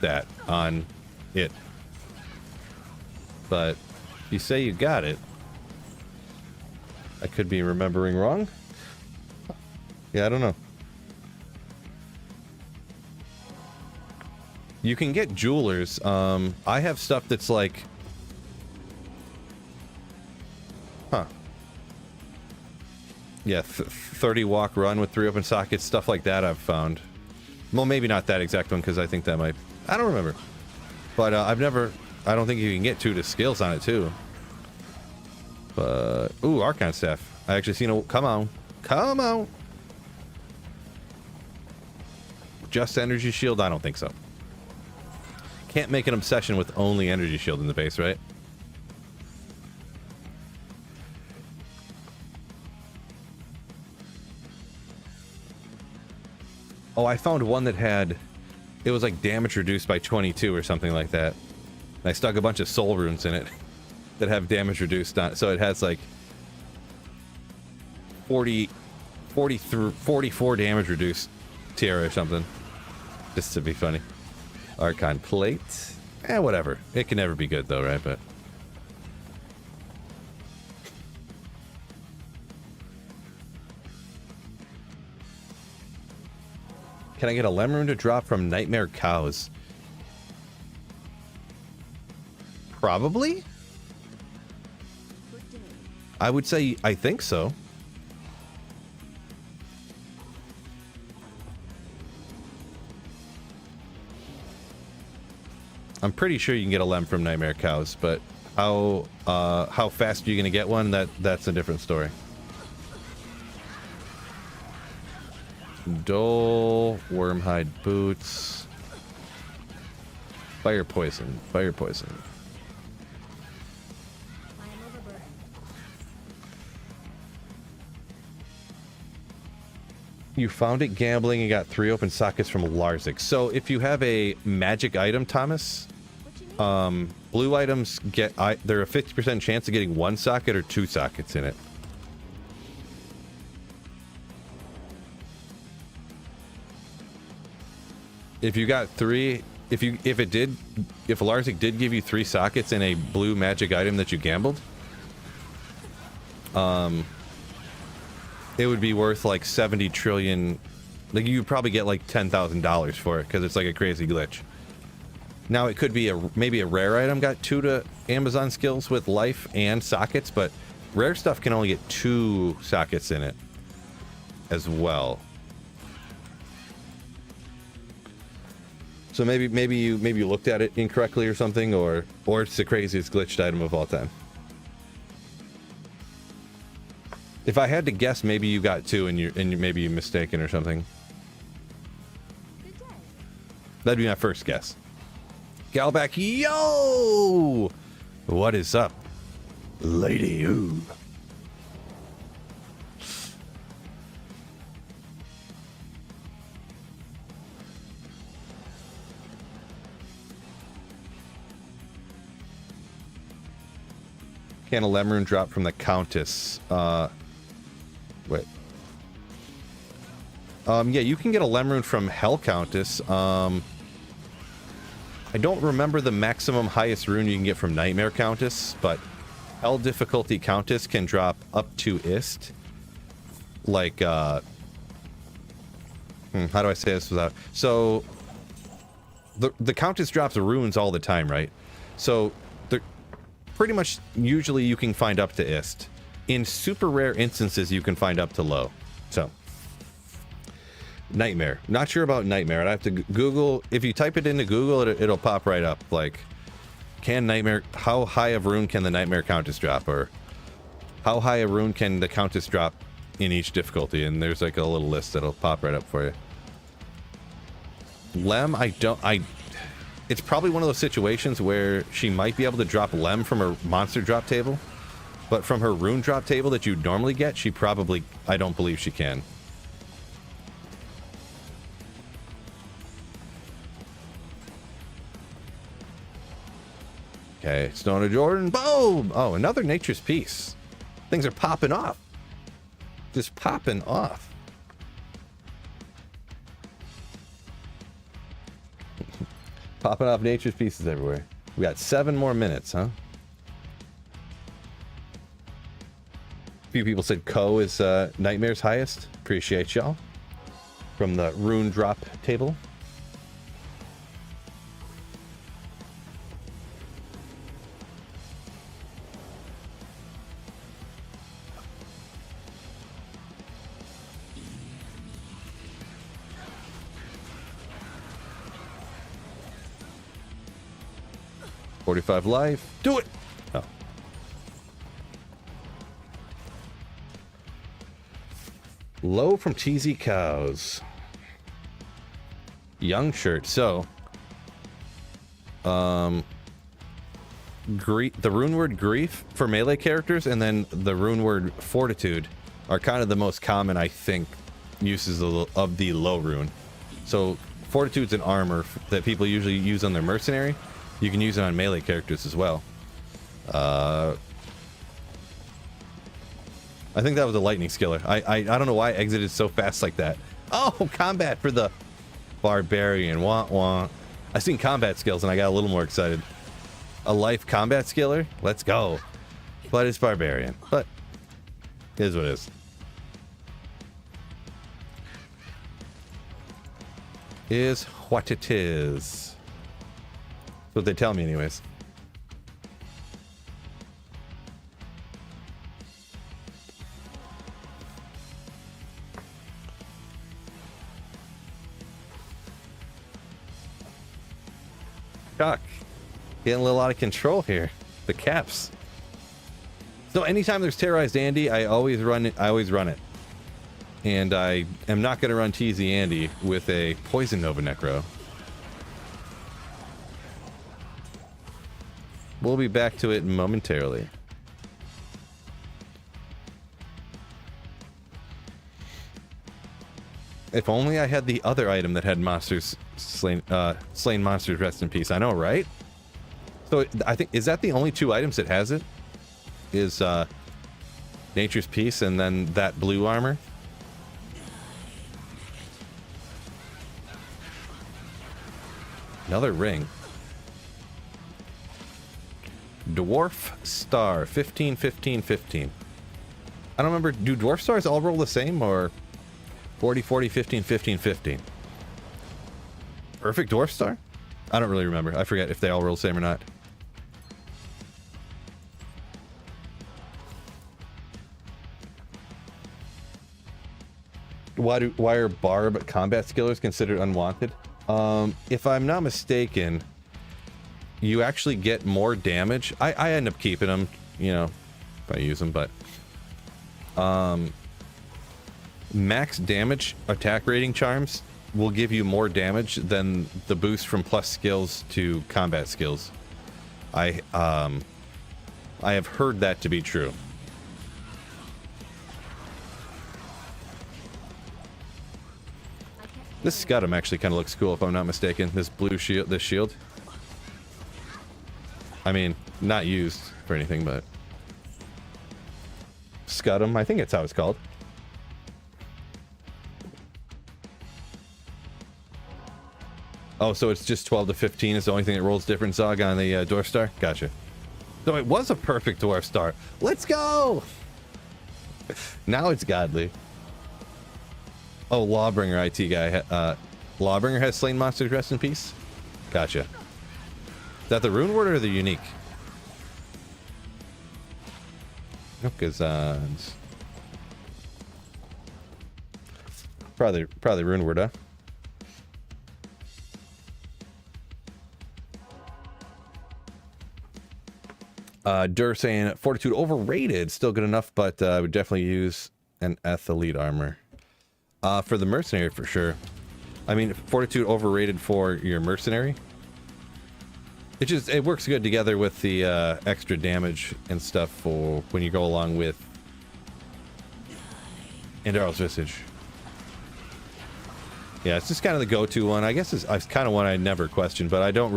that on it. But you say you got it. I could be remembering wrong. Yeah, I don't know. You can get jewelers. I have stuff that's like... Huh. Yeah, 30 walk run with 3 open sockets, stuff like that I've found. Well, maybe not that exact one, because I think that might... I don't remember. But I've never... I don't think you can get 2 to skills on it, too. But... Ooh, Archon Staff. I actually seen a... Come on. Come on! Just Energy Shield? I don't think so. Can't make an obsession with only Energy Shield in the base, right? Oh, I found one that had... It was like damage reduced by 22 or something like that. And I stuck a bunch of soul runes in it that have damage reduced on it. So it has like 40 through 44 damage reduced tier or something. Just to be funny. Archon Plate. Whatever. It can never be good though, right? But... Can I get a lemon rune to drop from Nightmare Cows? Probably? I would say I think so. I'm pretty sure you can get a lem from Nightmare Cows, but how fast are you gonna get one? That's a different story. Dole, Wormhide Boots, Fire Poison, Fire Poison. You found it gambling and got 3 open sockets from Larzik. So if you have a magic item, Thomas, blue items get they're a 50% chance of getting 1 socket or 2 sockets in it. If you got 3, if Larzik did give you 3 sockets in a blue magic item that you gambled, it would be worth like 70 trillion. Like you would probably get like $10,000 for it because it's like a crazy glitch. Now it could be maybe a rare item got 2 to Amazon skills with life and sockets, but rare stuff can only get 2 sockets in it as well. So maybe you looked at it incorrectly or something, or it's the craziest glitched item of all time. If I had to guess, maybe you got 2 and maybe you're mistaken or something. Good day. That'd be my first guess. Galback, yo! What is up, lady? Ooh. Can a lemon drop from the Countess? Wait. Yeah, you can get a lemon from Hell Countess. I don't remember the maximum highest rune you can get from Nightmare Countess, but Hell difficulty Countess can drop up to Ist. Like, how do I say this without... So, the Countess drops runes all the time, right? So, pretty much usually you can find up to Ist. In super rare instances, you can find up to low. So, Nightmare. Not sure about Nightmare. I'd have to Google. If you type it into Google, it'll pop right up. Like, can Nightmare... How high of rune can the Nightmare Countess drop? Or how high a rune can the Countess drop in each difficulty? And there's like a little list that'll pop right up for you. Lem, it's probably one of those situations where she might be able to drop Lem from her monster drop table, but from her rune drop table that you normally get, she probably... I don't believe she can. Okay, Stone of Jordan, boom! Oh, another Nature's Piece. Things are popping off. Just popping off. Popping off Nature's Pieces everywhere. We got 7 more minutes, huh? A few people said Ko is Nightmare's highest. Appreciate y'all. From the rune drop table. $45 life. Do it! Oh. Low from TZ Cows. Young shirt. So, the rune word grief for melee characters and then the rune word fortitude are kind of the most common, I think, uses of the low rune. So, fortitude's an armor that people usually use on their mercenary. You can use it on melee characters as well. I think that was a lightning skiller. I don't know why I exited so fast like that. Oh, combat for the barbarian. Wah wah. I seen combat skills and I got a little more excited. A life combat skiller? Let's go. But it's barbarian. But it is what it is. Is what it is. That's what they tell me anyways. Chuck, getting a little out of control here. The caps. So anytime there's terrorized Andy, I always run it. And I am not going to run TZ Andy with a poison Nova Necro. We'll be back to it momentarily. If only I had the other item that had monsters slain monsters rest in peace. I know, right? So I think, is that the only 2 items that has it? Is Nature's Peace and then that blue armor? Another ring. Dwarf Star 15 15 15. I don't remember, do Dwarf Stars all roll the same or 40 40 15 15 15? Perfect Dwarf Star? I don't really remember. I forget if they all roll the same or not. Why are barb combat skillers considered unwanted? If I'm not mistaken, you actually get more damage. I end up keeping them, you know, if I use them, but Max damage attack rating charms will give you more damage than the boost from plus skills to combat skills. I have heard that to be true. This Scudam actually kind of looks cool, if I'm not mistaken. This blue shield, this shield. I mean, not used for anything, but Scudam, I think that's how it's called. Oh, so it's just 12 to 15 is the only thing that rolls different, Zog, on the Dwarf Star? Gotcha. So it was a perfect Dwarf Star. Let's go! Now it's godly. Oh, Lawbringer IT guy. Lawbringer has slain monsters, rest in peace? Gotcha. Is that the rune word or the unique? Nookazans. Probably rune word, huh? Dur saying Fortitude overrated, still good enough, but I would definitely use an Elite armor. For the mercenary, for sure. I mean, Fortitude overrated for your mercenary. It works good together with the extra damage and stuff for when you go along with Endarl's Visage. Yeah, it's just kind of the go-to one. I guess it's kind of one I never question, but I don't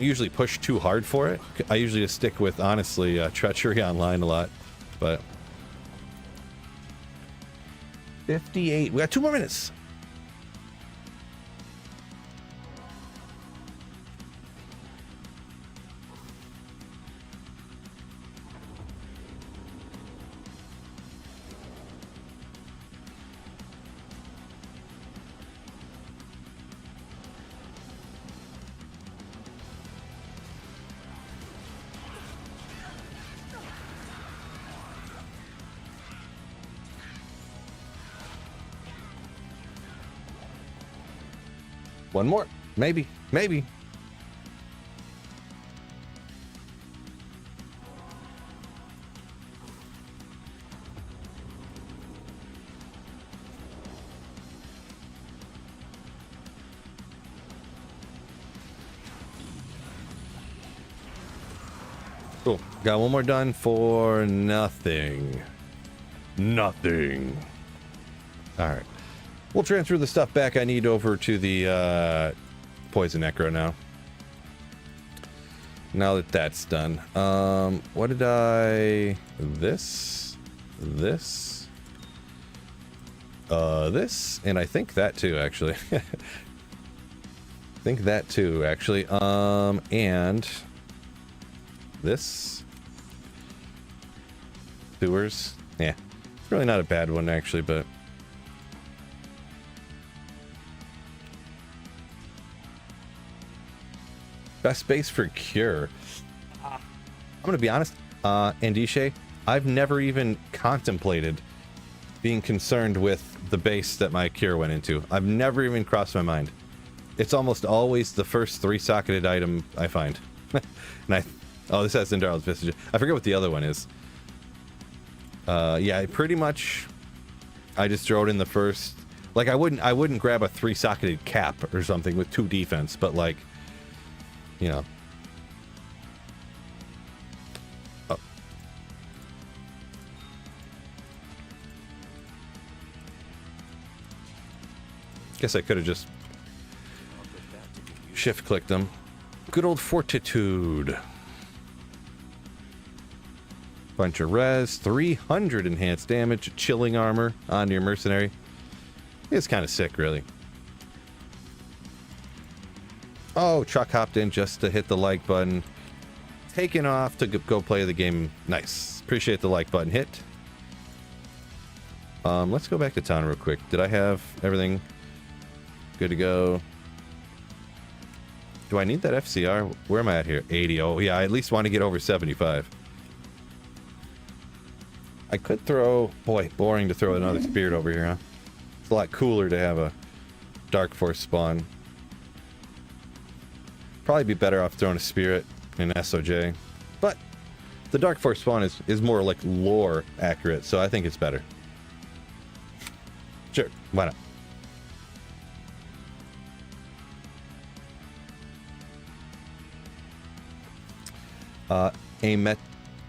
usually push too hard for it. I usually just stick with, honestly, Treachery Online a lot. But 58. We got 2 more minutes. One more. Maybe. Maybe. Cool. Got one more done for nothing. Nothing. All right. We'll transfer the stuff back I need over to the Poison Necro now. Now that that's done. What did I... This, and I think that too, actually. I think that too, actually. And this. Sewers. Yeah. It's really not a bad one, actually, but... Best base for cure. I'm gonna be honest, Andishe, I've never even contemplated being concerned with the base that my cure went into. I've never even crossed my mind. It's almost always the first 3-socketed item I find. And oh, this has Endarl's Visage. I forget what the other one is. Yeah, pretty much I just throw it in the first. Like I wouldn't grab a 3-socketed cap or something with 2 defense, but like, you know. Oh. Guess I could have just shift clicked them. Good old Fortitude. Bunch of res, 300 enhanced damage, chilling armor on your mercenary. It's kind of sick, really. Oh, Chuck hopped in just to hit the like button. Taking off to go play the game. Nice. Appreciate the like button hit. Let's go back to town real quick. Did I have everything good to go? Do I need that FCR? Where am I at here? 80. Oh, yeah, I at least want to get over 75. I could throw... Boy, boring to throw another spirit over here, huh? It's a lot cooler to have a Dark Force spawn. Probably be better off throwing a spirit in SOJ. But The Dark Force spawn is more like lore accurate, so I think it's better. Sure, why not?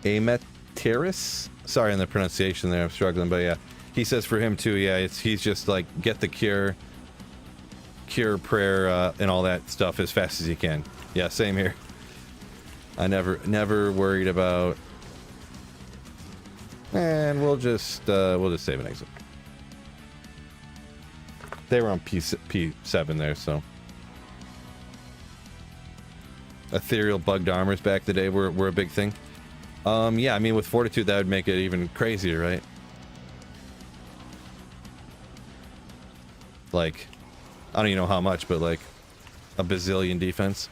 Ameteris? Sorry on the pronunciation there, I'm struggling, but yeah. He says for him too, yeah, he's just like, get the cure prayer, and all that stuff as fast as you can. Yeah, same here. I never worried about... And we'll just save and exit. They were on P7 there, so... Ethereal bugged armors back the day were a big thing. Yeah, I mean, with Fortitude, that would make it even crazier, right? Like, I don't even know how much, but like, a bazillion defense.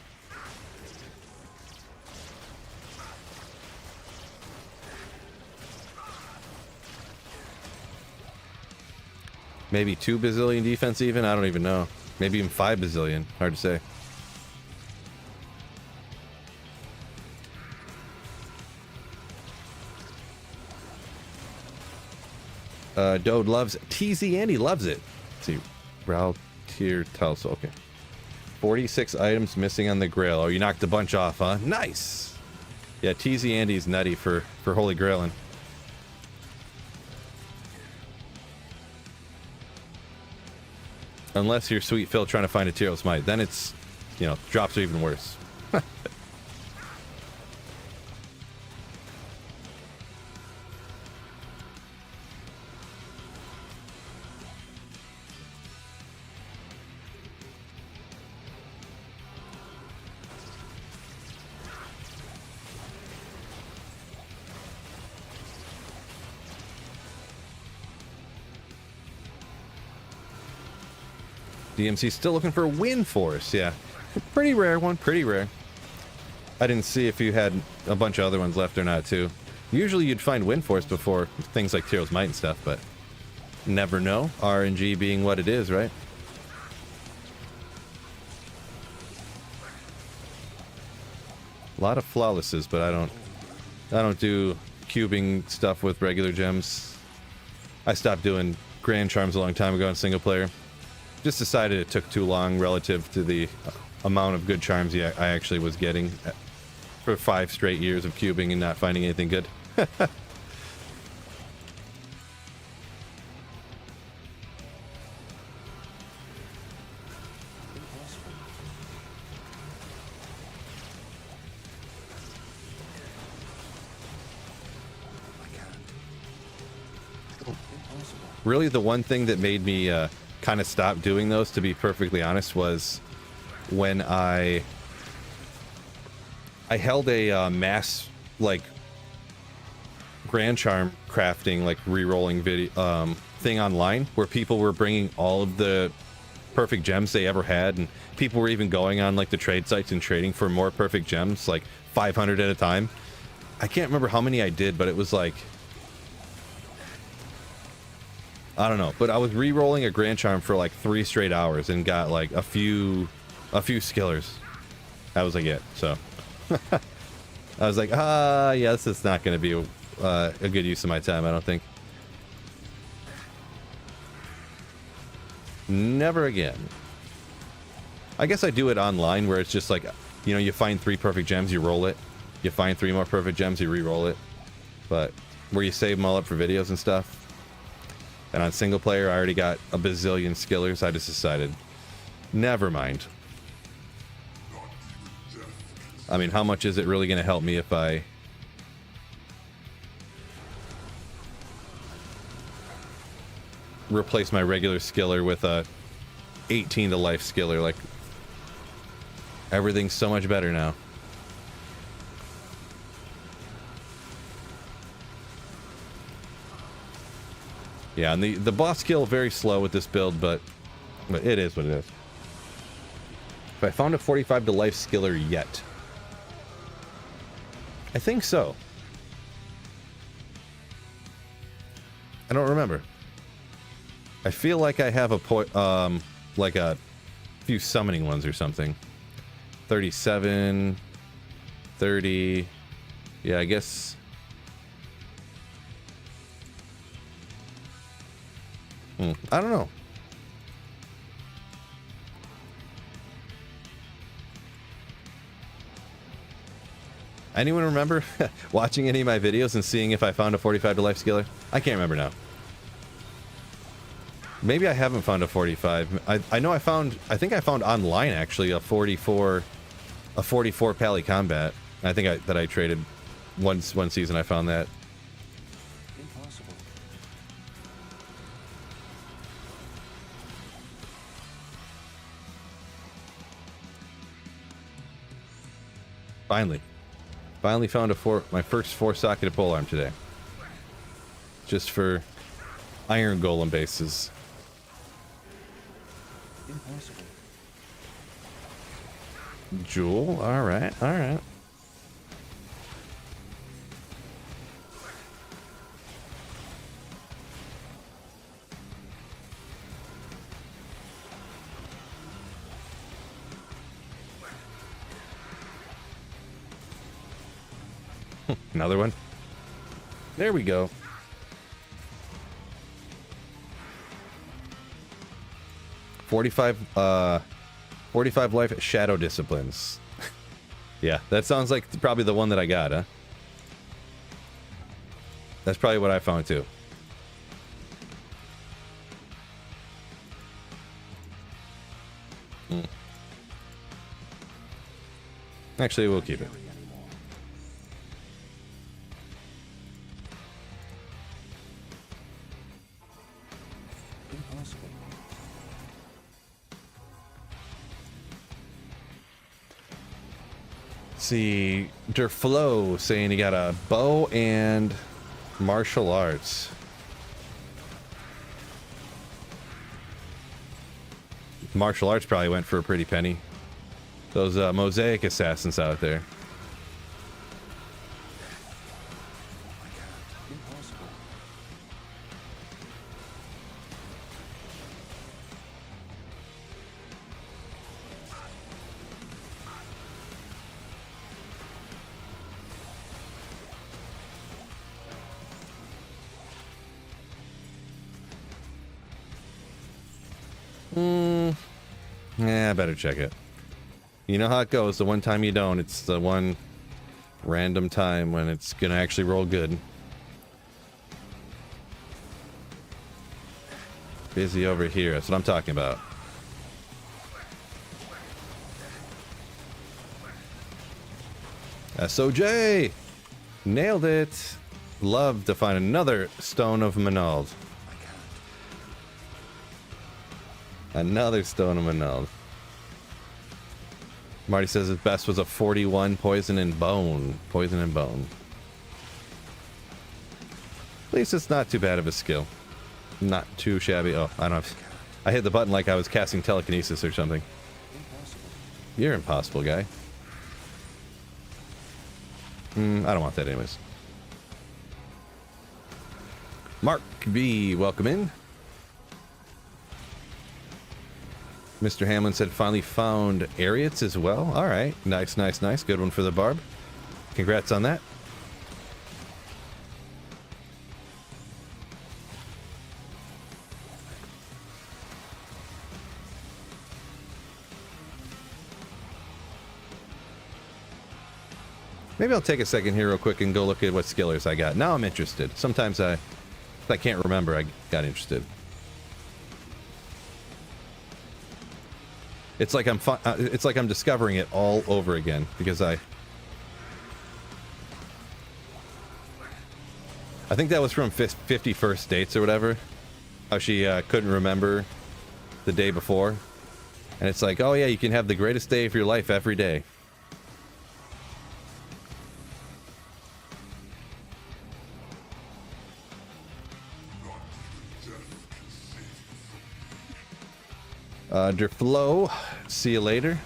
Maybe 2 bazillion defense even? I don't even know. Maybe even 5 bazillion. Hard to say. Dode loves TZ Andy loves it. Let's see. Brow tier Tulsa. Okay. 46 items missing on the Grail. Oh, you knocked a bunch off, huh? Nice! Yeah, TZ Andy's nutty for Holy Grailing. Unless you're Sweet Phil trying to find a Tyros Might. Then it's, you know, drops are even worse. DMC still looking for a Wind Force, yeah. Pretty rare one, pretty rare. I didn't see if you had a bunch of other ones left or not, too. Usually you'd find Wind Force before things like Tyros Might and stuff, but never know. RNG being what it is, right? A lot of flawlesses, but I don't do cubing stuff with regular gems. I stopped doing Grand Charms a long time ago in single player. Just decided it took too long relative to the amount of good charms I actually was getting for 5 straight years of cubing and not finding anything good. Really, the one thing that made me kind of stop doing those, to be perfectly honest, was when I held a mass like Grand Charm crafting, like re-rolling video thing online, where people were bringing all of the perfect gems they ever had, and people were even going on like the trade sites and trading for more perfect gems, like 500 at a time. I can't remember how many I did, but it was like, I don't know, but I was re-rolling a Grand Charm for like 3 straight hours and got like a few skillers. That was like it. So I was like, yeah, this is not going to be a good use of my time, I don't think. Never again. I guess I do it online where it's just like, you know, you find 3 perfect gems, you roll it. You find 3 more perfect gems, you re-roll it. But where you save them all up for videos and stuff. And on single player, I already got a bazillion skillers. I just decided, never mind. I mean, how much is it really going to help me if I replace my regular skiller with a 18 to life skiller? Like, everything's so much better now. Yeah, and the boss skill very slow with this build, but it is what it is. If I found a 45 to life skiller yet, I think so. I don't remember. I feel like I have like a few summoning ones or something. 37, 30. Yeah, I guess I don't know. Anyone remember watching any of my videos and seeing if I found a 45 to life skiller? I can't remember now. Maybe I haven't found a 45. I know I think I found online actually a 44 Pally Combat. I think that I traded one season. I found that. Impossible. Finally found my first 4-socketed polearm today. Just for iron golem bases. Impossible. Jewel, all right, all right. Another one. There we go. $45 life shadow disciplines. Yeah, that sounds like probably the one that I got, huh? That's probably what I found too. Actually, we'll keep it. Impossible. See, Derflo saying he got a bow and martial arts. Martial arts probably went for a pretty penny. Those mosaic assassins out there. Impossible. Yeah, I better check it. You know how it goes. The one time you don't, it's the one random time when it's gonna actually roll good. Busy over here. That's what I'm talking about. SOJ! Nailed it! Love to find another Stone of Manald. Another Stone of Manald. Marty says his best was a 41 poison and bone. Poison and bone. At least it's not too bad of a skill. Not too shabby. Oh, I don't know. I hit the button like I was casting telekinesis or something. Impossible. You're impossible, guy. I don't want that anyways. Mark B, welcome in. Mr. Hamlin said finally found Ariats as well. All right. Nice, nice, nice. Good one for the barb. Congrats on that. Maybe I'll take a second here real quick and go look at what skillers I got. Now I'm interested. Sometimes if I can't remember, I got interested. It's like I'm discovering it all over again because I think that was from 50 First Dates or whatever. How she couldn't remember the day before. And it's like, oh yeah, you can have the greatest day of your life every day. Derflo, see you later.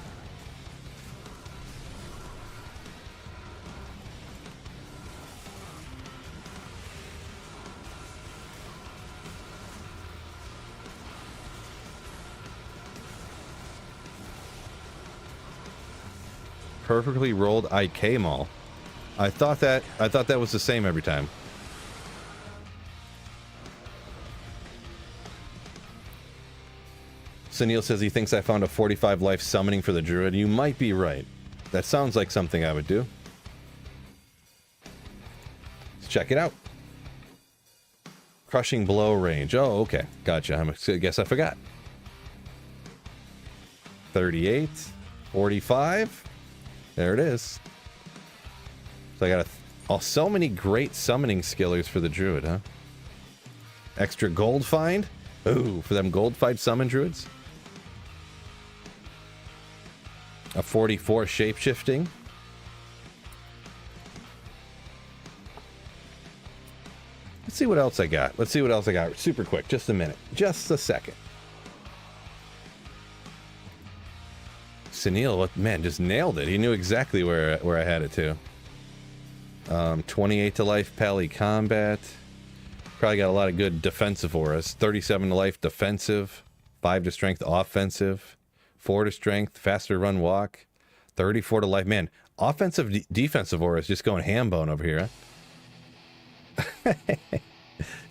Perfectly rolled IK Mall. I thought that was the same every time. Sunil says he thinks I found a 45 life summoning for the druid. You might be right. That sounds like something I would do. Let's check it out. Crushing blow range. Oh, okay. Gotcha. I guess I forgot. 38. 45. There it is. So I got so many great summoning skillers for the druid, huh? Extra gold find. Ooh, for them gold find summon druids. A 44 shape-shifting. Let's see what else I got. Let's see what else I got. Super quick. Just a minute. Just a second. Sunil, man, just nailed it. He knew exactly where I had it too. 28 to life pally combat. Probably got a lot of good defensive auras. 37 to life defensive. 5 to strength offensive. 4 to strength, faster run walk. 34 to life. Man, offensive defensive auras just going ham bone over here, huh?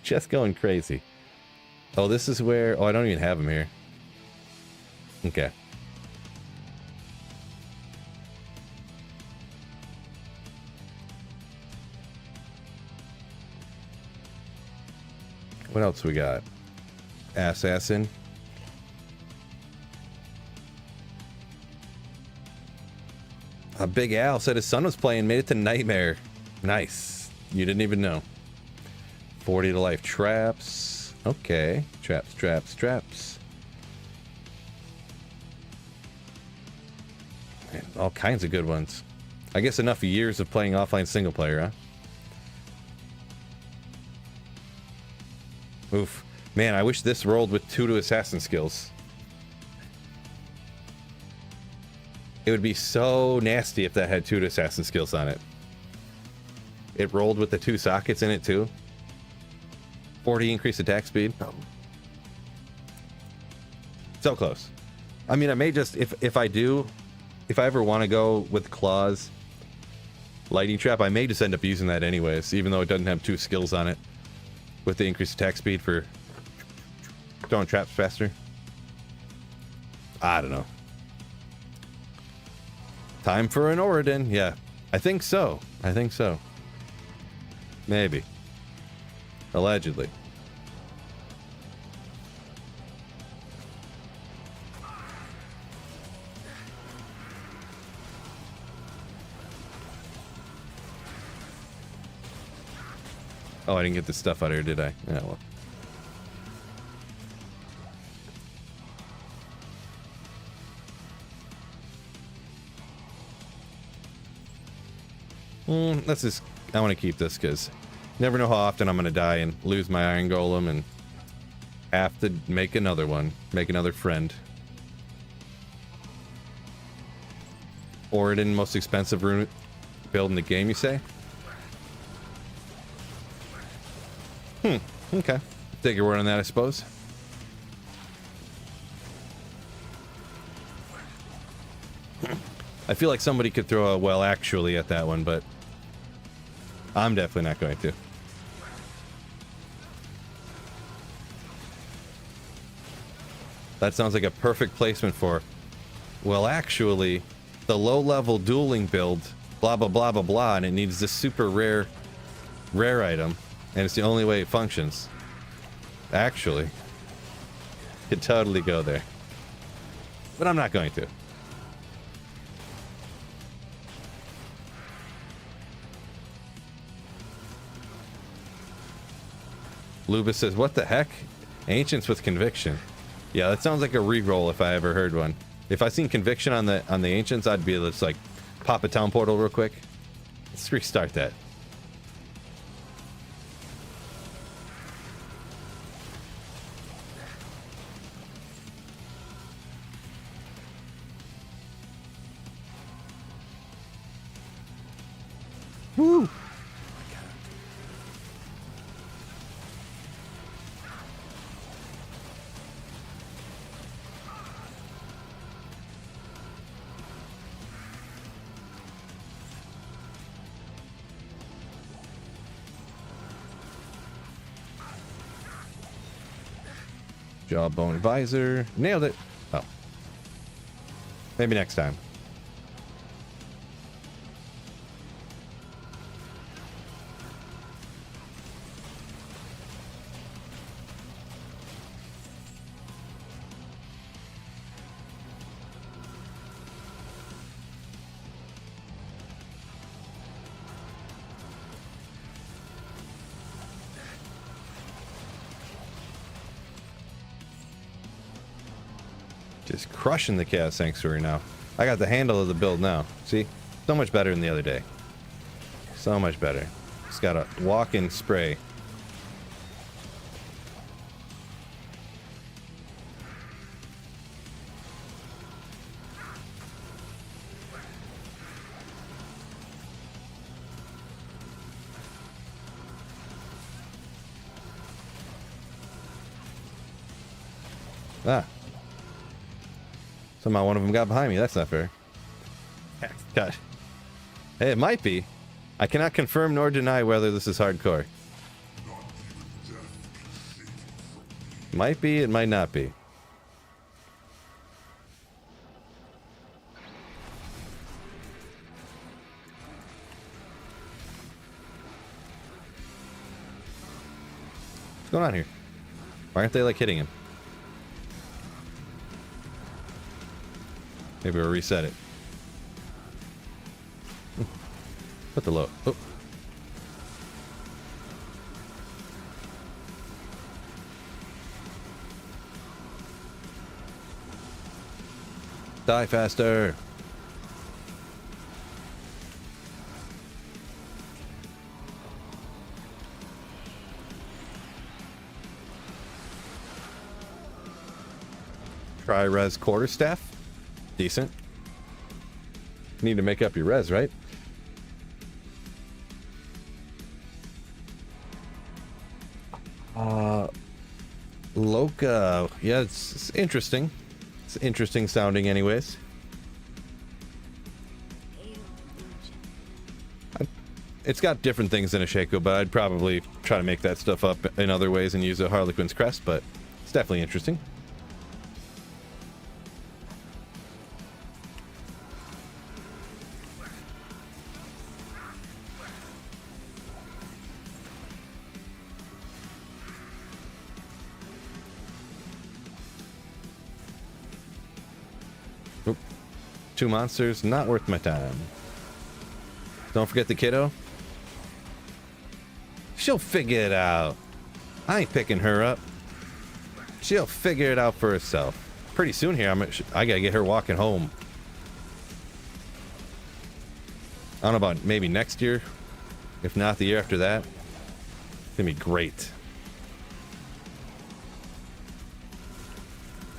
Just going crazy. Oh, this is where... Oh, I don't even have him here. Okay. What else we got? Assassin. Big Al said his son was playing, made it to Nightmare. Nice. You didn't even know. 40 to life traps. Okay. Traps. Man, all kinds of good ones. I guess enough years of playing offline single player, huh? Oof. Man, I wish this rolled with 2 to assassin skills. It would be so nasty if that had 2 to assassin skills on it. It rolled with the 2 sockets in it too. 40 increased attack speed. Oh. So close. I mean, I may just, if I ever want to go with claws, lightning trap, I may just end up using that anyways, even though it doesn't have 2 skills on it. With the increased attack speed for throwing traps faster. I don't know. Time for an Oridon. Yeah, I think so. Maybe. Allegedly. Oh, I didn't get the stuff out of here, did I? Yeah, well. Let's just... I want to keep this because never know how often I'm going to die and lose my Iron Golem and have to make another one. Make another friend. Oridon, most expensive rune build in the game, you say? Okay. Take your word on that, I suppose. I feel like somebody could throw a well actually at that one, but I'm definitely not going to. That sounds like a perfect placement for, well, actually, the low-level dueling build, blah, blah, blah, blah, blah, and it needs this super rare item, and it's the only way it functions. Actually, could totally go there. But I'm not going to. Lubis says, what the heck? Ancients with Conviction. Yeah, that sounds like a reroll if I ever heard one. If I seen Conviction on the Ancients, I'd be able to just, like, pop a town portal real quick. Let's restart that. Woo! Jawbone visor. Nailed it. Oh. Maybe next time. Just crushing the Chaos Sanctuary now. I got the handle of the build now. See? So much better than the other day. So much better. Just gotta walk and spray. Ah. Somehow one of them got behind me. That's not fair. God. Hey, it might be. I cannot confirm nor deny whether this is hardcore. Might be, it might not be. What's going on here? Why aren't they like hitting him? Maybe we'll reset it. Put the low. Oh. Die faster. Try res quarterstaff. Decent. Need to make up your res, right? Loka. Yeah, it's interesting. It's interesting sounding anyways. It's got different things than a Shaco, but I'd probably try to make that stuff up in other ways and use a Harlequin's crest, but it's definitely interesting. Oop. 2 monsters, not worth my time. Don't forget the kiddo. She'll figure it out. I ain't picking her up. She'll figure it out for herself. Pretty soon here, I gotta get her walking home. I don't know about maybe next year. If not the year after that. It's gonna be great.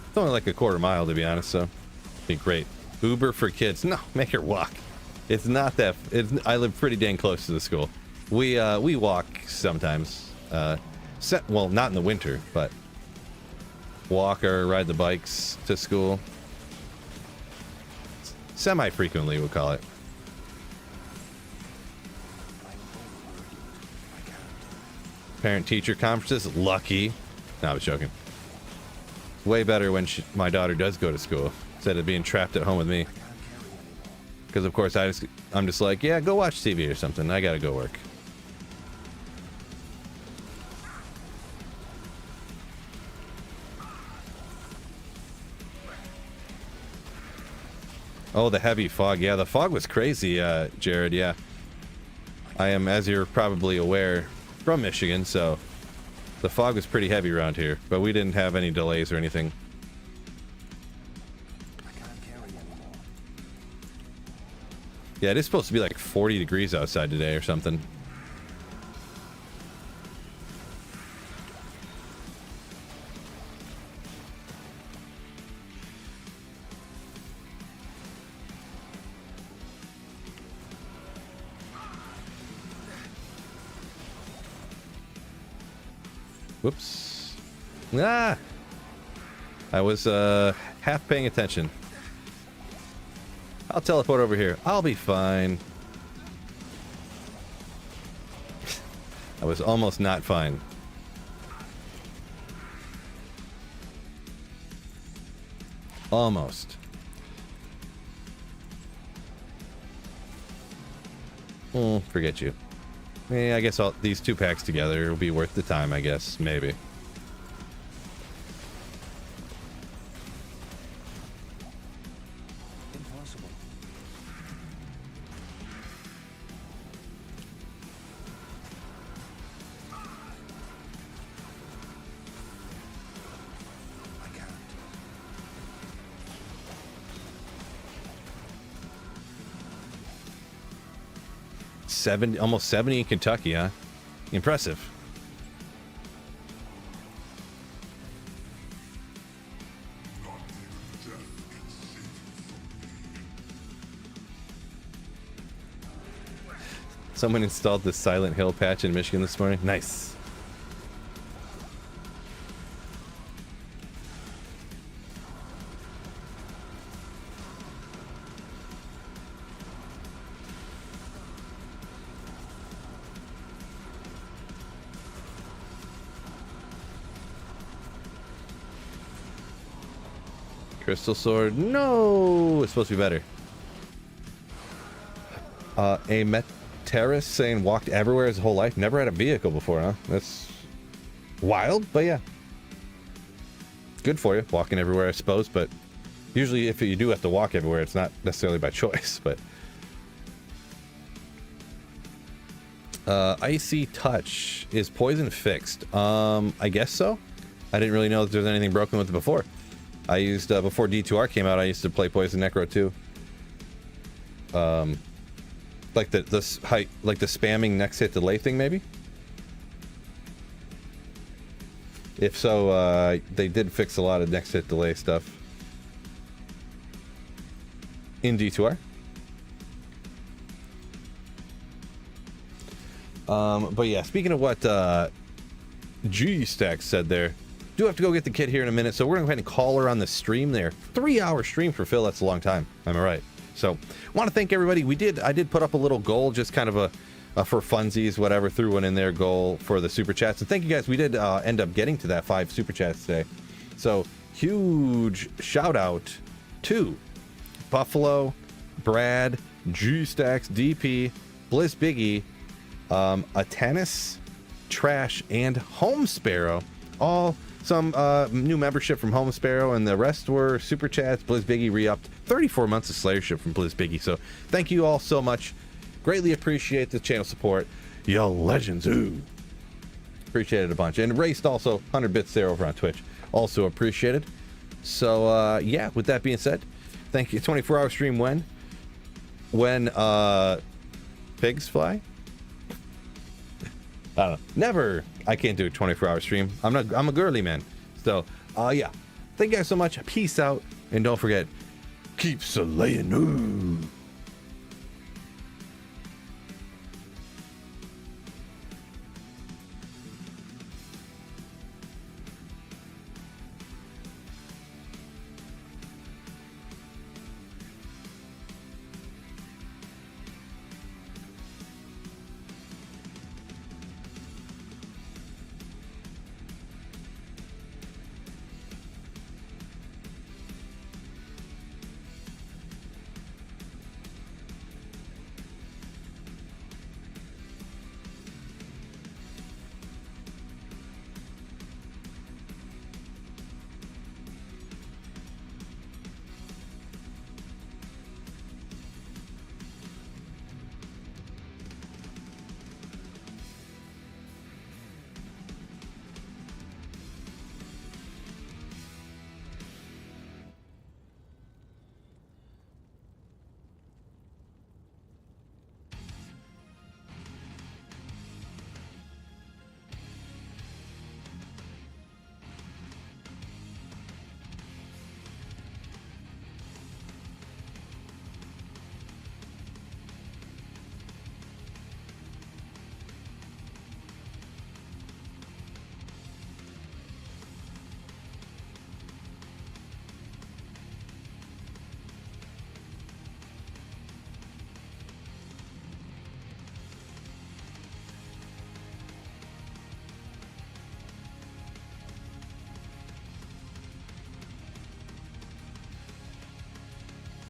It's only like a quarter mile to be honest, so it'd be great. Uber for kids. No, make her walk. It's not that. I live pretty dang close to the school. We walk sometimes. Well, not in the winter, but walk or ride the bikes to school. Semi-frequently, we'll call it. Parent-teacher conferences. Lucky. No, I was joking. Way better when my daughter does go to school instead of being trapped at home with me. Because of course I'm just like, yeah, go watch TV or something. I gotta go work. Oh, the heavy fog. Yeah, the fog was crazy, Jared. Yeah. I am, as you're probably aware, from Michigan, so the fog was pretty heavy around here, but we didn't have any delays or anything. Yeah, it is supposed to be like 40 degrees outside today or something. Whoops. Ah! I was half paying attention. I'll teleport over here. I'll be fine. I was almost not fine. Almost. Forget you. I guess these 2 packs together will be worth the time, I guess. Maybe. Impossible. I can't. 70, almost 70 in Kentucky, huh? Impressive. Someone installed the Silent Hill patch in Michigan this morning. Nice. Crystal Sword. No! It's supposed to be better. A Meteris saying walked everywhere his whole life. Never had a vehicle before, huh? That's wild, but yeah. Good for you, walking everywhere, I suppose, but usually if you do have to walk everywhere, it's not necessarily by choice, but... Icy Touch. Is poison fixed? I guess so. I didn't really know if there was anything broken with it before. I used, before D2R came out, I used to play Poison Necro too. Like the spamming next hit delay thing, maybe? If so, they did fix a lot of next hit delay stuff in D2R. But yeah, speaking of what G-Stack said there, do have to go get the kid here in a minute, so we're gonna go ahead and call her on the stream there. 3-hour stream for Phil, that's a long time. Am I right? So, want to thank everybody. I did put up a little goal, just kind of a for funsies, whatever, threw one in there, goal for the super chats. And thank you guys. We did end up getting to that 5 super chats today. So, huge shout out to Buffalo, Brad, G-Stacks, DP, Bliss Biggie, Atanis, Trash, and Home Sparrow. All some new membership from Home Sparrow, and the rest were super chats. Blizz Biggie re-upped 34 months of Slayership from Blizz Biggie. So thank you all so much. Greatly appreciate the channel support. Yo, legends. Ooh. Appreciate it a bunch. And Raced also 100 bits there over on Twitch. Also appreciated. So yeah, with that being said, thank you. 24-hour stream when pigs fly? I don't know. Never. I can't do a 24-hour stream. I'm a girly man. So, yeah. Thank you guys so much. Peace out. And don't forget, keep slaying. Ooh.